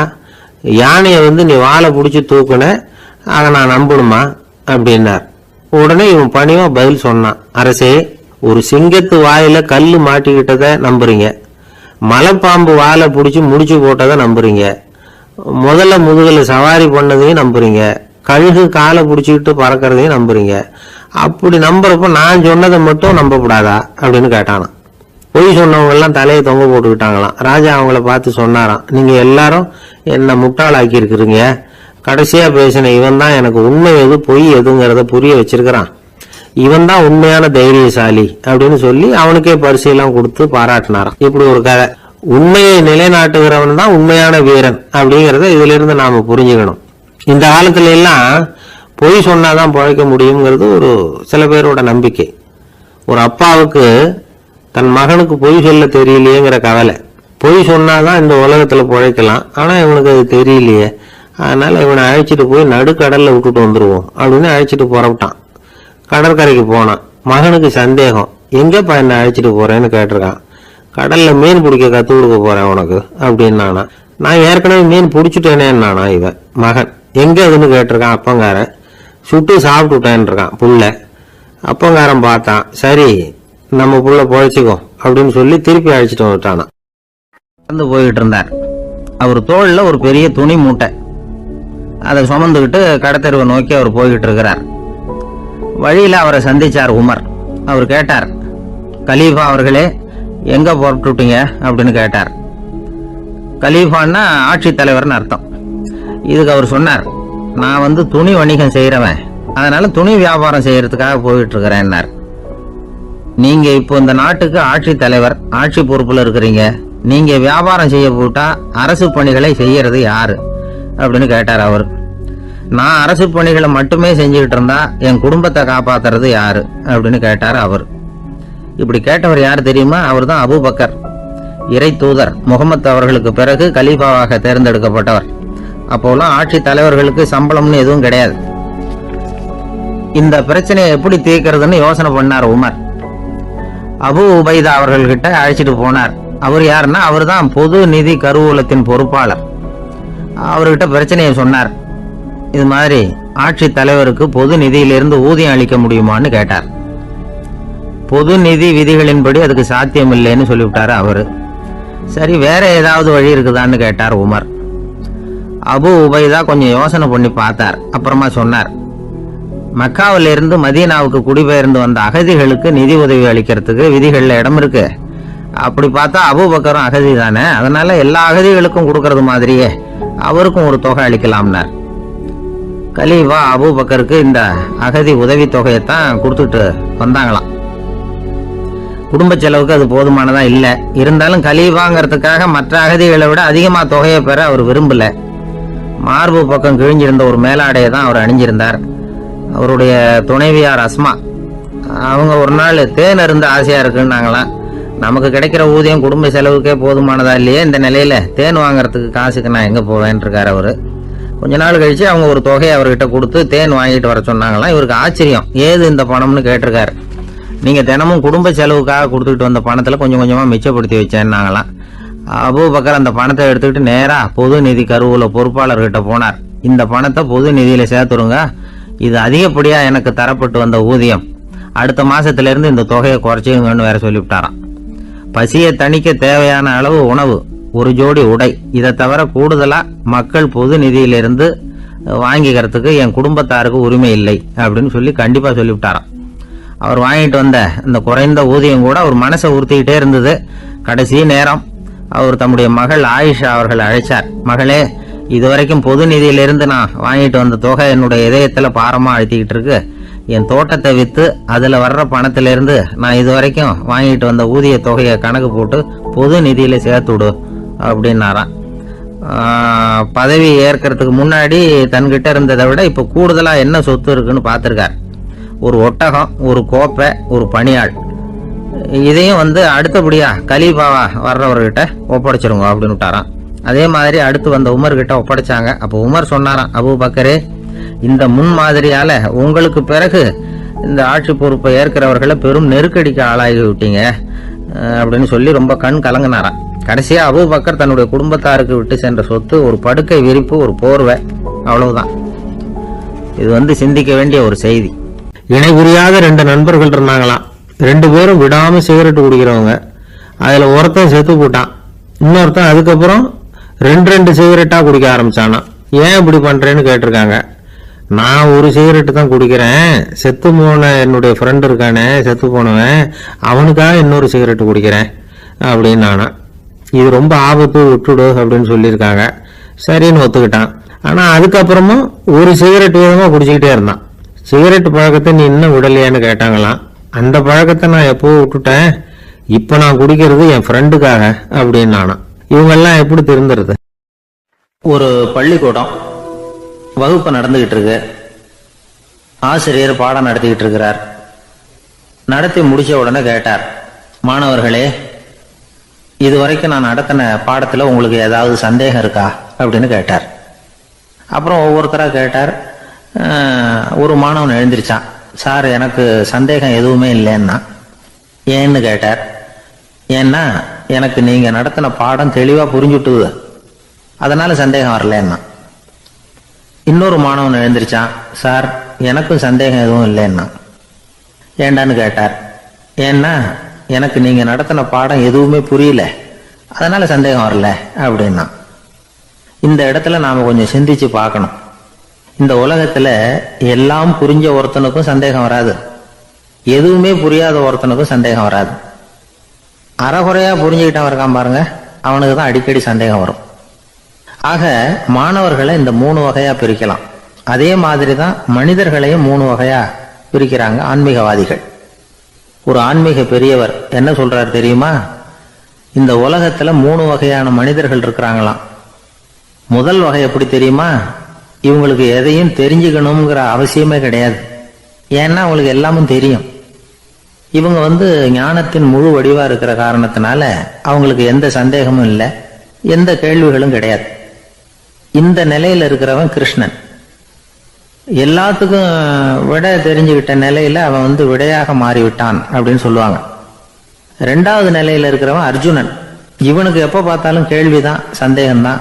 S1: யானையை நீ வாழை பிடிச்சி தூக்குன, அதை நான் நம்பணுமா அப்படின்னார். உடனே இவன் பணிவா பதில் சொன்னான். அரசே, ஒரு சிங்கத்து வாயில கல்லு மாட்டிக்கிட்டத நம்புறீங்க, மலைப்பாம்பு வாழை பிடிச்சி முடிச்சு போட்டதை நம்புறீங்க, முதல்ல முதுகுல சவாரி பண்ணதையும் நம்புறீங்க, கழுகு காலை பிடிச்சிக்கிட்டு பறக்கிறதையும் நம்புறீங்க. அப்படி நம்புறப்ப நான் சொன்னதை மட்டும் நம்பக்கூடாதா அப்படின்னு கேட்டானாம். பொய் சொன்னவங்க எல்லாம் தலையை தொங்க போட்டுக்கிட்டாங்களாம். ராஜா அவங்கள பார்த்து சொன்னாராம், நீங்க எல்லாரும் என்ன முட்டாளாக்கி இருக்கிறீங்க. கடைசியா பேசின இவன் தான் எனக்கு உண்மை எது பொய் எதுங்கிறத புரிய வச்சிருக்கிறான். இவன் தான் உண்மையான தைரியசாலி அப்படின்னு சொல்லி அவனுக்கே பரிசெல்லாம் கொடுத்து பாராட்டினாராம். இப்படி ஒரு கதை. உண்மையை நிலைநாட்டுகிறவன் தான் உண்மையான வீரன் அப்படிங்கறத இதுல இருந்து நாம புரிஞ்சுக்கணும். இந்த காலத்துல எல்லாம் பொய் சொன்னாதான் பிழைக்க முடியுங்கிறது ஒரு சில பேரோட நம்பிக்கை. ஒரு அப்பாவுக்கு தன் மகனுக்கு பொய் சொல்ல தெரியலையேங்கிற கவலை. பொய் சொன்னாதான் இந்த உலகத்துல பிழைக்கலாம், ஆனா இவனுக்கு அது தெரியலையே, அதனால இவனை அழைச்சிட்டு போய் நடுக்கடல்ல விட்டுட்டு வந்துருவோம் அப்படின்னு அழைச்சிட்டு புறப்பட்டான். கடற்கரைக்கு போனான். மகனுக்கு சந்தேகம், எங்கப்பா என்ன அழைச்சிட்டு போறேன்னு கேட்டிருக்கான். கடல்ல மீன் பிடிக்க கத்து கொடுக்க போறேன் உனக்கு அப்படின்னானா. நான் ஏற்கனவே மீன் பிடிச்சிட்டேனேன்னானா இவன் மகன். எங்க அதுன்னு கேட்டிருக்கான் அப்பங்காரன். சுட்டு சாப்பிட்டுட்டேன் இருக்கான் புள்ள. அப்பங்காரன் பார்த்தான், சரி நம்ம புள்ள பொழைச்சிக்கோ அப்படின்னு சொல்லி திருப்பி அழைச்சிட்டு வந்துட்டானா.
S2: நடந்து போயிட்டு இருந்தார். அவர் தோளில் ஒரு பெரிய துணி மூட்டை, அதை சுமந்துக்கிட்டு கடத்தெருவை நோக்கி அவர் போய்கிட்டு இருக்கிறார். வழியில அவரை சந்திச்சார் உமர். அவர் கேட்டார், கலீஃபா அவர்களே, எங்க புறப்பட்டுட்டீங்க அப்படின்னு கேட்டார். கலீஃபான்னா ஆட்சி தலைவர்னு அர்த்தம். இதுக்கு அவர் சொன்னார், நான் துணி வணிகம் செய்யறவன், அதனால துணி வியாபாரம் செய்யறதுக்காக போயிட்டு இருக்கிறேன்னார். நீங்க இப்போ இந்த நாட்டுக்கு ஆட்சி தலைவர், ஆட்சி பொறுப்புல இருக்கிறீங்க, நீங்க வியாபாரம் செய்ய போட்டா அரசு பணிகளை செய்யறது யாரு அப்படின்னு கேட்டார் அவர். நான் அரசு பணிகளை மட்டுமே செஞ்சுக்கிட்டு இருந்தா என் குடும்பத்தை காப்பாத்துறது யாரு அப்படின்னு கேட்டார் அவர். இப்படி கேட்டவர் யாரு தெரியுமா? அவர் தான் அபூபக்கர், இறை தூதர் முகமது அவர்களுக்கு பிறகு கலீஃபாவாக தேர்ந்தெடுக்கப்பட்டவர். அப்போலாம் ஆட்சி தலைவர்களுக்கு சம்பளம்னு எதுவும் கிடையாது. இந்த பிரச்சனையை எப்படி தீர்க்கிறதுன்னு யோசனை பண்ணார் உமர். அபு உபைதா அவர்கள்கிட்ட அழைச்சிட்டு போனார். அவர் யாருன்னா, அவர் தான் பொது நிதி கருவூலத்தின் பொறுப்பாளர். அவர்கிட்ட பிரச்சனையை சொன்னார். இது மாதிரி ஆட்சி தலைவருக்கு பொது நிதியிலிருந்து ஊதியம் அளிக்க முடியுமான்னு கேட்டார். பொது நிதி விதிகளின்படி அதுக்கு சாத்தியம் இல்லைன்னு சொல்லிவிட்டாரு அவரு. சரி, வேற ஏதாவது வழி இருக்குதான்னு கேட்டார் உமர். அபு உபைதா கொஞ்சம் யோசனை பண்ணி பார்த்தார். அப்புறமா சொன்னார், மக்காவில இருந்து மதீனாவுக்கு குடிபெயர்ந்து வந்த அகதிகளுக்கு நிதி உதவி அளிக்கிறதுக்கு விதிகள்ல இடம் இருக்கு. அப்படி பார்த்தா அபூபக்கரும் அகதி தானே, அதனால எல்லா அகதிகளுக்கும் கொடுக்கறது மாதிரியே அவருக்கும் ஒரு தொகை அளிக்கலாம்னார். கலீஃபா அபூபக்கருக்கு இந்த அகதி உதவி தொகையைத்தான் கொடுத்துட்டு வந்தாங்களாம். குடும்ப செலவுக்கு அது போதுமானதா இல்ல. இருந்தாலும் கலீஃபாங்கிறதுக்காக மற்ற அகதிகளை விட அதிகமா தொகையை பெற அவர் விரும்பல. மார்பு பக்கம் கிழிஞ்சிருந்த ஒரு மேலாடையை தான் அவர் அணிஞ்சிருந்தார். அவருடைய துணைவியார் அஸ்மா, அவங்க ஒரு நாள் தேன் அருந்த ஆசையா இருக்குன்னாங்களாம். நமக்கு கிடைக்கிற ஊதியம் குடும்ப செலவுக்கே போதுமானதா இல்லையே, இந்த நிலையில தேன் வாங்கறதுக்கு காசுக்கு நான் எங்க போவேன் இருக்காரு அவரு. கொஞ்ச நாள் கழிச்சு அவங்க ஒரு தொகையை அவர்கிட்ட கொடுத்து தேன் வாங்கிட்டு வர சொன்னாங்களாம். இவருக்கு ஆச்சரியம், ஏது இந்த பணம்னு கேட்டிருக்காரு. நீங்க தினமும் குடும்ப செலவுக்காக கொடுத்துட்டு வந்த பணத்துல கொஞ்சம் கொஞ்சமா மிச்சப்படுத்தி வச்சேன்னாங்களாம். அபூபக்கர் அந்த பணத்தை எடுத்துக்கிட்டு நேரா பொது நிதி கருவூல பொறுப்பாளர்கிட்ட போனார். இந்த பணத்தை பொது நிதியில சேர்த்துருங்க, இது அதிகப்படியா எனக்கு தரப்பட்டு வந்த ஊதியம், அடுத்த மாசத்துல இருந்து இந்த தொகையை குறைச்சிங்கன்னு வேற சொல்லிவிட்டாராம். பசியை தணிக்க தேவையான அளவு உணவு, ஒரு ஜோடி உடை, இதை தவிர கூடுதலா மக்கள் பொது நிதியிலிருந்து வாங்கிக்கிறதுக்கு என் குடும்பத்தாருக்கு உரிமை இல்லை அப்படின்னு சொல்லி கண்டிப்பா சொல்லிவிட்டாராம். அவர் வாங்கிட்டு வந்த இந்த குறைந்த ஊதியம் கூட அவர் மனசை உறுத்திக்கிட்டே இருந்தது. கடைசி நேரம் அவர் தம்முடைய மகள் ஆயிஷா அவர்களை அழைச்சார். மகளே, இதுவரைக்கும் பொது நிதியிலிருந்து நான் வாங்கிட்டு வந்த தொகை என்னுடைய இதயத்துல பாரமா அழுத்திக்கிட்டு இருக்கு. என் தோட்டத்தை வித்து அதுல வர்ற பணத்திலிருந்து நான் இதுவரைக்கும் வாங்கிட்டு வந்த ஊதிய தொகையை கணக்கு போட்டு பொது நிதியில சேர்த்து விடு அப்படின்னாராம். பதவி ஏற்கிறதுக்கு முன்னாடி தன்கிட்ட இருந்ததை விட இப்ப கூடுதலா என்ன சொத்து இருக்குன்னு பார்த்திருக்கார். ஒரு ஒட்டகம், ஒரு கோப்பை, ஒரு பணியாள், இதையும் அடுத்தபடியா கலீஃபாவா வர்றவர்கிட்ட ஒப்படைச்சிருங்க அப்படின்னு விட்டாராம். அதே மாதிரி அடுத்து வந்த உமர்கிட்ட ஒப்படைச்சாங்க. அப்போ உமர் சொன்னாராம், அபூ பக்கரே, இந்த முன்மாதிரியால உங்களுக்கு பிறகு இந்த ஆட்சி பொறுப்பை ஏற்கிறவர்களை பெரும் நெருக்கடிக்கு ஆளாகி விட்டீங்க அப்படின்னு சொல்லி ரொம்ப கண் கலங்கினாராம். கடைசியா அபூ பக்கர் தன்னுடைய குடும்பத்தாருக்கு விட்டு சென்ற சொத்து ஒரு படுக்கை விரிப்பு, ஒரு போர்வை, அவ்வளவுதான். இது சிந்திக்க வேண்டிய ஒரு செய்தி.
S1: இணை புரியாத 2 நண்பர்கள் இருந்தாங்களாம். 2 பேரும் விடாம சிகரெட் குடிக்கிறவங்க. அதுல ஒருத்தன் செத்து போட்டான். இன்னொருத்தன் அதுக்கப்புறம் 2 சிகரெட்டா குடிக்க ஆரம்பிச்சானா. ஏன் இப்படி பண்றேன்னு கேட்டிருக்காங்க. நான் ஒரு சிகரெட்டு தான் குடிக்கிறேன், செத்து போன என்னுடைய ஃப்ரெண்ட் இருக்கானே, செத்து போனவன், அவனுக்காக இன்னொரு சிகரெட்டு குடிக்கிறேன் அப்படின்னு நானா. இது ரொம்ப ஆபத்து, விட்டுடு அப்படின்னு சொல்லியிருக்காங்க. சரின்னு ஒத்துக்கிட்டான். ஆனா அதுக்கப்புறமும் ஒரு சிகரெட் வீதமா குடிச்சுக்கிட்டே இருந்தான். சிகரெட் பழக்கத்தை நீ இன்னும் விடலையான்னு கேட்டாங்களாம். அந்த பழக்கத்தை நான் எப்போ விட்டுட்டேன், இப்ப நான் குடிக்கிறது என் ஃப்ரெண்டுக்காக அப்படின்னு நானா. இவங்கெல்லாம் எப்படி திருந்துறது?
S2: ஒரு பள்ளிக்கூடம் வகுப்பு நடந்துகிட்டு இருக்கு. ஆசிரியர் பாடம் நடத்திக்கிட்டு இருக்கிறார். நடத்தி முடிச்ச உடனே கேட்டார், மாணவர்களே, இதுவரைக்கும் நான் நடத்தின பாடத்துல உங்களுக்கு ஏதாவது சந்தேகம் இருக்கா அப்படின்னு கேட்டார். அப்புறம் ஒவ்வொருத்தராக கேட்டார். ஒரு மாணவன் எழுந்திருச்சான். சார், எனக்கு சந்தேகம் எதுவுமே இல்லைன்னா. ஏன்னு கேட்டார். ஏன்னா எனக்கு நீங்க நடத்தின பாடம் தெளிவா புரிஞ்சுட்டுது, அதனால சந்தேகம் வரலன்னா. இன்னொரு மாணவன் எழுந்திருச்சான். சார், எனக்கும் சந்தேகம் எதுவும் இல்லைன்னா. ஏண்டான்னு கேட்டார். ஏன்னா எனக்கு நீங்க நடத்தின பாடம் எதுவுமே புரியல, அதனால சந்தேகம் வரல அப்படின்னா. இந்த இடத்துல நாம கொஞ்சம் சிந்திச்சு பார்க்கணும். இந்த உலகத்துல எல்லாம் புரிஞ்ச ஒருத்தனுக்கும் சந்தேகம் வராது, எதுவுமே புரியாத ஒருத்தனுக்கும் சந்தேகம் வராது. அறகுறையா புரிஞ்சுக்கிட்டவன் இருக்கான் பாருங்க, அவனுக்கு தான் அடிக்கடி சந்தேகம் வரும். ஆக மாணவர்களை இந்த 3 வகையா பிரிக்கலாம். அதே மாதிரி தான் மனிதர்களையும் 3 வகையா பிரிக்கிறாங்க ஆன்மீகவாதிகள். ஒரு ஆன்மீக பெரியவர் என்ன சொல்றாரு தெரியுமா? இந்த உலகத்துல 3 வகையான மனிதர்கள் இருக்கிறாங்களாம். முதல் வகை எப்படி தெரியுமா? இவங்களுக்கு எதையும் தெரிஞ்சுக்கணுங்கிற அவசியமே கிடையாது. ஏன்னா அவங்களுக்கு எல்லாமும் தெரியும். இவங்க ஞானத்தின் முழு வடிவா இருக்கிற காரணத்தினால அவங்களுக்கு எந்த சந்தேகமும் இல்லை, எந்த கேள்விகளும் கிடையாது. இந்த நிலையில இருக்கிறவன் கிருஷ்ணன். எல்லாத்துக்கும் விட தெரிஞ்சுக்கிட்ட நிலையில அவன் விடையாக மாறிவிட்டான் அப்படின்னு சொல்லுவாங்க. 2வது நிலையில இருக்கிறவன் அர்ஜுனன். இவனுக்கு எப்ப பார்த்தாலும் கேள்விதான், சந்தேகம்தான்.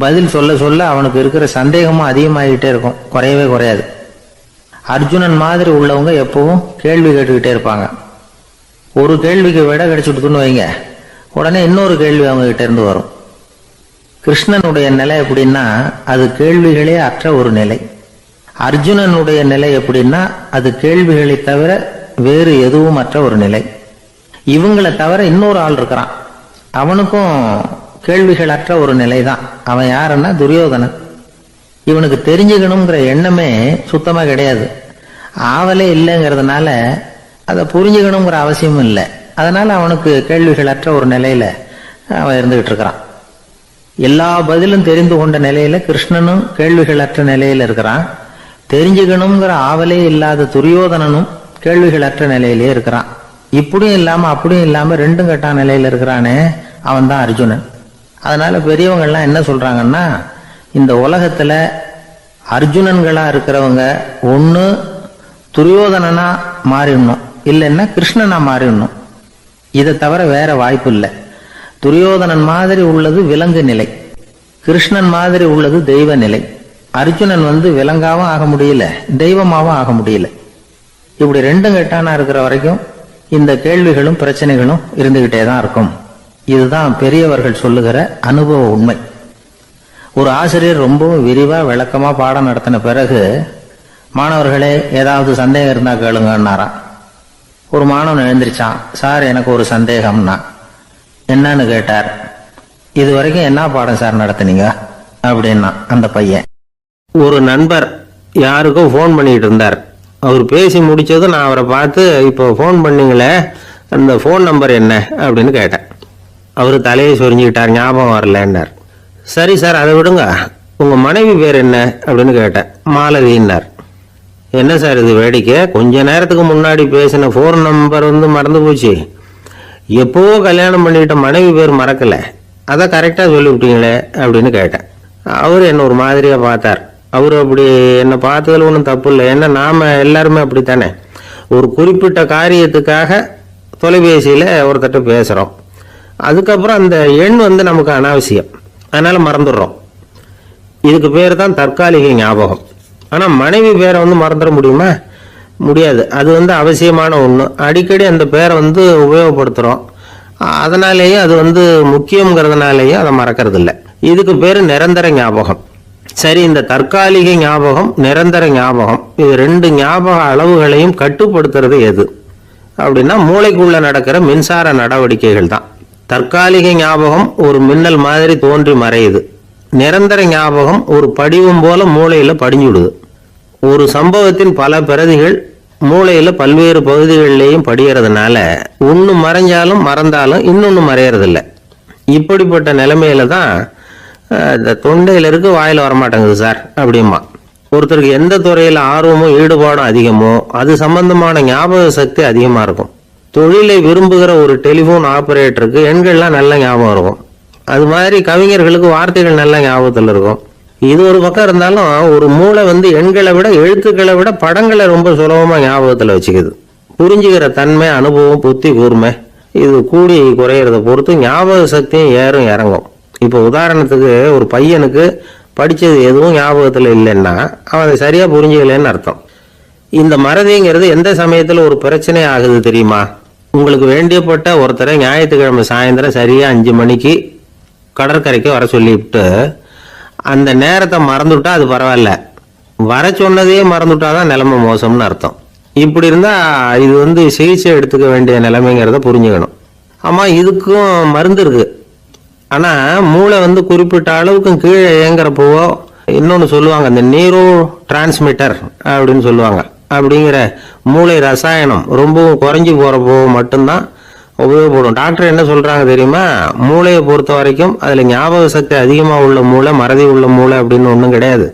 S2: பதில் சொல்ல சொல்ல அவனுக்கு இருக்கிற சந்தேகமும் அதிகமாகிட்டே இருக்கும், குறையவே குறையாது. அர்ஜுனன் மாதிரி உள்ளவங்க எப்பவும் கேள்வி கேட்டுக்கிட்டே இருப்பாங்க. ஒரு கேள்விக்கு விட கிடைச்சுட்டுன்னு வைங்க, உடனே இன்னொரு கேள்வி அவங்க கிட்ட இருந்து வரும். கிருஷ்ணனுடைய நிலை எப்படின்னா அது கேள்விகளே அற்ற ஒரு நிலை. அர்ஜுனனுடைய நிலை எப்படின்னா அது கேள்விகளை தவிர வேறு எதுவும் அற்ற ஒரு நிலை. இவங்களை தவிர இன்னொரு ஆள் இருக்கிறான், அவனுக்கும் கேள்விகள் அற்ற ஒரு நிலை தான். அவன் யாருன்னா துரியோதனன். இவனுக்கு தெரிஞ்சுக்கணுங்கிற எண்ணமே சுத்தமா கிடையாது. ஆவலே இல்லைங்கிறதுனால அதை புரிஞ்சுக்கணுங்கிற அவசியமும் இல்லை. அதனால அவனுக்கு கேள்விகள் அற்ற ஒரு நிலையில அவன் இருந்துகிட்டு இருக்கிறான். எல்லா பதிலும் தெரிந்து கொண்ட நிலையில கிருஷ்ணனும் கேள்விகள் அற்ற நிலையில இருக்கிறான். தெரிஞ்சுக்கணுங்கிற ஆவலே இல்லாத துரியோதனனும் கேள்விகள் அற்ற நிலையிலே இருக்கிறான். இப்படியும் இல்லாம அப்படியும் இல்லாம 2ம் கெட்ட நிலையில இருக்கிறானே, அவன் தான் அர்ஜுனன். அதனால பெரியவங்கள்லாம் என்ன சொல்றாங்கன்னா, இந்த உலகத்துல அர்ஜுனன்களா இருக்கிறவங்க ஒண்ணு துரியோதனனா மாறிடணும், இல்லைன்னா கிருஷ்ணனா மாறிடணும். இதை தவிர வேற வாய்ப்பு இல்லை. துரியோதனன் மாதிரி உள்ளது விலங்கு நிலை, கிருஷ்ணன் மாதிரி உள்ளது தெய்வ நிலை. அர்ஜுனன் விலங்காவும் ஆக முடியல, தெய்வமாவும் ஆக முடியல. இப்படி 2ம் கெட்டானா இருக்கிற வரைக்கும் இந்த கேள்விகளும் பிரச்சனைகளும் இருந்துகிட்டே தான் இருக்கும். இதுதான் பெரியவர்கள் சொல்லுகிற அனுபவ உண்மை. ஒரு ஆசிரியர் ரொம்பவும் விரிவா விளக்கமா பாடம் நடத்தின பிறகு, மாணவர்களே ஏதாவது சந்தேகம் இருந்தா கேளுங்கன்னாராம். ஒரு மாணவன் எழுந்திருச்சான். சார், எனக்கு ஒரு சந்தேகம்னா. என்னன்னு கேட்டார். இது வரைக்கும் என்ன பாடம் சார் நடத்துனீங்க அப்படின்னா அந்த பையன்.
S1: ஒரு நண்பர் யாருக்கோ ஃபோன் பண்ணிட்டு இருந்தார். அவர் பேசி முடிச்சதும் நான் அவரை பார்த்து, இப்போ ஃபோன் பண்ணீங்களே, அந்த ஃபோன் நம்பர் என்ன அப்படின்னு கேட்டேன். அவர் தலையை சொரிஞ்சுக்கிட்டார், ஞாபகம் வரலன்னார். சரி சார், அதை விடுங்க, உங்க மனைவி பேர் என்ன அப்படின்னு கேட்டேன். மாலதின்னார். என்ன சார் இது வேடிக்கை? கொஞ்ச நேரத்துக்கு முன்னாடி பேசின ஃபோன் நம்பர் மறந்து போச்சு. எப்போவோ கல்யாணம் பண்ணிக்கிட்ட மனைவி பேர் மறக்கல, அதை கரெக்டாக சொல்லிவிட்டீங்களே அப்படின்னு கேட்டேன். அவர் என்ன ஒரு மாதிரியாக பார்த்தார். அவர் அப்படி என்னை பார்த்ததில் ஒன்றும் தப்பு இல்லை. ஏன்னா நாம் எல்லாருமே அப்படித்தானே. ஒரு குறிப்பிட்ட காரியத்துக்காக தொலைபேசியில் ஒருத்தட்ட பேசுகிறோம். அதுக்கப்புறம் அந்த எண் நமக்கு அனாவசியம், அதனால் மறந்துடுறோம். இதுக்கு பேர் தான் தற்காலிக ஞாபகம். ஆனால் மனைவி பேரை மறந்துட முடியுமா? முடியாது. அது அவசியமான ஒன்று. அடிக்கடி அந்த பேரை உபயோகப்படுத்துகிறோம். அதனாலேயே அது முக்கியங்கிறதுனாலேயே அதை மறக்கிறது இல்லை. இதுக்கு பேர் நிரந்தர ஞாபகம். சரி, இந்த தற்காலிக ஞாபகம், நிரந்தர ஞாபகம், இது ரெண்டு ஞாபக அளவுகளையும் கட்டுப்படுத்துறது எது அப்படின்னா மூளைக்குள்ள நடக்கிற மின்சார நடவடிக்கைகள் தான். தற்காலிக ஞாபகம் ஒரு மின்னல் மாதிரி தோன்றி மறையுது. நிரந்தர ஞாபகம் ஒரு படிவம் போல மூளையில படிஞ்சுடுது. ஒரு சம்பவத்தின் பல பிரதிகள் மூளையில பல்வேறு பகுதிகளிலேயும் படிகிறதுனால ஒன்று மறைஞ்சாலும் மறந்தாலும் இன்னொன்று மறையறதில்லை. இப்படிப்பட்ட நிலைமையில தான் இந்த தொண்டையில இருக்கு, வாயில வரமாட்டேங்குது சார் அப்படிமா. ஒருத்தருக்கு எந்த துறையில ஆர்வமும் ஈடுபாடும் அதிகமோ அது சம்பந்தமான ஞாபக சக்தி அதிகமா இருக்கும். தொழிலை விரும்புகிற ஒரு டெலிபோன் ஆபரேட்டருக்கு எண்கள்லாம் நல்ல ஞாபகம் இருக்கும். அது மாதிரி கவிஞர்களுக்கு வார்த்தைகள் நல்ல ஞாபகத்தில் இருக்கும். இது ஒரு பக்கம் இருந்தாலும் ஒரு மூளை எண்களை விட எழுத்துக்களை விட படங்களை ரொம்ப சுலபமா ஞாபகத்தில் வச்சுக்குது. புரிஞ்சுக்கிற தன்மை, அனுபவம், புத்தி கூர்மை இது கூடி குறையிறத பொறுத்து ஞாபக சக்தியும் ஏறும் இறங்கும். இப்போ உதாரணத்துக்கு ஒரு பையனுக்கு படித்தது எதுவும் ஞாபகத்தில் இல்லைன்னா அவன் அதை சரியாக புரிஞ்சுக்கலன்னு அர்த்தம். இந்த மறதிங்கிறது எந்த சமயத்தில் ஒரு பிரச்சனை ஆகுது தெரியுமா? உங்களுக்கு வேண்டியப்பட்ட ஒருத்தரை ஞாயிற்றுக்கிழமை சாயந்தரம் சரியாக 5 மணிக்கு கடற்கரைக்கு வர சொல்லிவிட்டு அந்த நேரத்தை மறந்துவிட்டா அது பரவாயில்ல, வர சொன்னதையே மறந்துவிட்டாதான் நிலைமை மோசம்னு அர்த்தம். இப்படி இருந்தால் இது சிகிச்சை எடுத்துக்க வேண்டிய நிலைமைங்கிறத புரிஞ்சுக்கணும். ஆமாம், இதுக்கும் மருந்து இருக்கு. ஆனால் மூளை குறிப்பிட்ட அளவுக்கும் கீழே இயங்குறப்போவோ இன்னொன்று சொல்லுவாங்க, இந்த நியூரோ டிரான்ஸ்மிட்டர் அப்படின்னு சொல்லுவாங்க. அப்படிங்கிற மூளை ரசாயனம் ரொம்பவும் குறைஞ்சி போகிறப்போ மட்டும்தான் உபயோகப்படும். டாக்டர் என்ன சொல்கிறாங்க தெரியுமா? மூளையை பொறுத்த வரைக்கும் அதில் ஞாபக சக்தி அதிகமாக உள்ள மூளை, மறதி உள்ள மூளை அப்படின்னு ஒன்றும் கிடையாது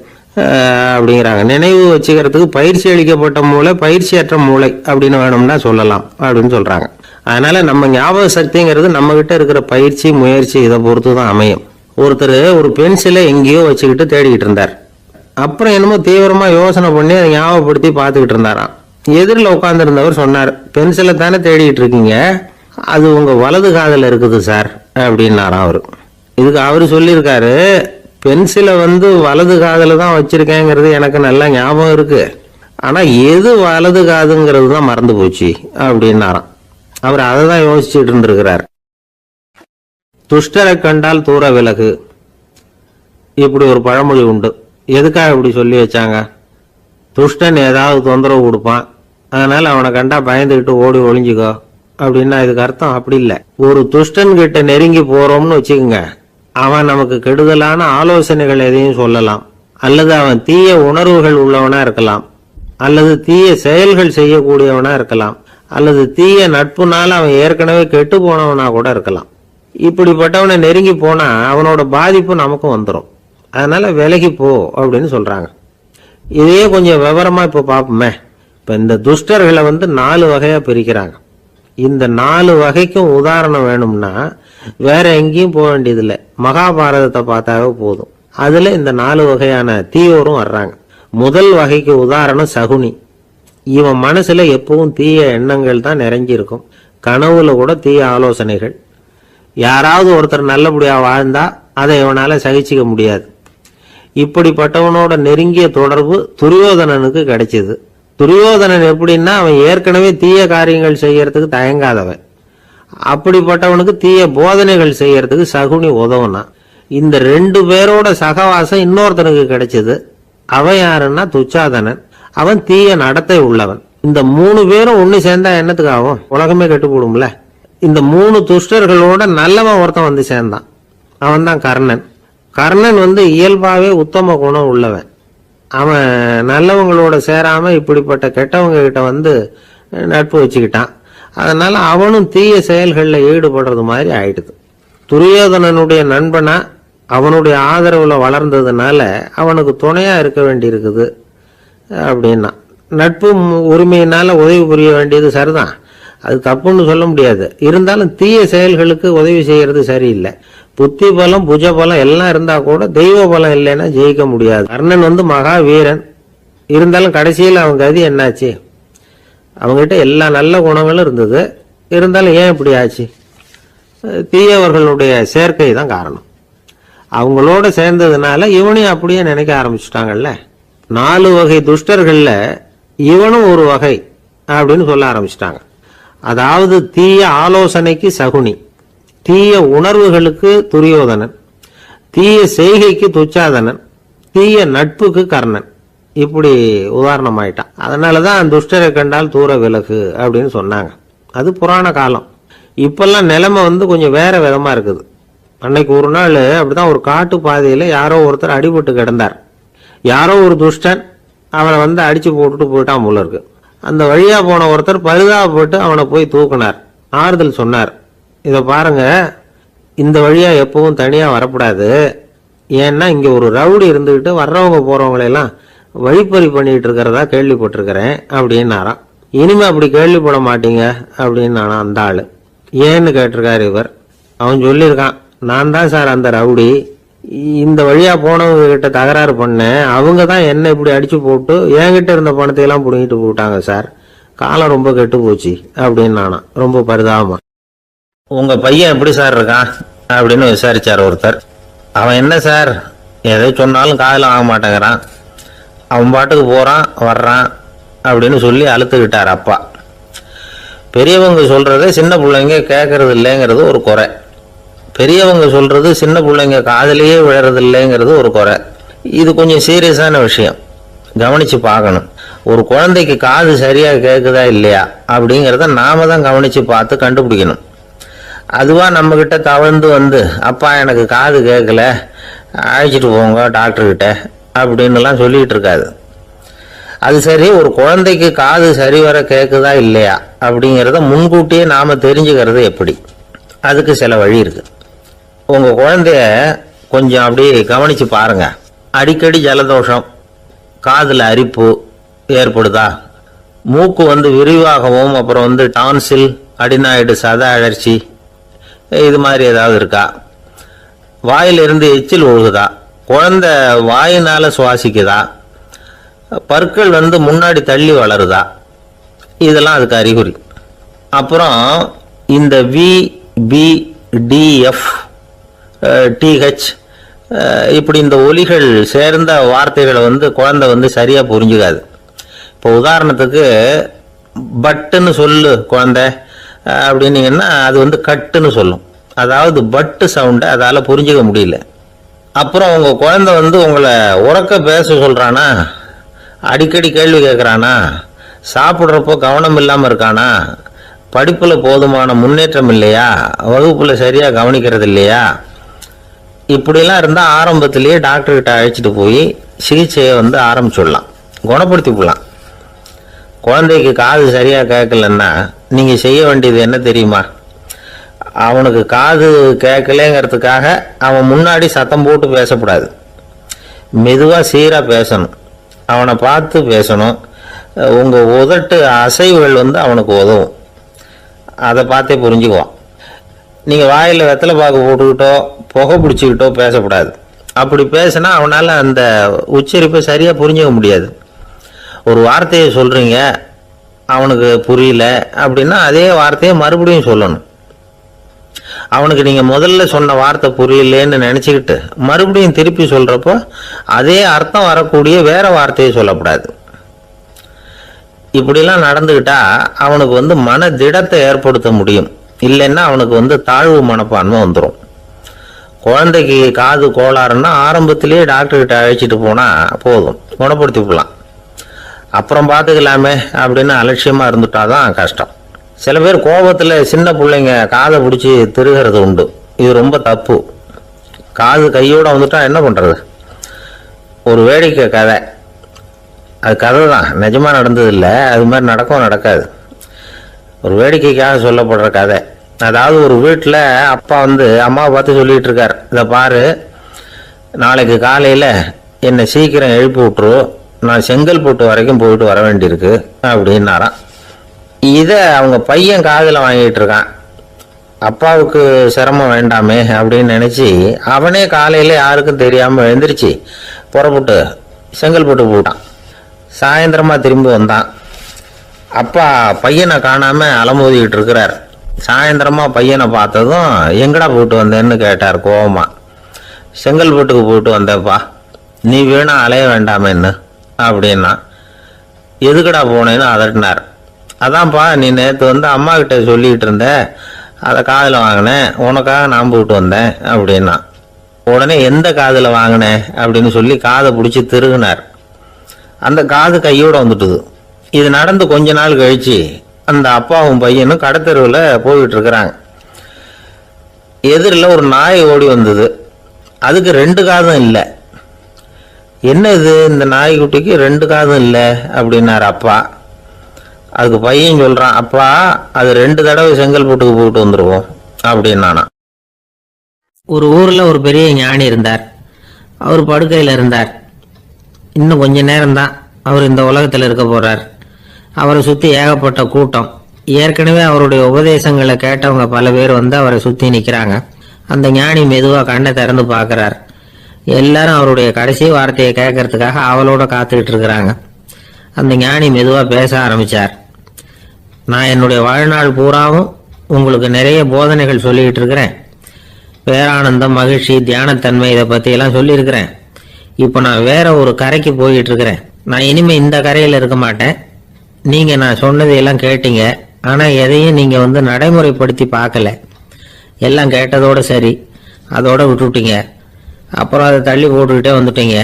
S1: அப்படிங்கிறாங்க. நினைவு வச்சுக்கிறதுக்கு பயிற்சி அளிக்கப்பட்ட மூளை, பயிற்சியற்ற மூளை அப்படின்னு வேணும்னா சொல்லலாம் அப்படின்னு சொல்கிறாங்க. அதனால நம்ம ஞாபக சக்திங்கிறது நம்ம கிட்ட இருக்கிற பயிற்சி, முயற்சி இதை பொறுத்து தான் அமையும். ஒருத்தர் ஒரு பென்சிலை எங்கேயோ வச்சுக்கிட்டு தேடிக்கிட்டு இருந்தார். அப்புறம் என்னமோ தீவிரமா யோசனை பண்ணி அதை ஞாபகப்படுத்தி பார்த்துக்கிட்டு இருந்தாராம். எதிரில் உட்காந்துருந்தவர் சொன்னார், பென்சிலை தானே தேடிக்கிட்டு இருக்கீங்க, அது உங்க வலது காதில் இருக்குது சார் அப்படின்னாராம் அவரு. இதுக்கு அவரு சொல்லியிருக்காரு, பென்சிலை வலது காதில் தான் வச்சிருக்கேங்கிறது எனக்கு நல்லா ஞாபகம் இருக்கு, ஆனா எது வலது காதுங்கிறது தான் மறந்து போச்சு அப்படின்னாராம். அவர் அதை தான் யோசிச்சுட்டு இருந்திருக்கிறார். துஷ்டரை கண்டால் தூர விலகு, இப்படி ஒரு பழமொழி உண்டு. எதுக்காக இப்படி சொல்லி வச்சாங்க? துஷ்டன் ஏதாவது தொந்தரவு கொடுப்பான், அதனால அவனை கண்டா பயந்துகிட்டு ஓடி ஒளிஞ்சுக்கோ அப்படின்னா இதுக்கு அர்த்தம் அப்படி இல்லை. ஒரு துஷ்டன் கிட்ட நெருங்கி போறோம்னு வச்சுக்கோங்க, அவன் நமக்கு கெடுதலான ஆலோசனைகள் எதையும் சொல்லலாம், அல்லது அவன் தீய உணர்வுகள் உள்ளவனா இருக்கலாம், அல்லது தீய செயல்கள் செய்யக்கூடியவனா இருக்கலாம், அல்லது தீய நட்புனால அவன் ஏற்கனவே கெட்டு போனவனா கூட இருக்கலாம். இப்படிப்பட்டவனை நெருங்கி போனா அவனோட பாதிப்பு நமக்கும் வந்துடும். அதனால விலகி போ அப்படின்னு சொல்றாங்க. இதையே கொஞ்சம் விவரமா இப்ப பார்ப்போமே. இப்ப இந்த துஷ்டர்களை 4 வகையா பிரிக்கிறாங்க. இந்த 4 வகைக்கும் உதாரணம் வேணும்னா வேற எங்கேயும் போக வேண்டியதில்லை, மகாபாரதத்தை பார்த்தாவே போதும். அதுல இந்த 4 வகையான தீயோரும் வர்றாங்க. முதல் வகைக்கு உதாரணம் சகுனி. இவன் மனசுல எப்பவும் தீய எண்ணங்கள் தான் நிறைஞ்சிருக்கும். கனவுல கூட தீய ஆலோசனைகள். யாராவது ஒருத்தர் நல்லபடியா வாழ்ந்தா அதை இவனால சகிச்சிக்க முடியாது. இப்படிப்பட்டவனோட நெருங்கிய தொடர்பு துரியோதனனுக்கு கிடைச்சது. துரியோதனன் எப்படின்னா அவன் ஏற்கனவே தீய காரியங்கள் செய்யறதுக்கு தயங்காதவன். அப்படிப்பட்டவனுக்கு தீய போதனைகள் செய்யறதுக்கு சகுனி உதவுனா. இந்த 2 பேரோட சகவாசம் இன்னொருத்தனுக்கு கிடைச்சது. அவன் யாருன்னா துச்சாதனன். அவன் தீய நடத்தை உள்ளவன். இந்த 3 பேரும் ஒண்ணு சேர்ந்தா என்னத்துக்கு ஆகும்? உலகமே கெட்டு போடும்ல. இந்த 3 துஷ்டர்களோட நல்லவன் ஒருத்தன் சேர்ந்தான். அவன் தான் கர்ணன். கர்ணன் இயல்பாவே உத்தம குணம் உள்ளவன். அவன் நல்லவங்களோட சேராம இப்படிப்பட்ட கெட்டவங்க கிட்ட நட்பு வச்சுக்கிட்டான். அதனால அவனும் தீய செயல்களில் ஈடுபடுறது மாதிரி ஆயிடுது. துரியோதனனுடைய நண்பனா அவனுடைய ஆதரவுல வளர்ந்ததுனால அவனுக்கு துணையா இருக்க வேண்டி இருக்குது அப்படின்னா. நட்பு உரிமையினால உதவி புரிய வேண்டியது சரிதான், அது தப்புன்னு சொல்ல முடியாது. இருந்தாலும் தீய செயல்களுக்கு உதவி செய்யறது சரியில்லை. புத்தி பலம் புஜ பலம் எல்லாம் இருந்தா கூட தெய்வ பலம் இல்லைன்னா ஜெயிக்க முடியாது. கர்ணன் மகா வீரன், இருந்தாலும் கடைசியில் அவங்க கதி என்னாச்சு? அவங்ககிட்ட எல்லா நல்ல குணங்களும் இருந்தது, இருந்தாலும் ஏன் இப்படி ஆச்சு? தீயவர்களுடைய சேர்க்கை தான் காரணம். அவங்களோட சேர்ந்ததுனால இவனையும் அப்படியே நினைக்க ஆரம்பிச்சுட்டாங்கல்ல. 4 வகை துஷ்டர்கள்ல இவனும் ஒரு வகை அப்படின்னு சொல்ல ஆரம்பிச்சிட்டாங்க. அதாவது தீய ஆலோசனைக்கு சகுனி, தீய உணர்வுகளுக்கு துரியோதனன், தீய செய்கைக்கு துச்சாதனன், தீய நட்புக்கு கர்ணன். இப்படி உதாரணமாயிட்டான். அதனாலதான் துஷ்டரை கண்டால் தூர விலகு அப்படின்னு சொன்னாங்க. அது புராண காலம். இப்பெல்லாம் நிலைமை கொஞ்சம் வேற விதமா இருக்குது. அன்னைக்கு ஒரு நாள் அப்படிதான் ஒரு காட்டு பாதையில யாரோ ஒருத்தர் அடிபட்டு கிடந்தார். யாரோ ஒரு துஷ்டன் அவனை அடிச்சு போட்டுட்டு போயிட்டான் போல இருக்கு. அந்த வழியா போன ஒருத்தர் பரிதாபப்பட்டு அவனை போய் தூக்குனார், ஆறுதல் சொன்னார். இதை பாருங்க, இந்த வழியா எப்பவும் தனியா வரக்கூடாது, ஏன்னா இங்க ஒரு ரவுடி இருந்துகிட்டு வர்றவங்க போறவங்களெல்லாம் வழிப்பறி பண்ணிட்டு இருக்கிறதா கேள்விப்பட்டிருக்கிறேன் அப்படின்னாராம். இனிமே அப்படி கேள்விப்பட மாட்டீங்க அப்படின்னு அந்த ஆளு. ஏன்னு கேட்டிருக்காரு இவர். அவன் சொல்லியிருக்கான், நான் தான் சார் அந்த ரவுடி, இந்த வழியா போனவங்க கிட்ட தகராறு பண்ணேன், அவங்க தான் என்ன இப்படி அடிச்சு போட்டு என்கிட்ட இருந்த பணத்தை எல்லாம் புடுங்கிட்டு போட்டாங்க சார், காலம் ரொம்ப கெட்டு போச்சு அப்படின்னு நானாம் ரொம்ப பரிதாபமா. உங்க பையன் எப்படி சார் இருக்கான் அப்படின்னு விசாரிச்சார் ஒருத்தர். அவன் என்ன சார் எதை சொன்னாலும் காதில் ஆக மாட்டேங்கிறான், அவன் பாட்டுக்கு போறான் வர்றான் அப்படின்னு சொல்லி அழுத்துக்கிட்டார் அப்பா. பெரியவங்க சொல்றதை சின்ன பிள்ளைங்க கேட்கறது இல்லைங்கிறது ஒரு குறை, பெரியவங்க சொல்றது சின்ன பிள்ளைங்க காதலியே விழறது இல்லைங்கிறது ஒரு குறை. இது கொஞ்சம் சீரியஸான விஷயம், கவனிச்சு பார்க்கணும். ஒரு குழந்தைக்கு காது சரியா கேட்குதா இல்லையா அப்படிங்கிறத நாம தான் கவனிச்சு பார்த்து கண்டுபிடிக்கணும். அதுவா நம்ம கிட்ட தவழ்ந்து அப்பா எனக்கு காது கேட்கல, அழைச்சிட்டு போங்க டாக்டர்கிட்ட அப்படின்னுலாம் சொல்லிட்டு இருக்காது. அது சரி, ஒரு குழந்தைக்கு காது சரிவர கேட்குதா இல்லையா அப்படிங்கிறத முன்கூட்டியே நாம தெரிஞ்சுக்கிறது எப்படி? அதுக்கு சில வழி இருக்கு. உங்க குழந்தைய கொஞ்சம் அப்படி கவனிச்சு பாருங்க. அடிக்கடி ஜலதோஷம், காதுல அரிப்பு ஏற்படுதா, மூக்கு விரிவாகவும், அப்புறம் டான்சில், அடினாய்டு, சத அழற்சி, இது மாதிரி ஏதாவது இருக்கா, வாயிலிருந்து எச்சில் ஒழுகுதா, குழந்தை வாயினால சுவாசிக்குதா, பற்கள் முன்னாடி தள்ளி வளருதா, இதெல்லாம் அதுக்கு அறிகுறி. அப்புறம் இந்த VBDF TH இப்படி இந்த ஒலிகள் சேர்ந்த வார்த்தைகளை குழந்தை சரியா புரிஞ்சுக்காது. இப்போ உதாரணத்துக்கு பட்டுன்னு சொல்லு குழந்தை அப்படின்னீங்கன்னா அது கட்டுன்னு சொல்லும். அதாவது பட்டு சவுண்டை அதால புரிஞ்சுக்க முடியல. அப்புறம் உங்க குழந்தை உங்களை உறக்க பேச சொல்றானா, அடிக்கடி கேள்வி கேட்கறானா, சாப்பிட்றப்போ கவனம் இல்லாம இருக்கானா, படிப்புல போதுமான முன்னேற்றம் இல்லையா, வகுப்புல சரியா கவனிக்கிறது இல்லையா, இப்படிலாம் இருந்தா ஆரம்பத்திலேயே டாக்டர் கிட்ட அழைச்சிட்டு போய் சிகிச்சையை ஆரம்பிச்சுடலாம், குணப்படுத்தி விடலாம். குழந்தைக்கு காது சரியா கேட்கலன்னா நீங்க செய்ய வேண்டியது என்ன தெரியுமா? அவனுக்கு காது கேட்கலங்கிறதுக்காக அவன் முன்னாடி சத்தம் போட்டு பேசக்கூடாது, மெதுவா சீரா பேசணும், அவனை பார்த்து பேசணும். உங்க உதட்டு அசைவுகள் அவனுக்கு உதவும், அதை பார்த்தே புரிஞ்சுக்குவான். நீங்க வாயில வெத்தலை பாக்கு போட்டுக்கிட்டோ புகை பிடிச்சிக்கிட்டோ பேசக்கூடாது. அப்படி பேசினா அவனால அந்த உச்சரிப்பை சரியா புரிஞ்சுக்க முடியாது. ஒரு வார்த்தையை சொல்றீங்க, அவனுக்கு புரியல அப்படின்னா அதே வார்த்தையை மறுபடியும் சொல்லணும். அவனுக்கு நீங்க முதல்ல சொன்ன வார்த்தை புரியலேன்னு நினைச்சுக்கிட்டு மறுபடியும் திருப்பி சொல்றப்போ அதே அர்த்தம் வரக்கூடிய வேற வார்த்தையை சொல்லக்கூடாது. இப்படிலாம் நடந்துகிட்டா அவனுக்கு மன திடத்தை ஏற்படுத்த முடியும். இல்லைன்னா அவனுக்கு தாழ்வு மனப்பான்மை வந்துடும். குழந்தைக்கு காது கோளாறுன்னா ஆரம்பத்திலேயே டாக்டர்கிட்ட அழைச்சிட்டு போனா போதும், குணப்படுத்தி விடலாம். அப்புறம் பார்த்துக்கலாமே அப்படின்னு அலட்சியமா இருந்துட்டாதான் கஷ்டம். சில பேர் கோபத்துல சின்ன பிள்ளைங்க காதை பிடிச்சி திருகிறது உண்டு. இது ரொம்ப தப்பு. காது கையோட வந்துட்டா என்ன பண்றது? ஒரு வேடிக்கை கதை, அது கதை தான், நிஜமா நடந்தது இல்லை, அது மாதிரி நடக்கவும் நடக்காது. ஒரு வேடிக்கைக்காக சொல்லப்படுற கதை. அதாவது ஒரு வீட்டில் அப்பா அம்மாவை பார்த்து சொல்லிட்டு இருக்கார், இதை பாரு, நாளைக்கு காலையில் என்னை சீக்கிரம் எழுப்பி விட்டுரு,
S2: நான் செங்கல்பட்டு வரைக்கும் போயிட்டு வர வேண்டியிருக்கு அப்படின்னாராம். இதை அவங்க பையன் காதில் வாங்கிட்டு இருக்கான். அப்பாவுக்கு சிரமம் வேண்டாமே அப்படின்னு நினச்சி அவனே காலையில் யாருக்கும் தெரியாமல் எழுந்திரிச்சு புறப்பட்டு செங்கல்பட்டு போட்டான். சாயந்தரமாக திரும்பி வந்தான். அப்பா பையனை காணாமல் அலமோதிக்கிட்டு இருக்கிறார். சாயந்தரமாக பையனை பார்த்ததும் எங்கடா போயிட்டு வந்தேன்னு கேட்டார் கோவமா. செங்கல்பட்டுக்கு போயிட்டு வந்தேப்பா, நீ வேணா அலைய வேண்டாமேன்னு அப்படின்னா. எதுக்கடா போனேன்னு அதட்டினார். அதான்ப்பா நீ நேற்று வந்து அம்மா கிட்ட சொல்லிக்கிட்டு இருந்த, அதை காதில் வாங்கினேன், உனக்காக நான் போயிட்டு வந்தேன் அப்படின்னா. உடனே எந்த காதில் வாங்கினேன் அப்படின்னு சொல்லி காதை பிடிச்சி திருகுனார். அந்த காது கையோடு வந்துட்டுது. இது நடந்து கொஞ்ச நாள் கழிச்சு அந்த அப்பாவும் பையனும் கடத்தெருவில் போயிட்டு இருக்கிறாங்க. எதிரில் ஒரு நாய் ஓடி வந்தது. அதுக்கு 2 காதும் இல்லை. என்ன இது, இந்த நாய்க்குட்டிக்கு 2 காதும் இல்லை அப்படின்னார் அப்பா. அதுக்கு பையன் சொல்கிறான், அப்பா அது 2 தடவை செங்கல்பட்டுக்கு போயிட்டு வந்துடுவோம் அப்படின்னானா. ஒரு ஊரில் ஒரு பெரிய ஞானி இருந்தார். அவர் படுக்கையில் இருந்தார். இன்னும் கொஞ்ச நேரம்தான் அவர் இந்த உலகத்தில் இருக்க போகிறார். அவரை சுற்றி ஏகப்பட்ட கூட்டம். ஏற்கனவே அவருடைய உபதேசங்களை கேட்டவங்க பல பேர் வந்து அவரை சுற்றி நிற்கிறாங்க. அந்த ஞானி மெதுவாக கண்ணை திறந்து பார்க்குறார். எல்லாரும் அவருடைய கடைசி வார்த்தையை கேட்கறதுக்காக அவளோட காத்துக்கிட்டு இருக்கிறாங்க. அந்த ஞானி மெதுவாக பேச ஆரம்பித்தார். நான் என்னுடைய வாழ்நாள் பூராவும் உங்களுக்கு நிறைய போதனைகள் சொல்லிக்கிட்டு இருக்கிறேன். பேரானந்தம், மகிழ்ச்சி, தியானத்தன்மை இதை பற்றியெல்லாம் சொல்லியிருக்கிறேன். இப்போ நான் வேற ஒரு கரைக்கு போயிட்டு இருக்கிறேன். நான் இனிமேல் இந்த கரையில் இருக்க மாட்டேன். நீங்கள் நான் சொன்னதையெல்லாம் கேட்டீங்க, ஆனால் எதையும் நீங்கள் வந்து நடைமுறைப்படுத்தி பார்க்கல. எல்லாம் கேட்டதோடு சரி, அதோடு விட்டுவிட்டீங்க. அப்புறம் அதை தள்ளி போட்டுக்கிட்டே வந்துட்டீங்க.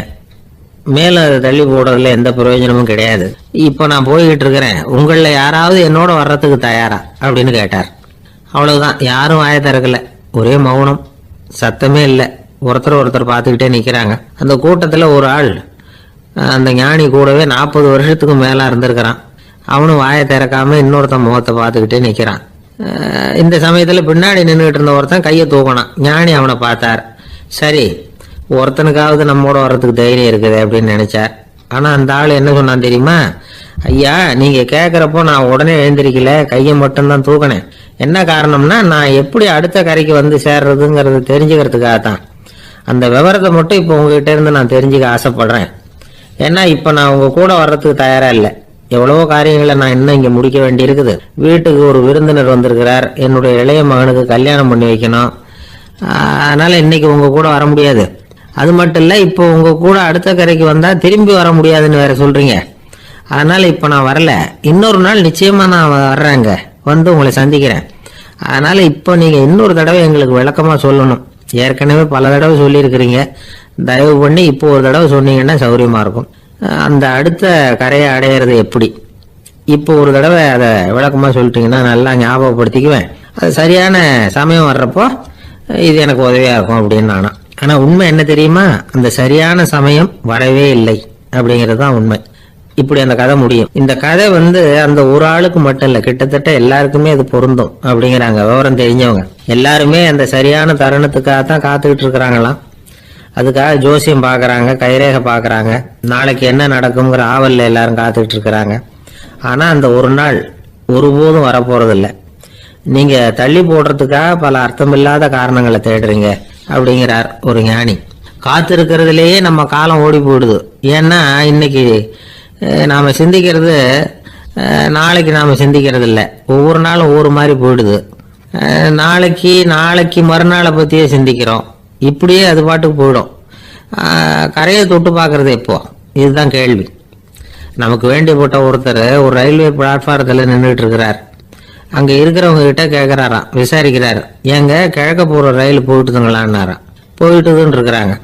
S2: மேலும் அதை தள்ளி போடுறதுல எந்த பிரயோஜனமும் கிடையாது. இப்போ நான் போய்கிட்டு இருக்கிறேன். உங்களில் யாராவது என்னோட வர்றதுக்கு தயாரா அப்படின்னு கேட்டார். அவ்வளவுதான். யாரும் வாயை திறக்கல. ஒரே மௌனம், சத்தமே இல்லை. ஒருத்தர் பார்த்துக்கிட்டே நிற்கிறாங்க. அந்த கூட்டத்தில் ஒரு ஆள் அந்த ஞானி கூடவே 40 வருஷத்துக்கு மேலே இருந்திருக்கிறான். அவனும் வாயை திறக்காம இன்னொருத்தன் முகத்தை பார்த்துக்கிட்டே நிற்கிறான். இந்த சமயத்தில் பின்னாடி நின்றுட்டு இருந்த ஒருத்தன் கையை தூக்கினான். ஞானி அவனை பார்த்தார். சரி, ஒருத்தனுக்காவது நம்மோட வர்றதுக்கு தைரியம் இருக்குது அப்படின்னு நினைச்சார். ஆனால் அந்த ஆள் என்ன சொன்னான் தெரியுமா? ஐயா, நீங்கள் கேட்குறப்போ நான் உடனே எழுந்திருக்கல, கையை மட்டும்தான் தூக்கினேன். என்ன காரணம்னா, நான் எப்படி அடுத்த கரைக்கு வந்து சேர்றதுங்கிறது தெரிஞ்சுக்கிறதுக்காக தான். அந்த விவரத்தை மட்டும் இப்போ உங்ககிட்ட இருந்து நான் தெரிஞ்சுக்க ஆசைப்படுறேன். ஏன்னா இப்போ நான் உங்கள் கூட வர்றதுக்கு தயாராக இல்லை. எவ்வளவோ காரியங்களை நான் இன்னும் இங்கே முடிக்க வேண்டி இருக்குது. வீட்டுக்கு ஒரு விருந்தினர் வந்திருக்கிறார். என்னுடைய இளைய மகனுக்கு கல்யாணம் பண்ணி வைக்கணும். அதனால் இன்னைக்கு உங்கள் கூட வர முடியாது. அது மட்டும் இல்லை, இப்போ உங்கள் கூட அடுத்த கரைக்கு வந்தால் திரும்பி வர முடியாதுன்னு வேற சொல்கிறீங்க. அதனால் இப்போ நான் வரல. இன்னொரு நாள் நிச்சயமாக நான் வர்றேங்க, வந்து உங்களை சந்திக்கிறேன். அதனால் இப்போ நீங்கள் இன்னொரு தடவை எங்களுக்கு விளக்கமாக சொல்லணும். ஏற்கனவே பல தடவை சொல்லியிருக்கிறீங்க. தயவு பண்ணி இப்போ ஒரு தடவை சொன்னீங்கன்னா சௌகரியமாக இருக்கும். அந்த அடுத்த கரையை அடையிறது எப்படி, இப்போ ஒரு தடவை அதை விளக்கமாக சொல்லிட்டீங்கன்னா நல்லா ஞாபகப்படுத்திக்குவேன். அது சரியான சமயம் வர்றப்போ இது எனக்கு உதவியாக இருக்கும் அப்படின்னு நானா. ஆனால் உண்மை என்ன தெரியுமா? அந்த சரியான சமயம் வரவே இல்லை அப்படிங்கிறது தான் உண்மை. இப்படி அந்த கதை முடியும். இந்த கதை வந்து அந்த ஒரு ஆளுக்கு மட்டும் இல்லை, கிட்டத்தட்ட எல்லாருக்குமே அது பொருந்தும் அப்படிங்கிறாங்க விவரம் தெரிஞ்சவங்க. எல்லாருமே அந்த சரியான தருணத்துக்காக தான் காத்துக்கிட்டு இருக்கிறாங்களாம். அதுக்காக ஜோசியம் பார்க்குறாங்க, கைரேகை பார்க்குறாங்க. நாளைக்கு என்ன நடக்குங்கிற ஆவலில் எல்லாரும் காத்துக்கிட்டு இருக்கிறாங்க. ஆனால் அந்த ஒரு நாள் ஒருபோதும் வரப்போகிறதில்ல. நீங்கள் தள்ளி போடுறதுக்காக பல அர்த்தமில்லாத காரணங்களை தேடுறீங்க அப்படிங்கிறார் ஒரு ஞானி. காத்திருக்கிறதுலேயே நம்ம காலம் ஓடி போயிடுது. ஏன்னா இன்னைக்கு நாம் சிந்திக்கிறது நாளைக்கு நாம் சிந்திக்கிறது இல்லை. ஒவ்வொரு நாளும் ஒவ்வொரு மாதிரி போயிடுது. நாளைக்கு மறுநாளை பற்றியே சிந்திக்கிறோம். இப்படியே அது பாட்டுக்கு போயிடும். கரையை தொட்டு பார்க்குறது எப்போ, இதுதான் கேள்வி. நமக்கு வேண்டியப்பட்ட ஒருத்தர் ஒரு ரயில்வே பிளாட்ஃபாரத்தில் நின்றுட்டு இருக்கிறார். அங்கே இருக்கிறவங்க கிட்ட கேட்குறாராம், விசாரிக்கிறார். ஏங்க கிழக்க போகிற ரயில் போயிட்டுதுங்களான்னாராம். போயிட்டுதுன்னு இருக்கிறாங்க.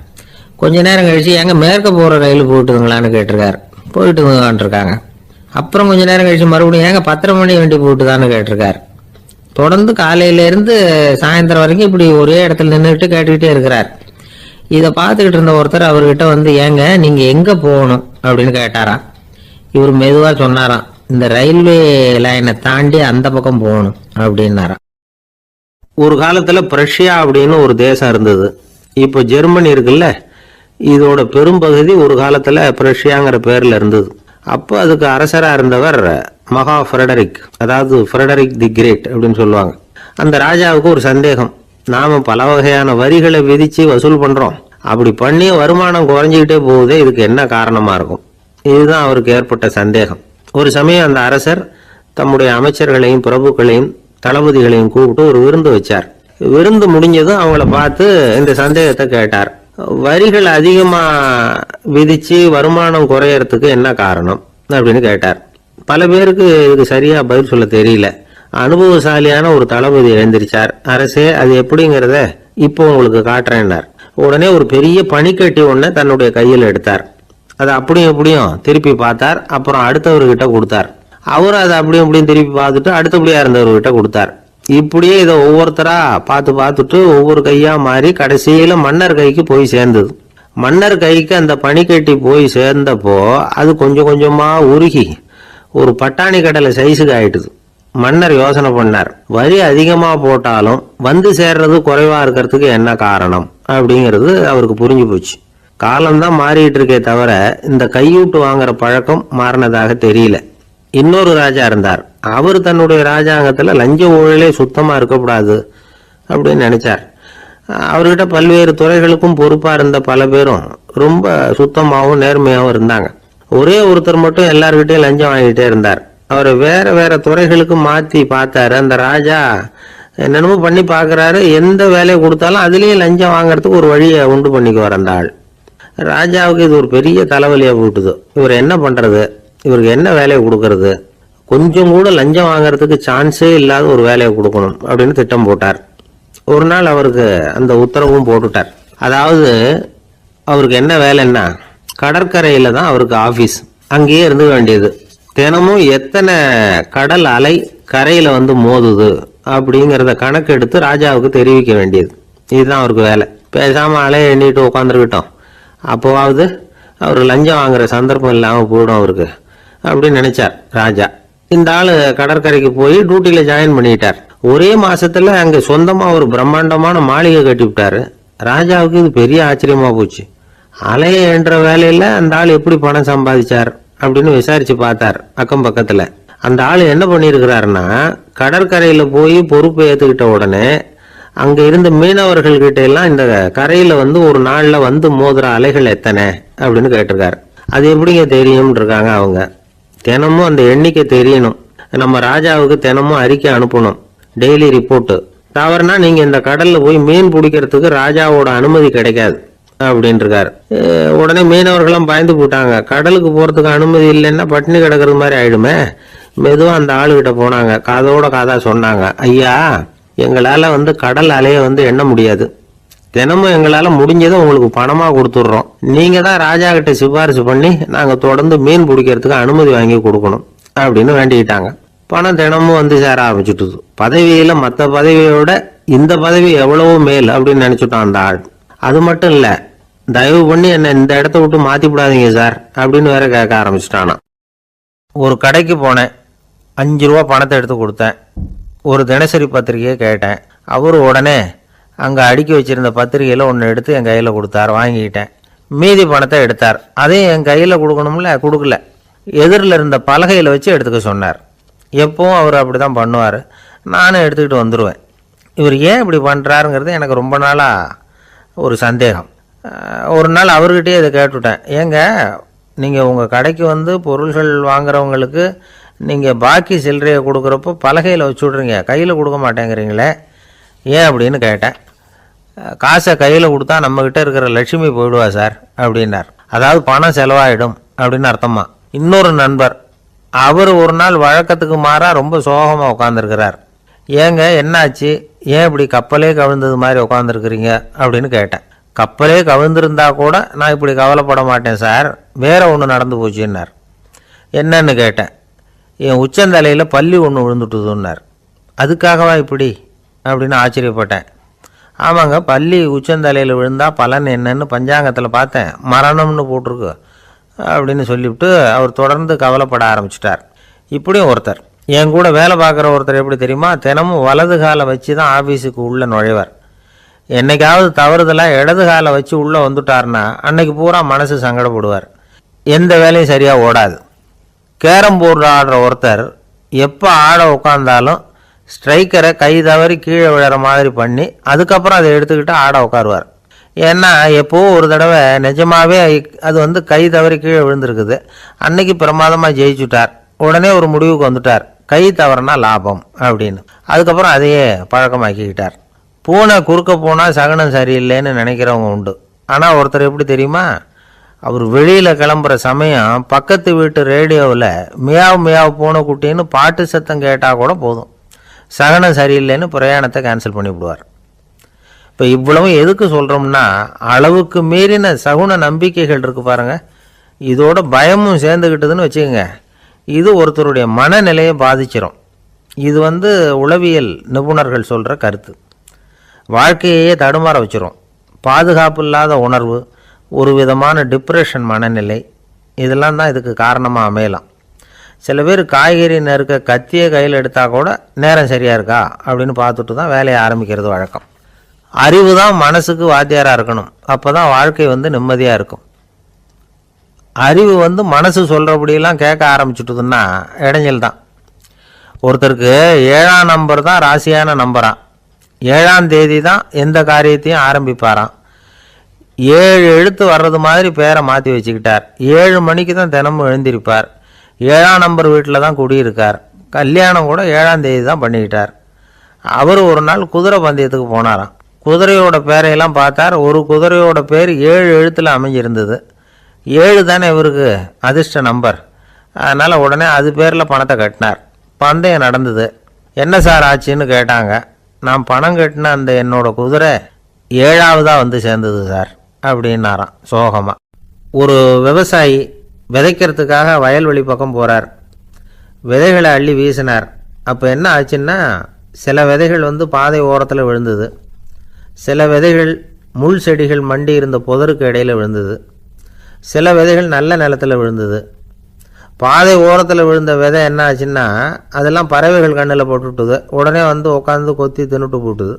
S2: கொஞ்ச நேரம் கழிச்சு ஏங்க மேற்க போகிற ரயில் போயிட்டுதுங்களான்னு கேட்டிருக்காரு. போயிட்டுதுங்களான் இருக்காங்க. அப்புறம் கொஞ்ச நேரம் கழிச்சு மறுபடியும் ஏங்க 10:30 மணி வண்டி போயிட்டுதான்னு கேட்டிருக்காரு. தொடர்ந்து காலையிலேருந்து சாயந்தரம் வரைக்கும் இப்படி ஒரே இடத்துல நின்றுட்டு கேட்டுக்கிட்டே இருக்கிறார். இதை பார்த்துக்கிட்டு இருந்த ஒருத்தர் அவர்கிட்ட வந்து, ஏங்க நீங்கள் எங்கே போகணும் அப்படின்னு கேட்டாராம். இவர் மெதுவாக சொன்னாராம், இந்த ரயில்வே லைனை தாண்டி அந்த பக்கம் போகணும் அப்படின்னாராம். ஒரு காலத்தில் பிரஷ்யா அப்படின்னு ஒரு தேசம் இருந்தது. இப்போ ஜெர்மனி இருக்குல்ல,
S1: இதோட பெரும்பகுதி ஒரு காலத்துல பிரஷ்யாங்கிற பேர்ல இருந்தது. அப்போ அதுக்கு அரசரா இருந்தவர் மகா ஃப்ரெடரிக், அதாவது ஃப்ரெடரிக் தி கிரேட் அப்படின்னு சொல்லுவாங்க. அந்த ராஜாவுக்கு ஒரு சந்தேகம், நாம பல வகையான வரிகளை விதிச்சு வசூல் பண்றோம், அப்படி பண்ணி வருமானம் குறைஞ்சிக்கிட்டே போகுதே, இதுக்கு என்ன காரணமா இருக்கும்? இதுதான் அவருக்கு ஏற்பட்ட சந்தேகம். ஒரு சமயம் அந்த அரசர் தம்முடைய அமைச்சர்களையும் பிரபுக்களையும் தளபதிகளையும் கூப்பிட்டு ஒரு விருந்து வச்சார். விருந்து முடிஞ்சதும் அவங்கள பார்த்து இந்த சந்தேகத்தை கேட்டார். வரிகள் அதிகமா விதிச்சு வருமானம் குறையறதுக்கு என்ன காரணம் அப்படின்னு கேட்டார். பல பேருக்கு இது சரியா பதில் சொல்ல தெரியல. அனுபவசாலியான ஒரு தளபதி எழுந்திருச்சார். அரசே, அது எப்படிங்கிறத இப்போ உங்களுக்கு காட்டுறேன்னார். உடனே ஒரு பெரிய பனிக்கட்டி ஒண்ணு தன்னுடைய கையில் எடுத்தார். அதை அப்படியும் எப்படியும் திருப்பி பார்த்தார். அப்புறம் அடுத்தவர்கிட்ட கொடுத்தார். அவர் அதை அப்படியும் எப்படியும் திருப்பி பார்த்துட்டு அடுத்தபடியா இருந்தவர்கிட்ட கொடுத்தார். இப்படியே இதை ஒவ்வொருத்தரா பார்த்துட்டு ஒவ்வொரு கையா மாறி கடைசியில மன்னர் கைக்கு போய் சேர்ந்தது. மன்னர் கைக்கு அந்த பனிக்கட்டி போய் சேர்ந்தப்போ அது கொஞ்சம் கொஞ்சமா உருகி ஒரு பட்டாணி கடலை சைஸுக்கு ஆயிட்டுது. மன்னர் யோசனை பண்ணார், வரி அதிகமா போட்டாலும் வந்து சேர்றது குறைவா இருக்கிறதுக்கு என்ன காரணம் அப்படிங்கிறது அவருக்கு புரிஞ்சு போச்சு. காலம்தான் மாறிட்டு இருக்கே தவிர இந்த கையூட்டு வாங்குற பழக்கம் மாறினதாக தெரியல. இன்னொரு ராஜா இருந்தார். அவர் தன்னுடைய ராஜாங்கத்துல லஞ்ச ஊழலே சுத்தமா இருக்கக்கூடாது அப்படின்னு நினைச்சார். அவர்கிட்ட பல்வேறு துறைகளுக்கும் பொறுப்பா இருந்த பல பேரும் ரொம்ப சுத்தமாகவும் நேர்மையாகவும் இருந்தாங்க. ஒரே ஒருத்தர் மட்டும் எல்லார்கிட்டையும் லஞ்சம் வாங்கிட்டே இருந்தார். அவரை வேற வேற துறைகளுக்கு மாத்தி பார்த்தாரு. அந்த ராஜா என்னென்னமோ பண்ணி பாக்குறாரு. எந்த வேலையை கொடுத்தாலும் அதுலயே லஞ்சம் வாங்கறதுக்கு ஒரு வழியை உண்டு பண்ணிக்குவார் அந்த ஆள். ராஜாவுக்கு இது ஒரு பெரிய தலைவலியா போட்டுது. இவர் என்ன பண்றது, இவருக்கு என்ன வேலையை கொடுக்கறது, கொஞ்சம் கூட லஞ்சம் வாங்கறதுக்கு சான்ஸே இல்லாத ஒரு வேலையை கொடுக்கணும் அப்படின்னு திட்டம் போட்டார். ஒரு நாள் அவருக்கு அந்த உத்தரவும் போட்டுட்டார். அதாவது அவருக்கு என்ன வேலைன்னா, கடற்கரையில தான் அவருக்கு ஆபீஸ், அங்கேயே இருந்து வேண்டியது. தினமும் எத்தனை கடல் அலை கரையில வந்து மோதுது அப்படிங்கிறத கணக்கு எடுத்து ராஜாவுக்கு தெரிவிக்க வேண்டியது. இதுதான் அவருக்கு வேலை. பேசாம அலையை எண்ணிட்டு உட்காந்துருக்கிட்டோம், அப்போவாவது அவர் லஞ்சம் வாங்குற சந்தர்ப்பம் இல்லாமல் போயிடும் அவருக்கு அப்படின்னு நினைச்சார் ராஜா. இந்த ஆளு கடற்கரைக்கு போய் டியூட்டியில ஜாயின் பண்ணிட்டார். ஒரே மாசத்துல அங்க சொந்தமா ஒரு பிரம்மாண்டமான மாளிகை கட்டி விட்டாரு. ராஜாவுக்கு இது பெரிய ஆச்சரியமா போச்சு. அலைய என்ற வேலையில அந்த ஆள் எப்படி பணம் சம்பாதிச்சார் அப்படின்னு விசாரிச்சு பார்த்தார் அக்கம் பக்கத்துல. அந்த ஆள் என்ன பண்ணிருக்கிறாருன்னா, கடற்கரையில போய் பொறுப்பு ஏத்துக்கிட்ட உடனே அங்க இருந்த மீனவர்கள் கிட்ட எல்லாம் இந்த கரையில வந்து ஒரு நாள்ல வந்து மோதுற அலைகள் எத்தனை அப்படின்னு கேட்டிருக்காரு. அது எப்படிங்க தெரியும்னு இருக்காங்க அவங்க. தினமும் அந்த எண்ணிக்கை தெரியணும். நம்ம ராஜாவுக்கு தினமும் அறிக்கை அனுப்பணும், டெய்லி ரிப்போர்ட். தவறுனா நீங்க இந்த கடல்ல போய் மீன் பிடிக்கிறதுக்கு ராஜாவோட அனுமதி கிடைக்காது அப்படின்னு இருக்காரு. உடனே மீனவர்களும் பயந்து போட்டாங்க. கடலுக்கு போறதுக்கு அனுமதி இல்லைன்னா பட்டினி கிடக்கிறது மாதிரி ஆயிடுமே. மெதுவா அந்த ஆளுகிட்ட போனாங்க, காதோட காதா சொன்னாங்க, ஐயா, எங்களால வந்து கடல் அலைய வந்து எண்ண முடியாது. தினமும் எங்களால முடிஞ்சதை உங்களுக்கு பணமா கொடுத்துடுறோம். நீங்க தான் ராஜா கிட்ட சிபாரிசு பண்ணி நாங்க தொடர்ந்து மீன் பிடிக்கிறதுக்கு அனுமதி வாங்கி கொடுக்கணும் அப்படின்னு வேண்டிக்கிட்டாங்க. பணம் தினமும் வந்து சேர ஆரம்பிச்சுட்டுது. பதவியில மற்ற பதவியோட இந்த பதவி எவ்வளவோ மேல் அப்படின்னு நினைச்சுட்டான் அந்த ஆள். அது மட்டும் இல்ல, தயவு பண்ணி என்ன இந்த இடத்த விட்டு மாத்தி விடாதீங்க சார் அப்படின்னு வேற கேட்க ஆரம்பிச்சுட்டானா. ஒரு கடைக்கு போனேன், 5 ரூபா பணத்தை எடுத்து கொடுத்தேன். ஒரு தினசரி பத்திரிகையை கேட்டேன். அவரு உடனே அங்கே அடுக்கி வச்சிருந்த பத்திரிகையில் ஒன்று எடுத்து என் கையில் கொடுத்தார், வாங்கிக்கிட்டேன். மீதி பணத்தை எடுத்தார், அதையும் என் கையில் கொடுக்கணும்ல, கொடுக்கல. எதிரில் இருந்த பலகையில் வச்சு எடுத்துக்க சொன்னார். எப்பவும் அவர் அப்படி தான் பண்ணுவார். நானும் எடுத்துக்கிட்டு வந்துடுவேன். இவர் ஏன் இப்படி பண்ணுறாருங்கிறது எனக்கு ரொம்ப நாளாக ஒரு சந்தேகம். ஒரு நாள் அவர்கிட்டயே இதை கேட்டுவிட்டேன். ஏங்க, நீங்கள் உங்கள் கடைக்கு வந்து பொருள்கள் வாங்குறவங்களுக்கு நீங்கள் பாக்கி சில்லறையை கொடுக்குறப்போ பலகையில் வச்சு விட்றீங்க, கையில் கொடுக்க மாட்டேங்கிறீங்களே, ஏன் அப்படின்னு கேட்டேன். காசை கையில் கொடுத்தா நம்மக்கிட்ட இருக்கிற லட்சுமி போயிடுவா சார் அப்படின்னார். அதாவது பணம் செலவாயிடும் அப்படின்னு அர்த்தமா. இன்னொரு நண்பர், அவர் ஒரு நாள் வழக்கத்துக்கு மாறா ரொம்ப சோகமாக உட்காந்துருக்கிறார். ஏங்க என்னாச்சு, ஏன் இப்படி கப்பலே கவிழ்ந்தது மாதிரி உட்காந்துருக்குறீங்க அப்படின்னு கேட்டேன். கப்பலே கவிழ்ந்திருந்தா கூட நான் இப்படி கவலைப்பட மாட்டேன் சார், வேற ஒன்று நடந்து போச்சுன்னார். என்னன்னு கேட்டேன். என் உச்சந்தலையில் பல்லி ஒன்று விழுந்துட்டுதுன்னார். அதுக்காகவா இப்படி அப்படின்னு ஆச்சரியப்பட்டேன். ஆமாங்க, பல்லி உச்சந்தலையில் விழுந்தா பலன் என்னன்னு பஞ்சாங்கத்தில் பார்த்தேன், மரணம்னு போட்டிருக்கு அப்படின்னு சொல்லிவிட்டு அவர் தொடர்ந்து கவலைப்பட ஆரம்பிச்சிட்டார். இப்படியும் ஒருத்தர், என் கூட வேலை பார்க்குற ஒருத்தர் எப்படி தெரியுமா, தினமும் வலது காலை வச்சு தான் ஆஃபீஸுக்கு உள்ள நுழைவார்.
S2: என்னைக்காவது தவறுதலாக இடது காலை வச்சு உள்ளே வந்துட்டார்னா அன்னைக்கு பூரா மனசு சங்கடப்படுவார், எந்த வேலையும் சரியாக ஓடாது. கேரம் போர்டு ஆடுற ஒருத்தர் எப்போ ஆட உட்காந்தாலும் ஸ்ட்ரைக்கரை கை தவறி கீழே விழுற மாதிரி பண்ணி அதுக்கப்புறம் அதை எடுத்துக்கிட்டு ஆட உட்காருவார். ஏன்னா எப்போ ஒரு தடவை நிஜமாகவே அது கை தவறி கீழே விழுந்திருக்குது, அன்னைக்கு பிரமாதமாக ஜெயிச்சுட்டார். உடனே ஒரு முடிவுக்கு வந்துட்டார், கை தவறுனா லாபம் அப்படின்னு. அதுக்கப்புறம் அதையே பழக்கமாக்கிக்கிட்டார். பூனை குறுக்க போனால் சகனம் சரியில்லைன்னு நினைக்கிறவங்க உண்டு. ஆனால் ஒருத்தர் எப்படி தெரியுமா, அவர் வெளியில் கிளம்புற சமயம் பக்கத்து வீட்டு ரேடியோவில் மியாவ் மியாவ் பூனைக்குட்டின்னு பாட்டு சத்தம் கேட்டால் கூட போதும், சகனம் சரியில்லைன்னு பிரயாணத்தை கேன்சல் பண்ணிவிடுவார். இப்போ இவ்வளவு எதுக்கு சொல்கிறோம்னா, அளவுக்கு மீறின சகுன நம்பிக்கைகள் இருக்குது பாருங்கள், இதோட பயமும் சேர்ந்துக்கிட்டதுன்னு வச்சுக்கோங்க, இது ஒருத்தருடைய மனநிலையை பாதிச்சிடும். இது உளவியல் நிபுணர்கள் சொல்கிற கருத்து. வாழ்க்கையே தடுமாற வச்சிரும். பாதுகாப்பு இல்லாத உணர்வு, ஒரு விதமான டிப்ரெஷன் மனநிலை, இதெல்லாம் தான் இதுக்கு காரணமாக அமையலாம். சில பேர் காய்கறி நறுக்க கத்தியை கையில் எடுத்தால் கூட நேரம் சரியாக இருக்கா அப்படின்னு பார்த்துட்டு தான் வேலையை ஆரம்பிக்கிறது வழக்கம். அறிவு தான் மனசுக்கு வாத்தியாராக இருக்கணும், அப்போ தான் வாழ்க்கை நிம்மதியாக இருக்கும். அறிவு மனசு சொல்கிறபடியெல்லாம் கேட்க ஆரம்பிச்சுட்டுதுன்னா இடைஞ்சல் தான். ஒருத்தருக்கு 7ஆம் நம்பர் தான் ராசியான நம்பரான், 7ஆம் தேதி தான் எந்த காரியத்தையும் ஆரம்பிப்பாராம். 7 எழுத்து வர்றது மாதிரி பேரை மாற்றி வச்சுக்கிட்டார். 7 மணிக்கு தான் தினமும் எழுந்திருப்பார். 7ஆம் நம்பர் வீட்டில் தான் குடியிருக்கார். கல்யாணம் கூட 7ஆம் தேதி தான் பண்ணிக்கிட்டார். அவர் ஒரு நாள் குதிரை பந்தயத்துக்கு போனாராம். குதிரையோட பேரையெல்லாம் பார்த்தார். ஒரு குதிரையோட பேர் 7 எழுத்தில் அமைஞ்சிருந்தது. 7 தானே இவருக்கு அதிர்ஷ்ட நம்பர், அதனால் உடனே அது பேரில் பணத்தை கட்டினார். பந்தயம் நடந்தது. என்ன சார் ஆச்சுன்னு கேட்டாங்க. நான் பணம் கட்டின அந்த என்னோட குதிரை 7ஆவதாக சேர்ந்தது சார் அப்படின்னாராம் சோகமாக. ஒரு விவசாயி விதைக்கிறதுக்காக வயல்வெளி பக்கம் போகிறார். விதைகளை அள்ளி வீசினார். அப்போ என்ன ஆச்சுன்னா, சில விதைகள் பாதை ஓரத்தில் விழுந்தது, சில விதைகள் முள் செடிகள் மண்டி இருந்த புதருக்கு இடையில் விழுந்தது, சில விதைகள் நல்ல நிலத்தில் விழுந்தது. பாதை ஓரத்தில் விழுந்த விதை என்ன ஆச்சுன்னா, அதெல்லாம் பறவைகள் கண்ணில் போட்டுவிட்டுது. உடனே உட்காந்து கொத்தி தின்னுட்டு போட்டுது.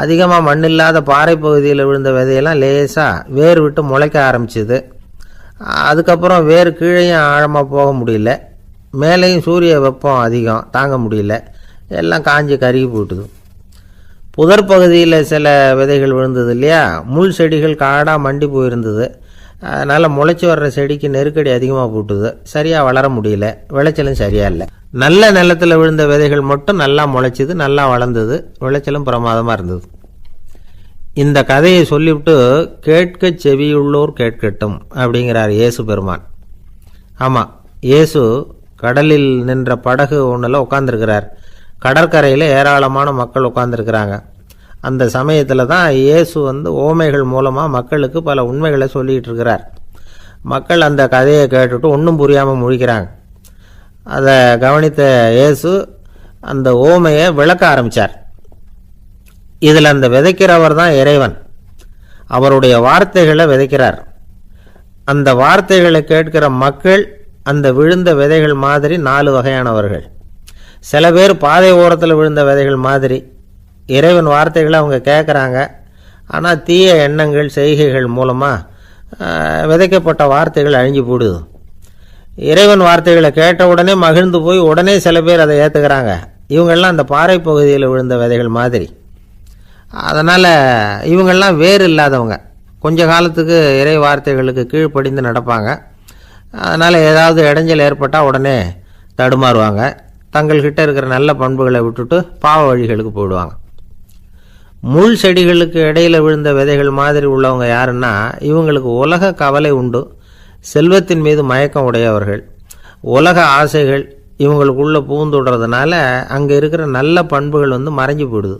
S2: அதிகமாக மண் இல்லாத பாறை பகுதியில் விழுந்த விதையெல்லாம் லேசாக வேர் விட்டு முளைக்க ஆரம்பிச்சிது. அதுக்கப்புறம் வேர் கீழேயும் ஆழமாக போக முடியல, மேலேயும் சூரிய வெப்பம் அதிகம் தாங்க முடியல, எல்லாம் காஞ்சி கருகி போட்டுது. புதர் பகுதியில் சில விதைகள் விழுந்தது இல்லையா, முள் செடிகள் காடாக மண்டி போயிருந்தது. அதனால் முளைச்சி வர்ற செடிக்கு நெருக்கடி அதிகமாக போட்டுது, சரியாக வளர முடியல, விளைச்சலும் சரியாக இல்லை. நல்ல நிலத்தில் விழுந்த விதைகள் மட்டும் நல்லா முளைச்சிது, நல்லா வளர்ந்தது, விளைச்சலும் பிரமாதமாக இருந்தது. இந்த கதையை சொல்லிவிட்டு கேட்க செவியுள்ளோர் கேட்கட்டும் அப்படிங்கிறார் இயேசு பெருமான். ஆமாம், இயேசு கடலில் நின்ற படகு ஒன்றில் உட்காந்துருக்கிறார். கடற்கரையில் ஏராளமான மக்கள் உட்காந்துருக்கிறாங்க. அந்த சமயத்தில் தான் இயேசு ஓமைகள் மூலமாக மக்களுக்கு பல உண்மைகளை சொல்லிகிட்டு இருக்கிறார். மக்கள் அந்த கதையை கேட்டுட்டு ஒன்றும் புரியாமல் முழிக்கிறாங்க. அதை கவனித்த இயேசு அந்த ஓமையை விளக்க ஆரம்பித்தார். இதில் அந்த விதைக்கிறவர் தான் இறைவன். அவருடைய வார்த்தைகளை விதைக்கிறார். அந்த வார்த்தைகளை கேட்கிற மக்கள் அந்த விழுந்த விதைகள் மாதிரி 4 வகையானவர்கள். சில பேர் பாதை ஓரத்தில் விழுந்த விதைகள் மாதிரி. இறைவன் வார்த்தைகளை அவங்க கேட்குறாங்க, ஆனால் தீய எண்ணங்கள் செய்கைகள் மூலமாக விதைக்கப்பட்ட வார்த்தைகள் அழிஞ்சு போடுது. இறைவன் வார்த்தைகளை கேட்ட உடனே மகிழ்ந்து போய் உடனே சில பேர் அதை ஏற்றுக்கிறாங்க. இவங்கெல்லாம் அந்த பாறை பகுதியில் விழுந்த விதைகள் மாதிரி. அதனால் இவங்கெல்லாம் வேறு இல்லாதவங்க, கொஞ்ச காலத்துக்கு இறை வார்த்தைகளுக்கு கீழ்ப்படிந்து நடப்பாங்க. அதனால் ஏதாவது இடைஞ்சல் ஏற்பட்டால் உடனே தடுமாறுவாங்க. தங்கள்கிட்ட இருக்கிற நல்ல பண்புகளை விட்டுட்டு பாவ வழிகளுக்கு போயிடுவாங்க. முள் செடிகளுக்கு இடையில் விழுந்த விதைகள் மாதிரி உள்ளவங்க யாருன்னா, இவங்களுக்கு உலக கவலை உண்டு, செல்வத்தின் மீது மயக்கம் உடையவர்கள். உலக ஆசைகள் இவங்களுக்குள்ளே பூந்துடுறதுனால அங்கே இருக்கிற நல்ல பண்புகள் மறைஞ்சு போயிடுது.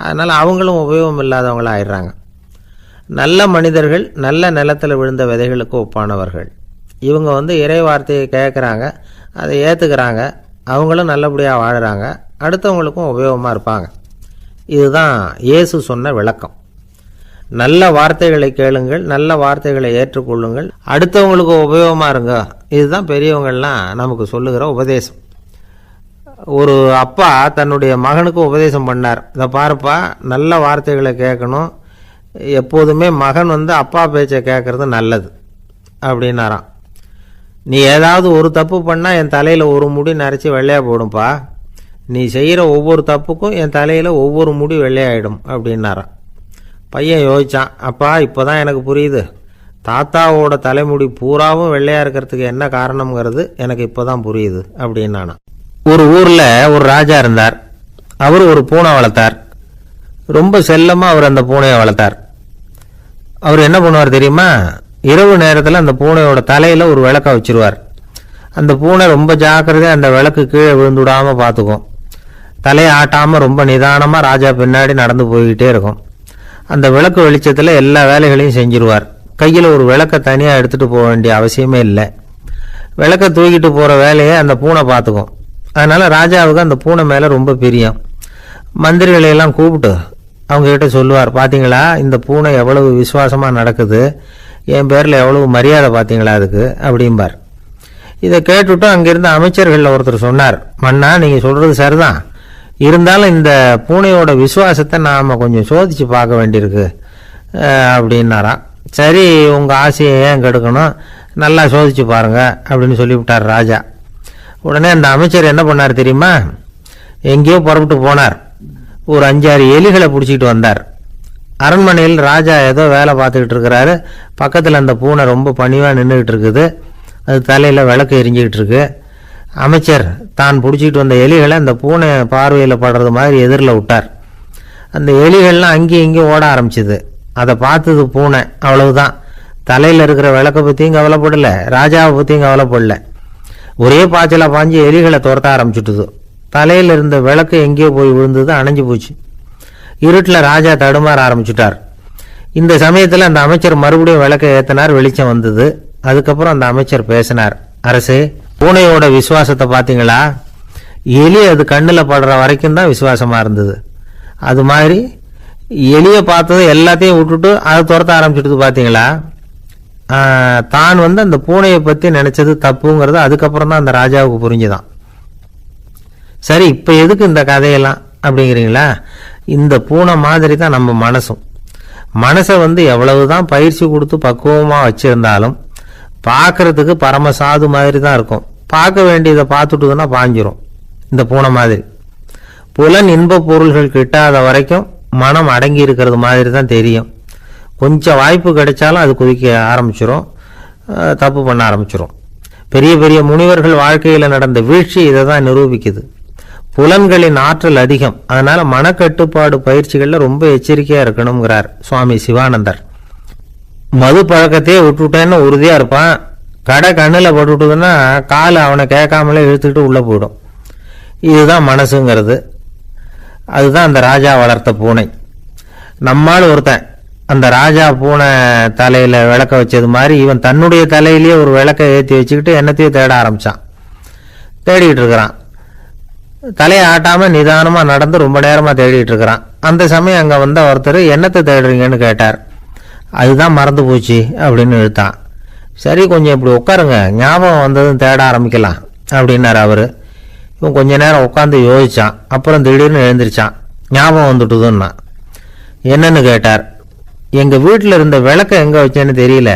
S2: அதனால் அவங்களும் உபயோகம் இல்லாதவங்களாக ஆயிடுறாங்க. நல்ல மனிதர்கள் நல்ல நிலத்தில் விழுந்த விதைகளுக்கு ஒப்பானவர்கள். இவங்க இறை வார்த்தையை கேட்குறாங்க, அதை ஏற்றுக்கிறாங்க, அவங்களும் நல்லபடியாக வாழுறாங்க, அடுத்தவங்களுக்கும் உபயோகமாக இருப்பாங்க. இதுதான் இயேசு சொன்ன விளக்கம். நல்ல வார்த்தைகளை கேளுங்கள், நல்ல வார்த்தைகளை ஏற்றுக்கொள்ளுங்கள், அடுத்தவங்களுக்கு உபயோகமாக இருங்க. இதுதான் பெரியவங்கள்லாம் நமக்கு சொல்லுகிற உபதேசம். ஒரு அப்பா தன்னுடைய மகனுக்கு உபதேசம் பண்ணார். இதை பாருப்பா, நல்ல வார்த்தைகளை கேட்கணும், எப்போதுமே மகன் அப்பா பேச்சை கேட்கறது நல்லது அப்படின்னாராம். நீ ஏதாவது ஒரு தப்பு பண்ணால் என் தலையில் ஒரு முடி நரைச்சி வெள்ளையாக போடும்பா, நீ செய்கிற ஒவ்வொரு தப்புக்கும் என் தலையில் ஒவ்வொரு முடி வெள்ளையாயிடும் அப்படின்னாராம். பையன் யோசிச்சான், அப்பா இப்போ தான் எனக்கு புரியுது, தாத்தாவோட தலைமுடி பூராவும் வெள்ளையாக இருக்கிறதுக்கு என்ன காரணம்ங்கிறது எனக்கு இப்போ தான் புரியுது அப்படின்னானா. ஒரு ஊரில் ஒரு ராஜா இருந்தார். அவர் ஒரு பூனை வளர்த்தார். ரொம்ப செல்லமாக அவர் அந்த பூனையை வளர்த்தார். அவர் என்ன பண்ணுவார் தெரியுமா, இரவு நேரத்தில் அந்த பூனையோட தலையில் ஒரு விளக்க வச்சிருவார். அந்த பூனை ரொம்ப ஜாக்கிரதையாக அந்த விளக்கு கீழே விழுந்துடாமல் பார்த்துக்கும். தலையை ஆட்டாமல் ரொம்ப நிதானமாக ராஜா பின்னாடி நடந்து போய்கிட்டே இருக்கும். அந்த விளக்கு வெளிச்சத்தில் எல்லா வேலைகளையும் செஞ்சிருவார். கையில் ஒரு விளக்கை தனியாக எடுத்துகிட்டு போக வேண்டிய அவசியமே இல்லை. விளக்கை தூக்கிட்டு போகிற வேலையை அந்த பூனை பார்த்துக்கும். அதனால் ராஜாவுக்கு அந்த பூனை மேலே ரொம்ப பிரியம். மந்திரிகளையெல்லாம் கூப்பிட்டு அவங்ககிட்ட சொல்லுவார், பார்த்தீங்களா இந்த பூனை எவ்வளவு விசுவாசமாக நடக்குது, என் பேரில் எவ்வளவு மரியாதை பார்த்தீங்களா அதுக்கு அப்படிம்பார். இதை கேட்டுவிட்டு அங்கிருந்த அமைச்சர்களில் ஒருத்தர் சொன்னார், மன்னா நீங்கள் சொல்கிறது சரிதான், இருந்தாலும் இந்த பூனையோட விசுவாசத்தை நாம் கொஞ்சம் சோதித்து பார்க்க வேண்டியிருக்கு அப்படின்னாராம். சரி, உங்கள் ஆசையை ஏன் கெடுக்கணும், நல்லா சோதிச்சு பாருங்க அப்படின்னு சொல்லிவிட்டார் ராஜா. உடனே அந்த அமைச்சர் என்ன பண்ணார் தெரியுமா, எங்கேயோ புறப்பட்டு போனார். ஒரு 5-6 எலிகளை பிடிச்சிட்டு வந்தார். அரண்மனையில் ராஜா ஏதோ வேலை பார்த்துக்கிட்டு இருக்கிறாரு. பக்கத்தில் அந்த பூனை ரொம்ப பணிவாக நின்றுக்கிட்டு இருக்குது. அது தலையில் விளக்கு எரிஞ்சிக்கிட்டு இருக்கு. அமைச்சர் தான் பிடிச்சிட்டு வந்த எலிகளை அந்த பூனை பார்வையில் படுறது மாதிரி எதிரில் விட்டார். அந்த எலிகள்லாம் அங்கேயும் இங்கேயும் ஓட ஆரம்பிச்சுது. அதை பார்த்தது பூனை, அவ்வளவுதான். தலையில் இருக்கிற விளக்கை பற்றியும் கவலைப்படலை, ராஜாவை பற்றியும் கவலைப்படல. ஒரே பாய்ச்சலாக பாஞ்சு எலிகளை துரத்த ஆரம்பிச்சுட்டுது. தலையில் இருந்த விளக்கு எங்கேயோ போய் விழுந்தது, அணைஞ்சு போச்சு. இருட்டில் ராஜா தடுமாற ஆரம்பிச்சுட்டார். இந்த சமயத்தில் அந்த அமைச்சர் மறுபடியும் விளக்கை ஏற்றினார். வெளிச்சம் வந்தது. அதுக்கப்புறம் அந்த அமைச்சர் பேசினார், அரசே, பூனையோட விசுவாசத்தை பார்த்தீங்களா, எலி அது கண்ணில் படுற வரைக்கும் தான் விசுவாசமாக இருந்தது. அது மாதிரி எலியை பார்த்தது எல்லாத்தையும் விட்டுட்டு அதை துரத்த ஆரம்பிச்சுட்டு பார்த்தீங்களா. தான் அந்த பூனையை பற்றி நினைச்சது தப்புங்கிறது அதுக்கப்புறம் தான் அந்த ராஜாவுக்கு புரிஞ்சுதான். சரி, இப்போ எதுக்கு இந்த கதையெல்லாம் அப்படிங்கிறீங்களா, இந்த பூனை மாதிரி தான் நம்ம மனசும். மனசை எவ்வளவுதான் பயிற்சி கொடுத்து பக்குவமாக வச்சிருந்தாலும் பார்க்கறதுக்கு பரமசாது மாதிரி தான் இருக்கும். பார்க்க வேண்டியதை பார்த்துட்டுதுன்னா பாஞ்சிரும். இந்த பூனை மாதிரி புலன் இன்ப பொருள்கள் கிட்டாத வரைக்கும் மனம் அடங்கி இருக்கிறது மாதிரி தான் தெரியும். கொஞ்சம் வாய்ப்பு கிடைச்சாலும் அது குதிக்க ஆரம்பிச்சிரும், தப்பு பண்ண ஆரம்பிச்சிரும். பெரிய பெரிய முனிவர்கள் வாழ்க்கையில் நடந்த வீழ்ச்சி இதை தான் நிரூபிக்குது. புலன்களின் ஆற்றல் அதிகம், அதனால மனக்கட்டுப்பாடு பயிற்சிகளில் ரொம்ப எச்சரிக்கையாக இருக்கணுங்கிறார் சுவாமி சிவானந்தர். மது பழக்கத்தையே விட்டுவிட்டேன்னு உறுதியாக இருப்பான். கடை கண்ணில் பட்டுவிட்டதுன்னா கால் அவனை கேட்காமலே இழுத்துக்கிட்டு உள்ளே போயிடும். இதுதான் மனசுங்கிறது. அதுதான் அந்த ராஜா வளர்த்த பூனை. நம்மால் ஒருத்தன் அந்த ராஜா பூனை தலையில் விளக்க வச்சது மாதிரி இவன் தன்னுடைய தலையிலேயே ஒரு விளக்கை ஏற்றி வச்சுக்கிட்டு என்னத்தையும் தேட ஆரம்பித்தான். தேடிக்கிட்டு இருக்கிறான். தலையை ஆட்டாமல் நிதானமாக நடந்து ரொம்ப நேரமாக தேடிட்டு இருக்கிறான். அந்த சமயம் அங்கே வந்த ஒருத்தர், என்னத்தை தேடுறீங்கன்னு கேட்டார். அதுதான் மறந்து போச்சு அப்படின்னு இழுத்தான். சரி, கொஞ்சம் இப்படி உட்காருங்க, ஞாபகம் வந்ததும் தேட ஆரம்பிக்கலாம் அப்படின்னார் அவர். இவன் கொஞ்ச நேரம் உட்காந்து யோசிச்சான். அப்புறம் திடீர்னு எழுந்திரிச்சான். ஞாபகம் வந்துட்டுதுன்னா. என்னன்னு கேட்டார். எங்கள் வீட்டில் இருந்த விளக்கை எங்கே வச்சேன்னு தெரியல,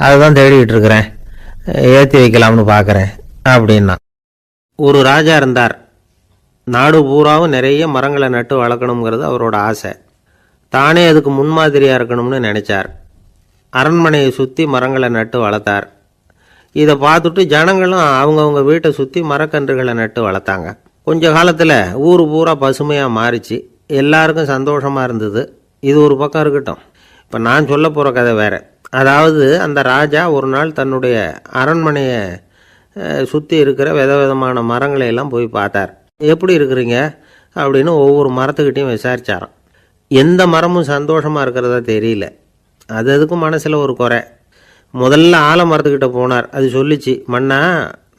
S2: அதை தான் தேடிக்கிட்டு இருக்கிறேன், ஏற்றி வைக்கலாம்னு பார்க்குறேன் அப்படின்னா. ஒரு ராஜா இருந்தார். நாடு பூராவும் நிறைய மரங்களை நட்டு வளர்க்கணுங்கிறது அவரோட ஆசை. தானே அதுக்கு முன்மாதிரியாக இருக்கணும்னு நினைச்சார். அரண்மனையை சுற்றி மரங்களை நட்டு வளர்த்தார். இதை பார்த்துட்டு ஜனங்களும் அவங்கவுங்க வீட்டை சுற்றி மரக்கன்றுகளை நட்டு வளர்த்தாங்க. கொஞ்ச காலத்தில் ஊர் பூரா பசுமையாக மாறிச்சு. எல்லாருக்கும் சந்தோஷமாக இருந்தது. இது ஒரு பக்கம் இருக்கட்டும். இப்போ நான் சொல்ல போகிற கதை வேறு. அதாவது அந்த ராஜா ஒரு நாள் தன்னுடைய அரண்மனையை சுற்றி இருக்கிற விதவிதமான மரங்களை எல்லாம் போய் பார்த்தார். எப்படி இருக்கிறீங்க அப்படின்னு ஒவ்வொரு மரத்துக்கிட்டையும் விசாரிச்சாராம். எந்த மரமும் சந்தோஷமாக இருக்கிறதா தெரியல. அதுக்கும் மனசில் ஒரு குறை. முதல்ல ஆலமரத்துக்கிட்ட போனார். அது சொல்லிச்சு, மண்ணா,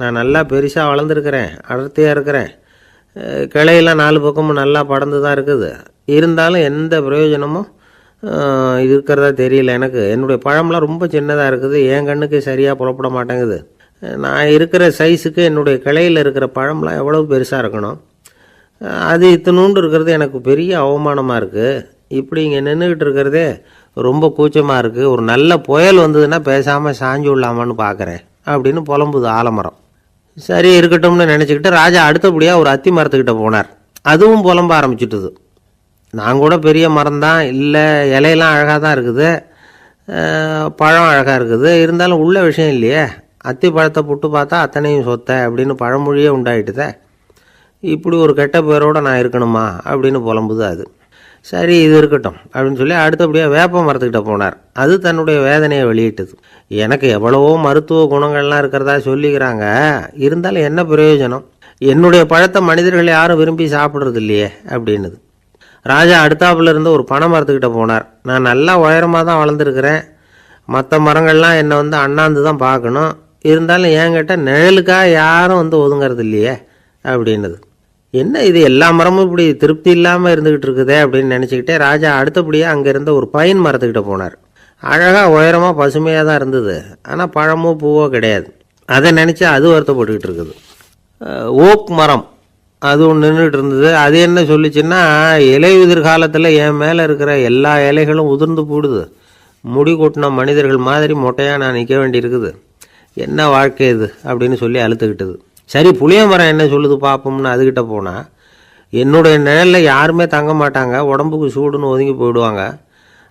S2: நான் நல்லா பெருசாக வளர்ந்துருக்கிறேன், அடர்த்தியாக இருக்கிறேன், கிளையெல்லாம் 4 பக்கமும் நல்லா படர்ந்து தான் இருக்குது, இருந்தாலும் எந்த பிரயோஜனமும் இருக்கிறதா தெரியல எனக்கு. என்னுடைய பழம்லாம் ரொம்ப சின்னதாக இருக்குது, என் கண்ணுக்கு சரியாக புறப்பட மாட்டேங்குது,
S1: நான் இருக்கிற சைஸுக்கு என்னுடைய கிளையில் இருக்கிற பழம்லாம் எவ்வளோ பெருசாக இருக்கணும். அது இத்தினூண்டு இருக்கிறது எனக்கு பெரிய அவமானமாக இருக்குது. இப்படி இங்கே நின்றுக்கிட்டு இருக்கிறதே ரொம்ப கூச்சமாக இருக்குது. ஒரு நல்ல புயல் வந்ததுன்னா பேசாமல் சாஞ்சு விடலாமான்னு பார்க்குறேன் அப்படின்னு புலம்புது ஆலமரம். சரி இருக்கட்டும்னு நினச்சிக்கிட்டு ராஜா அடுத்தபடியாக ஒரு அத்தி மரத்துக்கிட்ட போனார். அதுவும் புலம்ப ஆரம்பிச்சுட்டுது. நான் கூட பெரிய மரம் தான், இல்லை இலையெல்லாம் அழகாக தான் இருக்குது, பழம் அழகாக இருக்குது, இருந்தாலும் உள்ள விஷயம் இல்லையே, அத்தி பழத்தை புட்டு பார்த்தா அத்தனையும் சொத்தை அப்படின்னு பழமொழியே உண்டாயிட்டுதே. இப்படி ஒரு கெட்ட பேரோடு நான் இருக்கணுமா அப்படின்னு புலம்புது அது. சரி இது இருக்கட்டும் அப்படின்னு சொல்லி அடுத்தபடியாக வேப்ப மரத்துக்கிட்ட போனார். அது தன்னுடைய வேதனையை வெளியிட்டது. எனக்கு எவ்வளவோ மருத்துவ குணங்கள்லாம் இருக்கிறதா சொல்லிக்கிறாங்க, இருந்தாலும் என்ன பிரயோஜனம், என்னுடைய பழத்தை மனிதர்கள் யாரும் விரும்பி சாப்பிட்றது இல்லையே அப்படின்னுது. ராஜா அடுத்தாப்புல இருந்து ஒரு பனை மரத்துக்கிட்ட போனார். நான் நல்லா உயரமாக தான் வளர்ந்துருக்கிறேன், மற்ற மரங்கள்லாம் என்னை அண்ணாந்து தான் பார்க்கணும், இருந்தாலும் என்கிட்ட நிழலுக்காக யாரும் ஒதுங்கிறது இல்லையே அப்படின்னுது. என்ன இது எல்லா மரமும் இப்படி திருப்தி இல்லாமல் இருந்துக்கிட்டு இருக்குதே அப்படின்னு நினச்சிக்கிட்டே ராஜா அடுத்தபடியாக அங்கே இருந்த ஒரு பைன் மரத்துக்கிட்ட போனார். அழகாக உயரமாக பசுமையாக தான் இருந்தது, ஆனால் பழமோ பூவோ கிடையாது. அதை நினச்சி அது வருத்தப்பட்டுக்கிட்டு இருக்குது. ஓக் மரம் அது ஒன்று நின்றுட்டு இருந்தது. அது என்ன சொல்லிச்சுன்னா, இலை உதிர் காலத்தில் என் மேலே இருக்கிற எல்லா இலைகளும் உதிர்ந்து போடுது, முடி கொட்டின மனிதர்கள் மாதிரி மொட்டையாக நான் நிற்க வேண்டியிருக்குது, என்ன வாழ்க்கை இது அப்படின்னு சொல்லி அழுத்துக்கிட்டது. சரி புளிய மரம் என்ன சொல்லுது பார்ப்போம்னு அதுக்கிட்ட போனால், என்னுடைய நிழலில் யாருமே தங்க மாட்டாங்க, உடம்புக்கு சூடுன்னு ஒதுங்கி போயிடுவாங்க,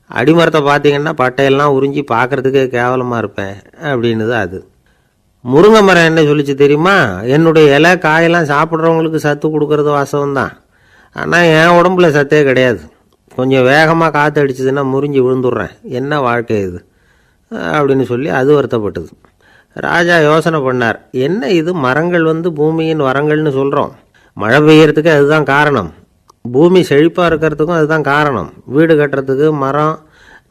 S1: அடிமரத்தை பார்த்தீங்கன்னா பட்டையெல்லாம் உறிஞ்சி பார்க்குறதுக்கே கேவலமாக இருப்பேன் அப்படின்னுது அது. முருங்கை மரம் என்ன சொல்லிச்சு தெரியுமா, என்னுடைய இலை காயெல்லாம் சாப்பிட்றவங்களுக்கு சத்து கொடுக்கறது வாசவம்தான், ஆனால் என் உடம்புல சத்தே கிடையாது, கொஞ்சம் வேகமாக காற்று அடிச்சதுன்னா முறிஞ்சி விழுந்துடுறேன், என்ன வாழ்க்கை இது அப்படின்னு சொல்லி அது வருத்தப்பட்டது. ராஜா யோசனை பண்ணார், என்ன இது மரங்கள் பூமியின் வரங்கள்னு சொல்கிறோம், மழை பெய்யறதுக்கு அதுதான் காரணம், பூமி செழிப்பாக இருக்கிறதுக்கும் அதுதான் காரணம், வீடு கட்டுறதுக்கு மரம்,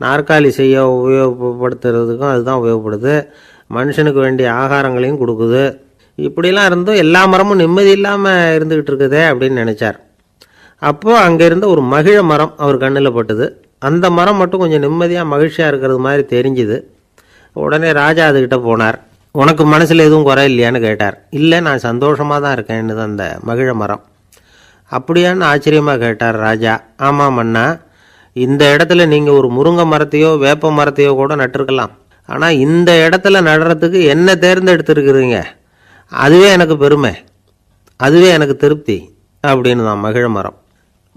S1: நாற்காலி செய்ய உபயோகப்படுத்துறதுக்கும் அதுதான் உபயோகப்படுது, மனுஷனுக்கு வேண்டிய ஆகாரங்களையும் கொடுக்குது, இப்படிலாம் இருந்தும் எல்லா மரமும் நிம்மதி இல்லாமல் இருந்துக்கிட்டு இருக்குதே அப்படின்னு நினச்சார். அப்போது அங்கே இருந்த ஒரு மகிழ மரம் அவர் கண்ணில் பட்டுது. அந்த மரம் மட்டும் கொஞ்சம் நிம்மதியாக மகிழ்ச்சியாக இருக்கிறது மாதிரி தெரிஞ்சுது. உடனே ராஜா அதுக்கிட்ட போனார். உனக்கு மனசில் எதுவும் குறை இல்லையான்னு கேட்டார். இல்லை நான் சந்தோஷமாக தான் இருக்கேன்னு அந்த மகிழ மரம். அப்படியான்னு ஆச்சரியமாக கேட்டார் ராஜா. ஆமாம் மன்னா, இந்த இடத்துல நீங்கள் ஒரு முருங்கை மரத்தையோ வேப்ப மரத்தையோ கூட நட்டிருக்கலாம், ஆனால் இந்த இடத்துல நடுறதுக்கு என்ன தேர்ந்தெடுத்துருக்குறீங்க, அதுவே எனக்கு பெருமை, அதுவே எனக்கு திருப்தி அப்படின்னு தான் மகிழ மரம்.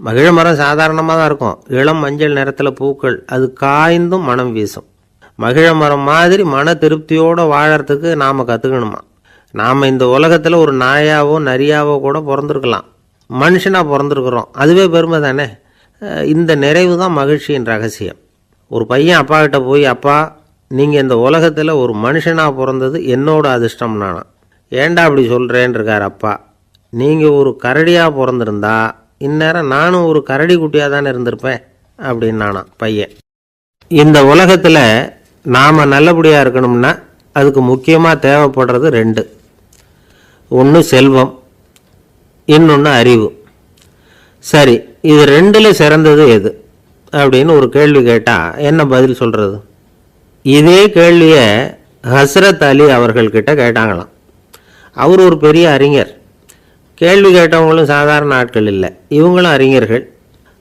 S1: மகிழ மரம் சாதாரணமாக தான் இருக்கும், இளம் மஞ்சள் நிறத்தில் பூக்கள், அது காய்ந்தும் மனம் வீசும். மகிழ மரம் மாதிரி மன திருப்தியோடு வாழறதுக்கு நாம் கற்றுக்கணுமா. நாம் இந்த உலகத்தில் ஒரு நாயாவோ நரியாவோ கூட பிறந்திருக்கலாம், மனுஷனாக பிறந்திருக்கிறோம், அதுவே பெருமை தானே. இந்த நிறைவு தான் மகிழ்ச்சியின் ரகசியம். ஒரு பையன் அப்பா கிட்ட போய், அப்பா நீங்கள் இந்த உலகத்தில் ஒரு மனுஷனாக பிறந்தது என்னோட அதிர்ஷ்டம் நானா. ஏண்டா அப்படி சொல்கிறேன்னு இருக்கார் அப்பா. நீங்கள் ஒரு கரடியாக பிறந்திருந்தா இந்நேரம் நானும் ஒரு கரடி குட்டியாக தானே இருந்திருப்பேன் அப்படின்னு நானா பையன். இந்த உலகத்தில் நாம் நல்லபடியாக இருக்கணும்னா அதுக்கு முக்கியமாக தேவைப்படுறது ரெண்டு, ஒன்று செல்வம், இன்னொன்று அறிவு. சரி இது ரெண்டில் சிறந்தது எது அப்படின்னு ஒரு கேள்வி கேட்டால் என்ன பதில் சொல்கிறது? இதே கேள்வியை ஹஸ்ரத் அலி அவர்கள்கிட்ட கேட்டாங்களாம். அவர் ஒரு பெரிய அறிஞர். கேள்வி கேட்டவங்களும் சாதாரண ஆட்கள் இல்லை, இவங்களும் அறிஞர்கள்.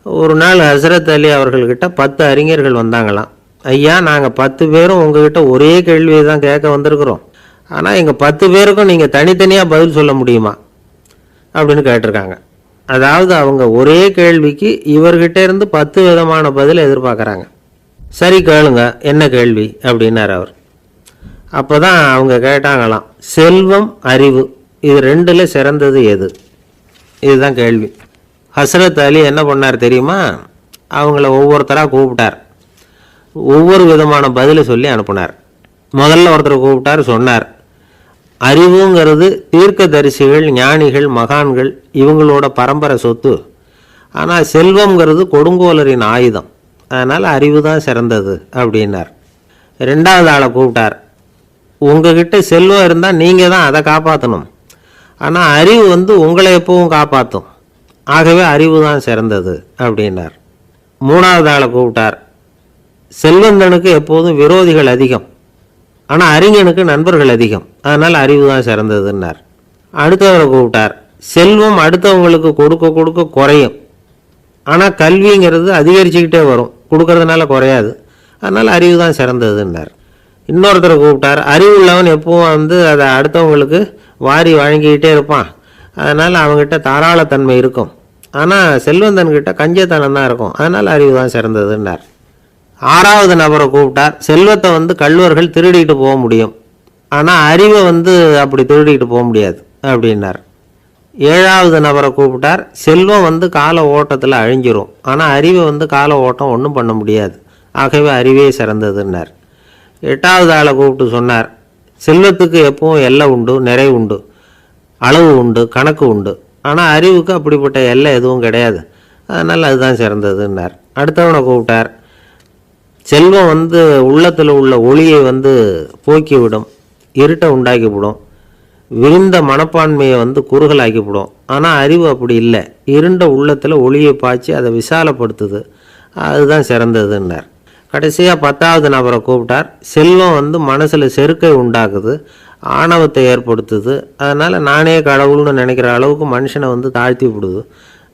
S1: ஒரு நாள் ஹஸ்ரத் அலி அவர்கள்கிட்ட 10 அறிஞர்கள் வந்தாங்களாம். ஐயா நாங்கள் 10 பேரும் உங்ககிட்ட ஒரே கேள்வியை தான் கேட்க வந்திருக்கிறோம், ஆனால் எங்கள் 10 பேருக்கும் நீங்கள் தனித்தனியாக பதில் சொல்ல முடியுமா அப்படின்னு கேட்டிருக்காங்க. அதாவது அவங்க ஒரே கேள்விக்கு இவர்கிட்ட இருந்து 10 விதமான பதில் எதிர்பார்க்குறாங்க. சரி கேளுங்க என்ன கேள்வி அப்படின்னார் அவர். அப்போ தான் அவங்க கேட்டாங்களாம், செல்வம் அறிவு இது ரெண்டில் சிறந்தது எது, இதுதான் கேள்வி. ஹஸ்ரத் அலி என்ன பண்ணார் தெரியுமா, அவங்கள ஒவ்வொருத்தராக கூப்பிட்டார், ஒவ்வொரு விதமான பதிலை சொல்லி அனுப்புனார். முதல்ல ஒருத்தரை கூப்பிட்டார், சொன்னார் அறிவுங்கிறது தீர்க்கதரிசிகள் ஞானிகள் மகான்கள் இவங்களோட பரம்பரை சொத்து, ஆனால் செல்வம்ங்கிறது கொடுங்கோலரின் ஆயுதம், அதனால் அறிவு தான் சிறந்தது அப்படின்னார். ரெண்டாவது ஆளை கூப்பிட்டார், உங்ககிட்ட செல்வம் இருந்தால் நீங்கள் தான் அதை காப்பாற்றணும், ஆனால் அறிவு உங்களை எப்பவும் காப்பாற்றும், ஆகவே அறிவு தான் சிறந்தது அப்படின்னார். மூணாவது ஆளை கூப்பிட்டார், செல்வந்தனுக்கு எப்போதும் விரோதிகள் அதிகம்,
S2: ஆனால் அறிஞனுக்கு நண்பர்கள் அதிகம், அதனால் அறிவு தான் சிறந்ததுன்னார். அடுத்தவரை கூப்பிட்டார். செல்வம் அடுத்தவங்களுக்கு கொடுக்க கொடுக்க குறையும், ஆனால் கல்விங்கிறது அதிகரிச்சுக்கிட்டே வரும், கொடுக்கறதுனால குறையாது, அதனால் அறிவு தான் சிறந்ததுன்னார். இன்னொருத்தரை கூப்பிட்டார். அறிவு உள்ளவன் எப்பவும் அதை அடுத்தவங்களுக்கு வாரி வழங்கிக்கிட்டே இருப்பான், அதனால் அவங்ககிட்ட தாராளத்தன்மை இருக்கும், ஆனால் செல்வந்தன்கிட்ட கஞ்சத்தனம் தான் இருக்கும், அதனால் அறிவு தான் சிறந்ததுன்னார். ஆறாவது நபரை கூப்பிட்டார். செல்வத்தை கள்வர்கள் திருடிட்டு போக முடியும், ஆனால் அறிவை அப்படி திருடிட்டு போக முடியாது அப்படின்னார். ஏழாவது நபரை கூப்பிட்டார். செல்வம் கால ஓட்டத்தில் அழிஞ்சிரும், ஆனால் அறிவை கால ஓட்டம் ஒன்றும் பண்ண முடியாது, ஆகவே அறிவே சிறந்ததுன்னார். எட்டாவது ஆளை கூப்பிட்டு சொன்னார். செல்வத்துக்கு எப்பவும் எல்லை உண்டு, நிறை உண்டு, அளவு உண்டு, கணக்கு உண்டு, ஆனால் அறிவுக்கு அப்படிப்பட்ட எல்லை எதுவும் கிடையாது, அதனால் அதுதான் சிறந்ததுன்னார். அடுத்தவனை கூப்பிட்டார். செல்வம் உள்ளத்தில் உள்ள ஒளியை போக்கிவிடும், இருட்டை உண்டாக்கிவிடும், விருந்த மனப்பான்மையை குறுகலாக்கிவிடும், ஆனால் அறிவு அப்படி இல்லை, இருண்ட உள்ளத்தில் ஒளியை பாய்ச்சி அதை விசாலப்படுத்துது, அதுதான் சிறந்ததுன்னார். கடைசியாக 10வது நபரை கூப்பிட்டார். செல்வம் மனசில் செருக்கை உண்டாக்குது, ஆணவத்தை ஏற்படுத்துது, அதனால் நானே கடவுள்னு நினைக்கிற அளவுக்கு மனுஷனை தாழ்த்தி விடுது,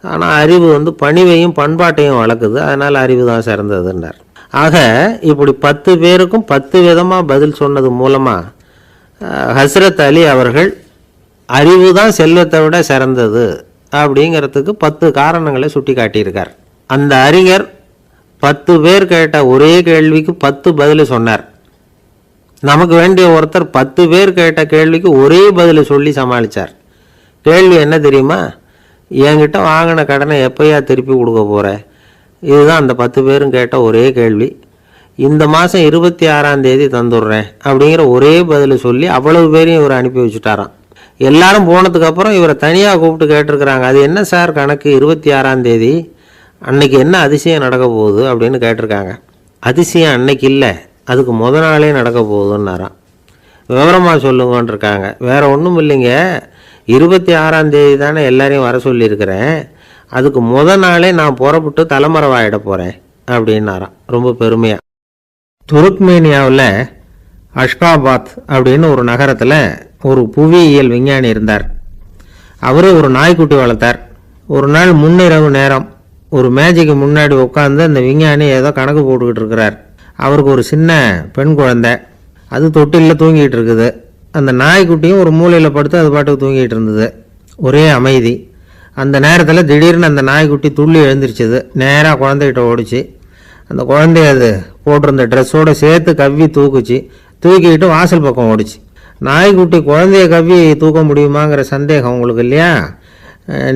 S2: ஆனால் அறிவு பணிவையும் பண்பாட்டையும் வளர்க்குது, அதனால் அறிவு தான் சிறந்ததுன்னார். ஆக இப்படி 10 பேருக்கும் 10 விதமாக பதில் சொன்னது மூலமாக ஹஸ்ரத் அலி அவர்கள் அறிவு தான் செல்வத்தை விட சிறந்தது அப்படிங்கிறதுக்கு 10 காரணங்களை சுட்டி காட்டியிருக்கார். அந்த அறிஞர் 10 பேர் கேட்ட ஒரே கேள்விக்கு 10 பதில் சொன்னார். நமக்கு வேண்டிய ஒருத்தர் 10 பேர் கேட்ட கேள்விக்கு ஒரே பதில் சொல்லி சமாளித்தார். கேள்வி என்ன தெரியுமா? என்கிட்ட வாங்கின கடனை எப்போயா திருப்பி கொடுக்க போகிற? இதுதான் அந்த 10 பேரும் கேட்ட ஒரே கேள்வி. இந்த மாதம் 26ஆம் தேதி தந்துடுறேன் அப்படிங்கிற ஒரே பதில் சொல்லி அவ்வளவு பேரையும் இவர் அனுப்பி வச்சுட்டாராம். எல்லாரும் போனதுக்கப்புறம் இவரை தனியாக கூப்பிட்டு கேட்டிருக்கிறாங்க. அது என்ன சார் கணக்கு, 26ஆம் தேதி அன்னைக்கு என்ன அதிசயம் நடக்க போகுது அப்படின்னு கேட்டிருக்காங்க. அதிசயம் அன்னைக்கு இல்லை, அதுக்கு நாளே நடக்க போகுதுன்னாராம். விவரமாக சொல்லுங்கன்னு இருக்காங்க. வேறு ஒன்றும் இல்லைங்க, 26ஆம் தேதி தானே எல்லாரையும் வர சொல்லியிருக்கிறேன், அதுக்கு நாளே நான் புறப்பட்டு தலைமறைவாயிட போகிறேன் அப்படின்னாராம் ரொம்ப பெருமையாக. துருக்மேனியாவில் அஷ்காபாத் அப்படின்னு ஒரு நகரத்தில் ஒரு புவியியல் விஞ்ஞானி இருந்தார். அவர் ஒரு நாய்க்குட்டி வளர்த்தார். ஒரு நாள் முன்னிரவு நேரம் ஒரு மேஜைக்கு முன்னாடி உட்காந்து அந்த விஞ்ஞானி ஏதோ கணக்கு போட்டுக்கிட்டு இருக்கிறார். அவருக்கு ஒரு சின்ன பெண் குழந்தை, அது தொட்டிலில் தூங்கிட்டு இருக்குது. அந்த நாய்க்குட்டியும் ஒரு மூலையில் படுத்து அது பாட்டுக்கு தூங்கிட்டு இருந்தது. ஒரே அமைதி. அந்த நேரத்தில் திடீர்னு அந்த நாய்க்குட்டி துள்ளி எழுந்திரிச்சது, நேராக குழந்தைகிட்ட ஓடிச்சு. அந்த குழந்தைய அது போட்டிருந்த ட்ரெஸ்ஸோடு சேர்த்து கவ்வி தூக்குச்சு, தூக்கிக்கிட்டு வாசல் பக்கம் ஓடிச்சு. நாய்க்குட்டி குழந்தைய கவ்வி தூக்க முடியுமாங்கிற சந்தேகம் உங்களுக்கு இல்லையா?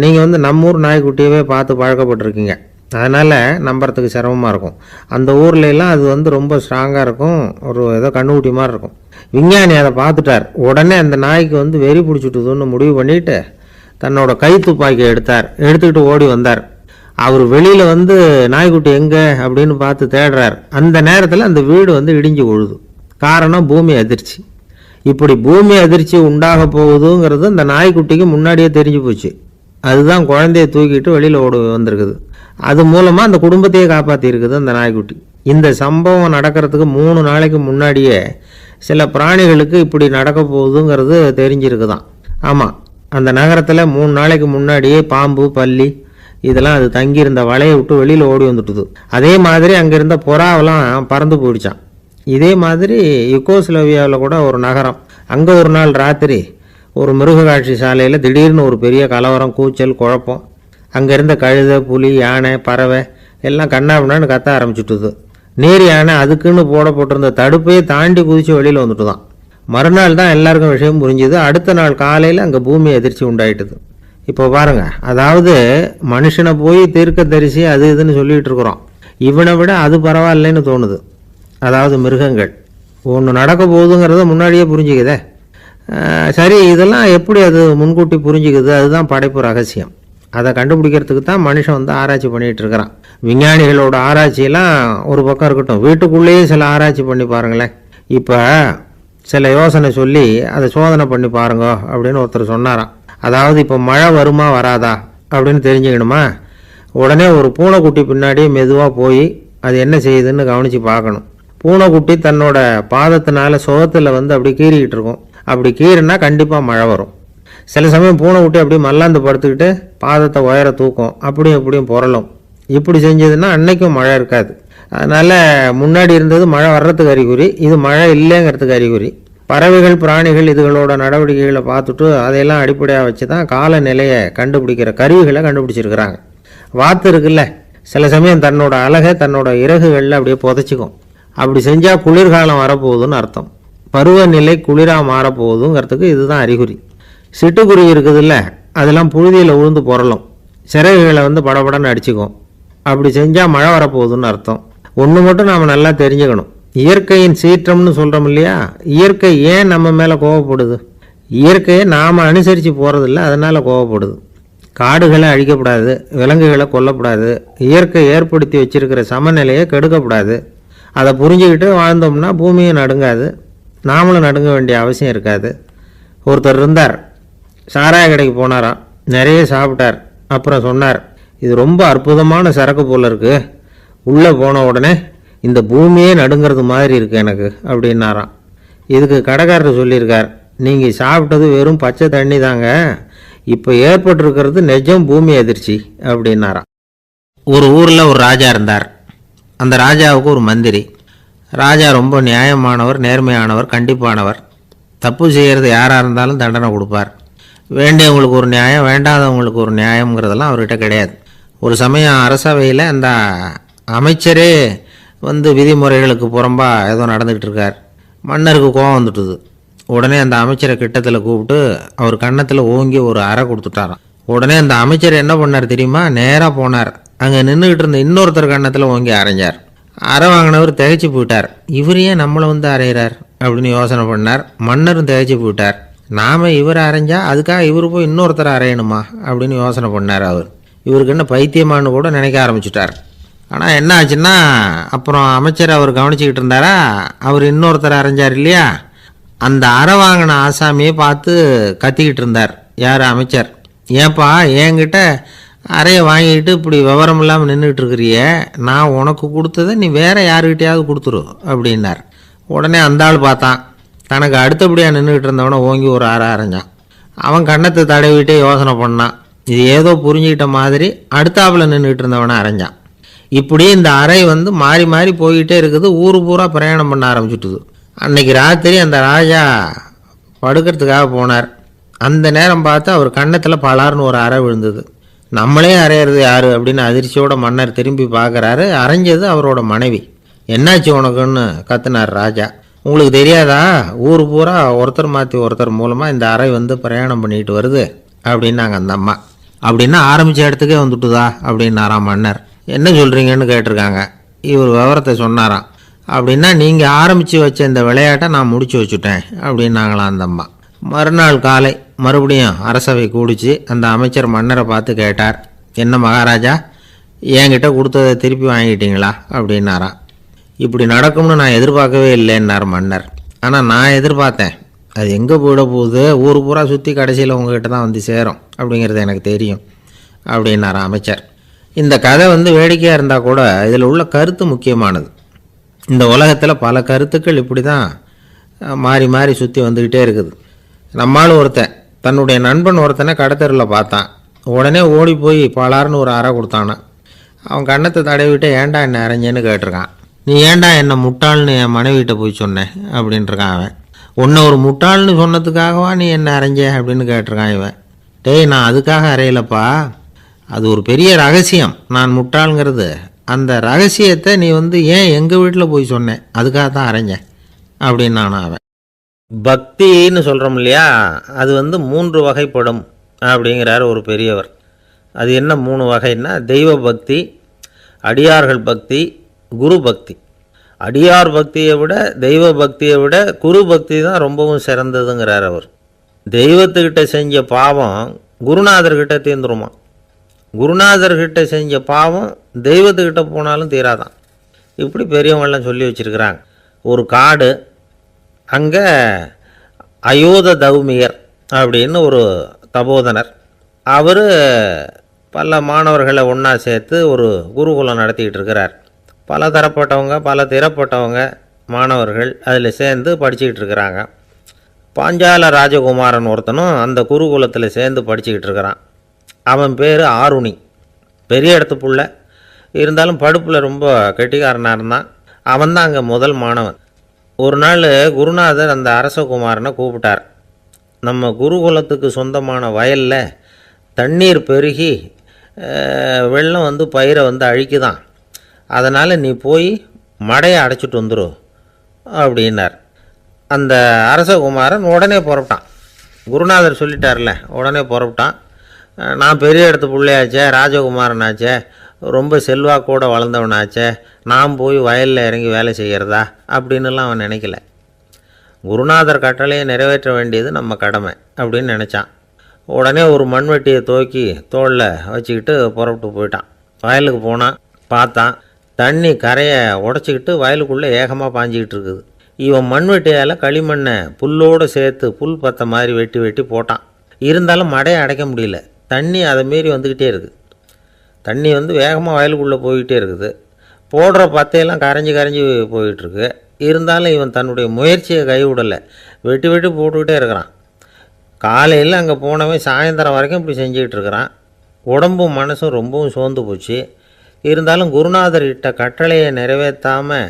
S2: நீங்கள் நம்ம ஊர் நாய்க்குட்டியவே பார்த்து பழக்கப்பட்டிருக்கீங்க, அதனால் நம்புறதுக்கு சிரமமாக இருக்கும். அந்த ஊர்லெலாம் அது ரொம்ப ஸ்ட்ராங்காக இருக்கும், ஒரு ஏதோ கண்ணுக்குட்டி மாதிரி இருக்கும். விஞ்ஞானி அதை பார்த்துட்டார். உடனே அந்த நாய்க்கு வெறி பிடிச்சிட்டுதுன்னு முடிவு பண்ணிவிட்டு தன்னோட கை துப்பாக்கியை எடுத்துக்கிட்டு ஓடி வந்தார். அவர் வெளியில் நாய்க்குட்டி எங்கே அப்படின்னு பார்த்து தேடுறார். அந்த நேரத்தில் அந்த வீடு இடிஞ்சு விழுது. காரணம் பூமி அதிர்ச்சி. இப்படி பூமி அதிர்ச்சி உண்டாக போகுதுங்கிறது அந்த நாய்க்குட்டிக்கு முன்னாடியே தெரிஞ்சு போச்சு. அதுதான் குழந்தைய தூக்கிட்டு வெளியில் ஓடி வந்திருக்குது. அது மூலமாக அந்த குடும்பத்தையே காப்பாற்றிருக்குது அந்த நாய்க்குட்டி. இந்த சம்பவம் நடக்கிறதுக்கு 3 நாளைக்கு முன்னாடியே சில பிராணிகளுக்கு இப்படி நடக்க போகுதுங்கிறது தெரிஞ்சிருக்குதான். ஆமாம், அந்த நகரத்தில் 3 நாளைக்கு முன்னாடியே பாம்பு, பல்லி இதெல்லாம் அது தங்கியிருந்த வலையை விட்டு வெளியில் ஓடி வந்துட்டுது. அதே மாதிரி அங்கே இருந்த புறாவெல்லாம் பறந்து போயிடுச்சான். இதே மாதிரி யுகோஸ்லோவியாவில் கூட ஒரு நகரம், அங்கே ஒரு நாள் ராத்திரி ஒரு மிருக காட்சி சாலையில் திடீர்னு ஒரு பெரிய கலவரம், கூச்சல், குழப்பம். அங்கே இருந்த கழுதை, புலி, யானை, பறவை எல்லாம் கண்ணாபின்னான்னு கத்த ஆரம்பிச்சுட்டுது. நீர் யானை அதுக்குன்னு போடப்பட்டிருந்த தடுப்பையே தாண்டி குதித்து வெளியில் வந்துட்டு தான். மறுநாள் தான் எல்லாருக்கும் விஷயம் புரிஞ்சுது. அடுத்த நாள் காலையில் அங்கே பூமி அதிர்ச்சி உண்டாயிட்டுது. இப்போ பாருங்கள், அதாவது மனுஷனை போய் தீர்க்க தரிசி அது இதுன்னு சொல்லிகிட்டு இருக்கிறோம், இவனை விட அது பரவாயில்லைன்னு தோணுது. அதாவது மிருகங்கள் ஒன்று நடக்க போகுதுங்கிறத முன்னாடியே புரிஞ்சுக்குதே. சரி, இதெல்லாம் எப்படி அது முன்கூட்டி புரிஞ்சுக்குது? அதுதான் படைப்பு ரகசியம். அதை கண்டுபிடிக்கிறதுக்கு தான் மனுஷன் ஆராய்ச்சி பண்ணிகிட்டு இருக்கிறான். விஞ்ஞானிகளோட ஆராய்ச்சியெல்லாம் ஒரு பக்கம் இருக்கட்டும், வீட்டுக்குள்ளேயே சில ஆராய்ச்சி பண்ணி பாருங்களேன். இப்போ சில யோசனை சொல்லி அதை சோதனை பண்ணி பாருங்க அப்படின்னு ஒருத்தர் சொன்னாராம். அதாவது இப்போ மழை வருமா வராதா அப்படின்னு தெரிஞ்சுக்கணுமா, உடனே ஒரு பூனைக்குட்டி பின்னாடியே மெதுவாக போய் அது என்ன செய்யுதுன்னு கவனித்து பார்க்கணும்.
S1: பூனைக்குட்டி தன்னோட பாதத்தினால சுகத்தில் வந்து அப்படி கீறிக்கிட்டு இருக்கும். அப்படி கீறினா கண்டிப்பாக மழை வரும். சில சமயம் பூனைக்குட்டி அப்படி மல்லாந்து படுத்துக்கிட்டு பாதத்தை உயர தூக்கும், அப்படியும் இப்படியும் புரளும். இப்படி செஞ்சதுன்னா அன்னைக்கும் மழை இருக்காது. அதனால் முன்னாடி இருந்தது மழை வர்றதுக்கு அறிகுறி, இது மழை இல்லைங்கிறதுக்கு அறிகுறி. பறவைகள் பிராணிகள் இதுகளோட நடவடிக்கைகளை பார்த்துட்டு அதையெல்லாம் அடிப்படையாக வச்சு தான் காலநிலையை கண்டுபிடிக்கிற கருவிகளை கண்டுபிடிச்சிருக்கிறாங்க. வாத்து இருக்குல்ல, சில சமயம் தன்னோட அழகை தன்னோட இறகுகளில் அப்படியே புதைச்சிக்கும். அப்படி செஞ்சால் குளிர்காலம் வரப்போகுதுன்னு அர்த்தம். பருவநிலை குளிராக மாறப்போகுதுங்கிறதுக்கு இதுதான் அறிகுறி. சிட்டுக்குருவி இருக்குதுல்ல, அதெல்லாம் புழுதியில் உழுந்து புரளும், சிறகுகளை வந்து படபடன்னு அடிச்சுக்கும். அப்படி செஞ்சால் மழை வரப்போகுதுன்னு அர்த்தம். ஒன்று மட்டும் நாம் நல்லா தெரிஞ்சுக்கணும், இயற்கையின் சீற்றம்னு சொல்கிறோம் இல்லையா, இயற்கை ஏன் நம்ம மேலே கோவப்படுது? இயற்கையை நாம் அனுசரித்து போகிறதில்ல, அதனால் கோவப்படுது. காடுகளை அழிக்கப்படாது, விலங்குகளை கொல்லப்படாது, இயற்கை ஏற்படுத்தி வச்சிருக்கிற சமநிலையை கெடுக்கப்படாது. அதை புரிஞ்சுக்கிட்டு வாழ்ந்தோம்னா பூமியை நடுங்காது, நாமளும் நடுங்க வேண்டிய அவசியம் இருக்காது. ஒருத்தர் இருந்தார், சாராய கடைக்கு போனாராம், நிறைய சாப்பிட்டார். அப்புறம் சொன்னார், இது ரொம்ப அற்புதமான சரக்கு போல இருக்குது, உள்ளே போன உடனே இந்த பூமியே நடுங்கிறது மாதிரி இருக்குது எனக்கு அப்படின்னாராம். இதுக்கு கடைக்காரர் சொல்லியிருக்கார், நீங்கள் சாப்பிட்டது வெறும் பச்சை தண்ணி தாங்க, இப்போ ஏற்பட்டிருக்கிறது நிஜம் பூமி அதிர்ச்சி அப்படின்னாராம். ஒரு ஊரில் ஒரு ராஜா இருந்தார். அந்த ராஜாவுக்கு ஒரு மந்திரி. ராஜா ரொம்ப நியாயமானவர், நேர்மையானவர், கண்டிப்பானவர். தப்பு செய்கிறது யாராக இருந்தாலும் தண்டனை கொடுப்பார். வேண்டியவங்களுக்கு ஒரு நியாயம், வேண்டாதவங்களுக்கு ஒரு நியாயங்கிறதெல்லாம் அவர்கிட்ட கிடையாது. ஒரு சமயம் அரசவையில் அந்த அமைச்சரே வந்து விதிமுறைகளுக்கு புறம்பா ஏதோ நடந்துக்கிட்டு இருக்கார். மன்னருக்கு கோபம் வந்துட்டுது. உடனே அந்த அமைச்சரை கிட்டத்தில் கூப்பிட்டு அவர் கன்னத்தில் ஓங்கி ஒரு அறை கொடுத்துட்டாராம். உடனே அந்த அமைச்சர் என்ன பண்ணார் தெரியுமா, நேராக போனார், அங்கே நின்றுக்கிட்டு இருந்த இன்னொருத்தர் கன்னத்தில் ஓங்கி அரைஞ்சார். அறை வாங்கினவர் திகைச்சு போயிட்டார். இவர் ஏன் நம்மளை வந்து அரைகிறார் அப்படின்னு யோசனை பண்ணார். மன்னரும் திகைச்சு போயிட்டார். நாம் இவர் அரைஞ்சா அதுக்காக இவர் போய் இன்னொருத்தரை அரையணுமா அப்படின்னு யோசனை பண்ணார். இவருக்கு என்ன பைத்தியமானு கூட நினைக்க ஆரம்பிச்சுட்டார். ஆனால் என்ன ஆச்சுன்னா, அப்புறம் அமைச்சர் அவர் கவனிச்சுக்கிட்டு இருந்தாரா, அவர் இன்னொருத்தர் அரைஞ்சார் இல்லையா, அந்த அறை வாங்கின ஆசாமியை பார்த்து கத்திக்கிட்டு இருந்தார். யார்? அமைச்சர். ஏன்பா என்கிட்ட அறையை வாங்கிக்கிட்டு இப்படி விவரம் இல்லாமல் நின்றுட்டு இருக்கிறிய, நான் உனக்கு கொடுத்ததை நீ வேற யாருக்கிட்டையாவது கொடுத்துரு அப்படின்னார். உடனே அந்த ஆள் பார்த்தான், தனக்கு அடுத்தபடியாக நின்றுக்கிட்டு இருந்தவனை ஓங்கி ஒரு அறை அரைஞ்சான். அவன் கண்ணத்தை தடவிட்டே யோசனை பண்ணான். இது ஏதோ புரிஞ்சுக்கிட்ட மாதிரி அடுத்தாப்பில் நின்றுக்கிட்டு இருந்தவனை அரைஞ்சான். இப்படி இந்த அறை வந்து மாறி மாறி போய்கிட்டே இருக்குது. ஊர் பூரா பிரயாணம் பண்ண ஆரம்பிச்சுட்டுது. அன்னைக்கு ராத்திரி அந்த ராஜா படுக்கிறதுக்காக போனார். அந்த நேரம் பார்த்து அவர் கன்னத்தில் பலார்னு ஒரு அறை விழுந்தது. நம்மளே அரையிறது யாரு அப்படின்னு அதிர்ச்சியோட மன்னர் திரும்பி பார்க்குறாரு. அரைஞ்சது அவரோட மனைவி. என்னாச்சு உனக்குன்னு கத்துனார் ராஜா. உங்களுக்கு தெரியாதா, ஊர் பூரா ஒருத்தர் மாற்றி ஒருத்தர் மூலமாக இந்த அறை வந்து பிரயாணம் பண்ணிட்டு வருது அப்படின்னாங்க அந்த அம்மா. அப்படின்னா ஆரம்பித்த இடத்துக்கே வந்துட்டுதா அப்படின்னாராம் மன்னர். என்ன சொல்கிறீங்கன்னு கேட்டிருக்காங்க. இவர் விவரத்தை சொன்னாராம். அப்படின்னா நீங்கள் ஆரம்பித்து வச்ச இந்த விளையாட்டை நான் முடிச்சு வச்சுட்டேன் அப்படின்னாங்களாம் அந்த அம்மா. மறுநாள் காலை மறுபடியும் அரசவை கூடிச்சு அந்த அமைச்சர் மன்னரை பார்த்து கேட்டார், என்ன மகாராஜா, என்கிட்ட கொடுத்ததை திருப்பி வாங்கிட்டீங்களா அப்படின்னாராம். இப்படி நடக்கும்னு நான் எதிர்பார்க்கவே இல்லைன்னார் மன்னர். ஆனால் நான் எதிர்பார்த்தேன், அது எங்கே போயிட போகுது, ஊர் பூரா சுற்றி கடைசியில் உங்ககிட்ட தான் வந்து சேரும் அப்படிங்கிறது எனக்கு தெரியும் அப்படின்னார் அமைச்சர். இந்த கதை வந்து வேடிக்கையாக இருந்தால் கூட இதில் உள்ள கருத்து முக்கியமானது. இந்த உலகத்தில் பல கருத்துக்கள் இப்படி தான் மாறி மாறி சுற்றி வந்துக்கிட்டே இருக்குது. நம்மளும் ஒருத்தன் தன்னுடைய நண்பன் ஒருத்தனை கடத்தெருவில் பார்த்தான். உடனே ஓடி போய் பலார்னு ஒரு அறை கொடுத்தானான். அவன் கண்ணத்தை தடவிட்டு ஏன்டா என்ன அரைஞ்சேன்னு கேட்டிருக்கான். நீ ஏன்டா என்னை முட்டாள்னு என் மனைவிட்ட போய் சொன்னேன் அப்படின்ட்டுருக்கான் அவன். உன்னை ஒரு முட்டாள்னு சொன்னதுக்காகவா நீ என்ன அரைஞ்ச அப்படின்னு கேட்டிருக்கான் இவன். டேய், நான் அதுக்காக அறையலப்பா, அது ஒரு பெரிய ரகசியம், நான் முட்டாளுங்கிறது. அந்த ரகசியத்தை நீ வந்து ஏன் எங்கள் வீட்டில் போய் சொன்னேன், அதுக்காக தான் அரைஞ்சேன் அப்படின்னு நான் அவன். பக்தின்னு சொல்கிறோம் இல்லையா, அது வந்து 3 வகைப்படும் அப்படிங்கிறார் ஒரு பெரியவர். அது என்ன 3 வகைன்னா, தெய்வ பக்தி, அடியார்கள் பக்தி, குரு பக்தி. அடியார் பக்தியை விட தெய்வ பக்தியை விட குரு பக்தி தான் ரொம்பவும் சிறந்ததுங்கிறார் அவர். தெய்வத்துக்கிட்ட செஞ்ச பாவம் குருநாதர்கிட்ட தீர்ந்துருமா, குருநாதர்கிட்ட செஞ்ச பாவம் தெய்வத்துக்கிட்ட போனாலும் தீராதான். இப்படி பெரியவங்களாம் சொல்லி வச்சுருக்கிறாங்க. ஒரு காடு, அங்கே அயோத தௌமியர் அப்படின்னு ஒரு தபோதனர், அவர் பல மாணவர்களை ஒன்றா சேர்த்து ஒரு குருகுலம் நடத்திக்கிட்டு இருக்கிறார். பல தரப்பட்டவங்க, பல திறப்பட்டவங்க
S2: மாணவர்கள் அதில் சேர்ந்து படிச்சுக்கிட்டு இருக்கிறாங்க. பாஞ்சால ராஜகுமாரன் ஒருத்தனும் அந்த குருகுலத்தில் சேர்ந்து படிச்சுக்கிட்டு இருக்கிறான். அவன் பேர் ஆருணி. பெரிய இடத்து புள்ள, இருந்தாலும் படுப்பில் ரொம்ப கெட்டிக்காரனாக இருந்தான். அவன் தான் அங்கே முதல் மாணவன். ஒரு நாள் குருநாதர் அந்த அரசகுமாரனை கூப்பிட்டார். நம்ம குருகுலத்துக்கு சொந்தமான வயலில் தண்ணீர் பெருகி வெள்ளம் வந்து பயிரை வந்து அழிக்குதான், அதனால் நீ போய் மடையை அடைச்சிட்டு வந்துரு அப்படின்னார். அந்த அரசகுமாரன் உடனே புறப்பட்டான். குருநாதர் சொல்லிட்டார்ல, உடனே புறப்பட்டான். நான் பெரிய இடத்து பிள்ளையாச்சே, ராஜகுமாரனாச்சே, ரொம்ப செல்வாக்கூட வளர்ந்தவனாச்சே, நான் போய் வயலில் இறங்கி வேலை செய்கிறதா அப்படின்னுலாம் அவன் நினைக்கல. குருநாதர் கட்டளையை நிறைவேற்ற வேண்டியது நம்ம கடமை அப்படின்னு நினச்சான். உடனே ஒரு மண்வெட்டியை தூக்கி தோளில் வச்சுக்கிட்டு புறப்பட்டு போயிட்டான். வயலுக்கு போனான். பார்த்தான், தண்ணி கரையை உடச்சிக்கிட்டு வயலுக்குள்ளே ஏகமாக பாஞ்சிக்கிட்டு இருக்குது. இவன் மண்வெட்டியால் களிமண்ணை புல்லோடு சேர்த்து புல் பற்ற மாதிரி வெட்டி வெட்டி போட்டான். இருந்தாலும் மடையை அடைக்க முடியல. தண்ணி அதை மீறி வந்துக்கிட்டே இருக்குது. தண்ணி வந்து வேகமாக வயலுக்குள்ளே போய்கிட்டே இருக்குது. போடுற பத்தையெல்லாம் கரைஞ்சி கரைஞ்சி போயிட்டுருக்கு. இருந்தாலும் இவன் தன்னுடைய முயற்சியை கைவிடலை. வெட்டி வெட்டி போட்டுக்கிட்டே இருக்கிறான். காலையில் அங்கே போனவன் சாயந்தரம் வரைக்கும் இப்படி செஞ்சுக்கிட்டு இருக்கிறான். உடம்பும் மனசும் ரொம்பவும் சோர்ந்து போச்சு. இருந்தாலும் குருநாதர் இட்ட கட்டளையை நிறைவேற்றாமல்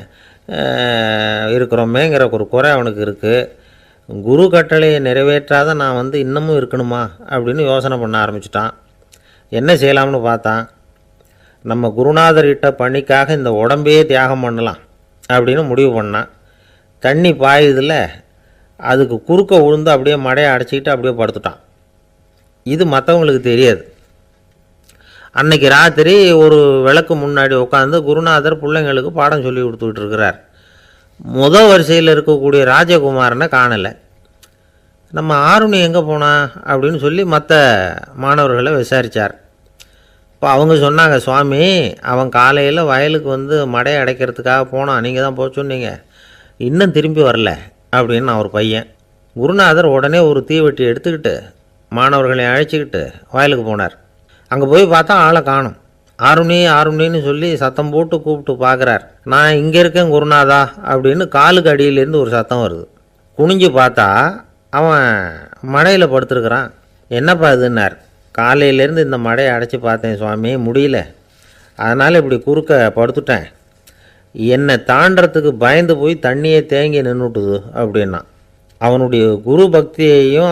S2: இருக்கிறோமேங்கிற ஒரு குறை அவனுக்கு இருக்குது. குரு கட்டளையை நிறைவேற்றாத நான் வந்து இன்னமும் இருக்கணுமா அப்படின்னு யோசனை பண்ண ஆரம்பிச்சிட்டான். என்ன செய்யலாம்னு பார்த்தான். நம்ம குருநாதர் இட்ட பணிக்காக இந்த உடம்பையே தியாகம் பண்ணலாம் அப்படின்னு முடிவு பண்ணான். தண்ணி பாயுதில் அதுக்கு குறுக்க விழுந்து அப்படியே மடையை அடைச்சிக்கிட்டு அப்படியே படுத்துட்டான். இது மற்றவங்களுக்கு தெரியாது. அன்னைக்கு ராத்திரி ஒரு விளக்கு முன்னாடி உட்காந்து குருநாதர் பிள்ளைங்களுக்கு பாடம் சொல்லி கொடுத்துக்கிட்டு இருக்கிறார். முதல் வரிசையில் இருக்கக்கூடிய ராஜகுமாரனை காணலை. நம்ம ஆருணி எங்கே போனா அப்படின்னு சொல்லி மற்ற மாணவர்களை விசாரித்தார். இப்போ அவங்க சொன்னாங்க, சுவாமி அவன் காலையில் வயலுக்கு வந்து மடையை அடைக்கிறதுக்காக போனான், நீங்கள் தான் போக சொன்னீங்க, இன்னும் திரும்பி வரல அப்படின்னு அவர் பையன். குருநாதர் உடனே ஒரு தீவெட்டி எடுத்துக்கிட்டு மாணவர்களை அழைச்சிக்கிட்டு வயலுக்கு போனார். அங்கே போய் பார்த்தா ஆளை காணும். ஆருணி ஆருணின்னு சொல்லி சத்தம் போட்டு கூப்பிட்டு பார்க்குறார். நான் இங்கே இருக்கேன் குருநாதா அப்படின்னு காலுக்கு அடியிலேருந்து ஒரு சத்தம் வருது. குனிஞ்சு பார்த்தா அவன் மடையில் படுத்துருக்குறான். என்னப்பா இதுன்னார். காலையிலேருந்து இந்த மடையை அடைச்சி பார்த்தேன் சுவாமி, முடியல, அதனால் இப்படி குறுக்க படுத்துட்டேன். என்னை தாண்டறதுக்கு பயந்து போய் தண்ணியை தேங்கி நின்றுட்டுது அப்படின்னா. அவனுடைய குரு பக்தியையும்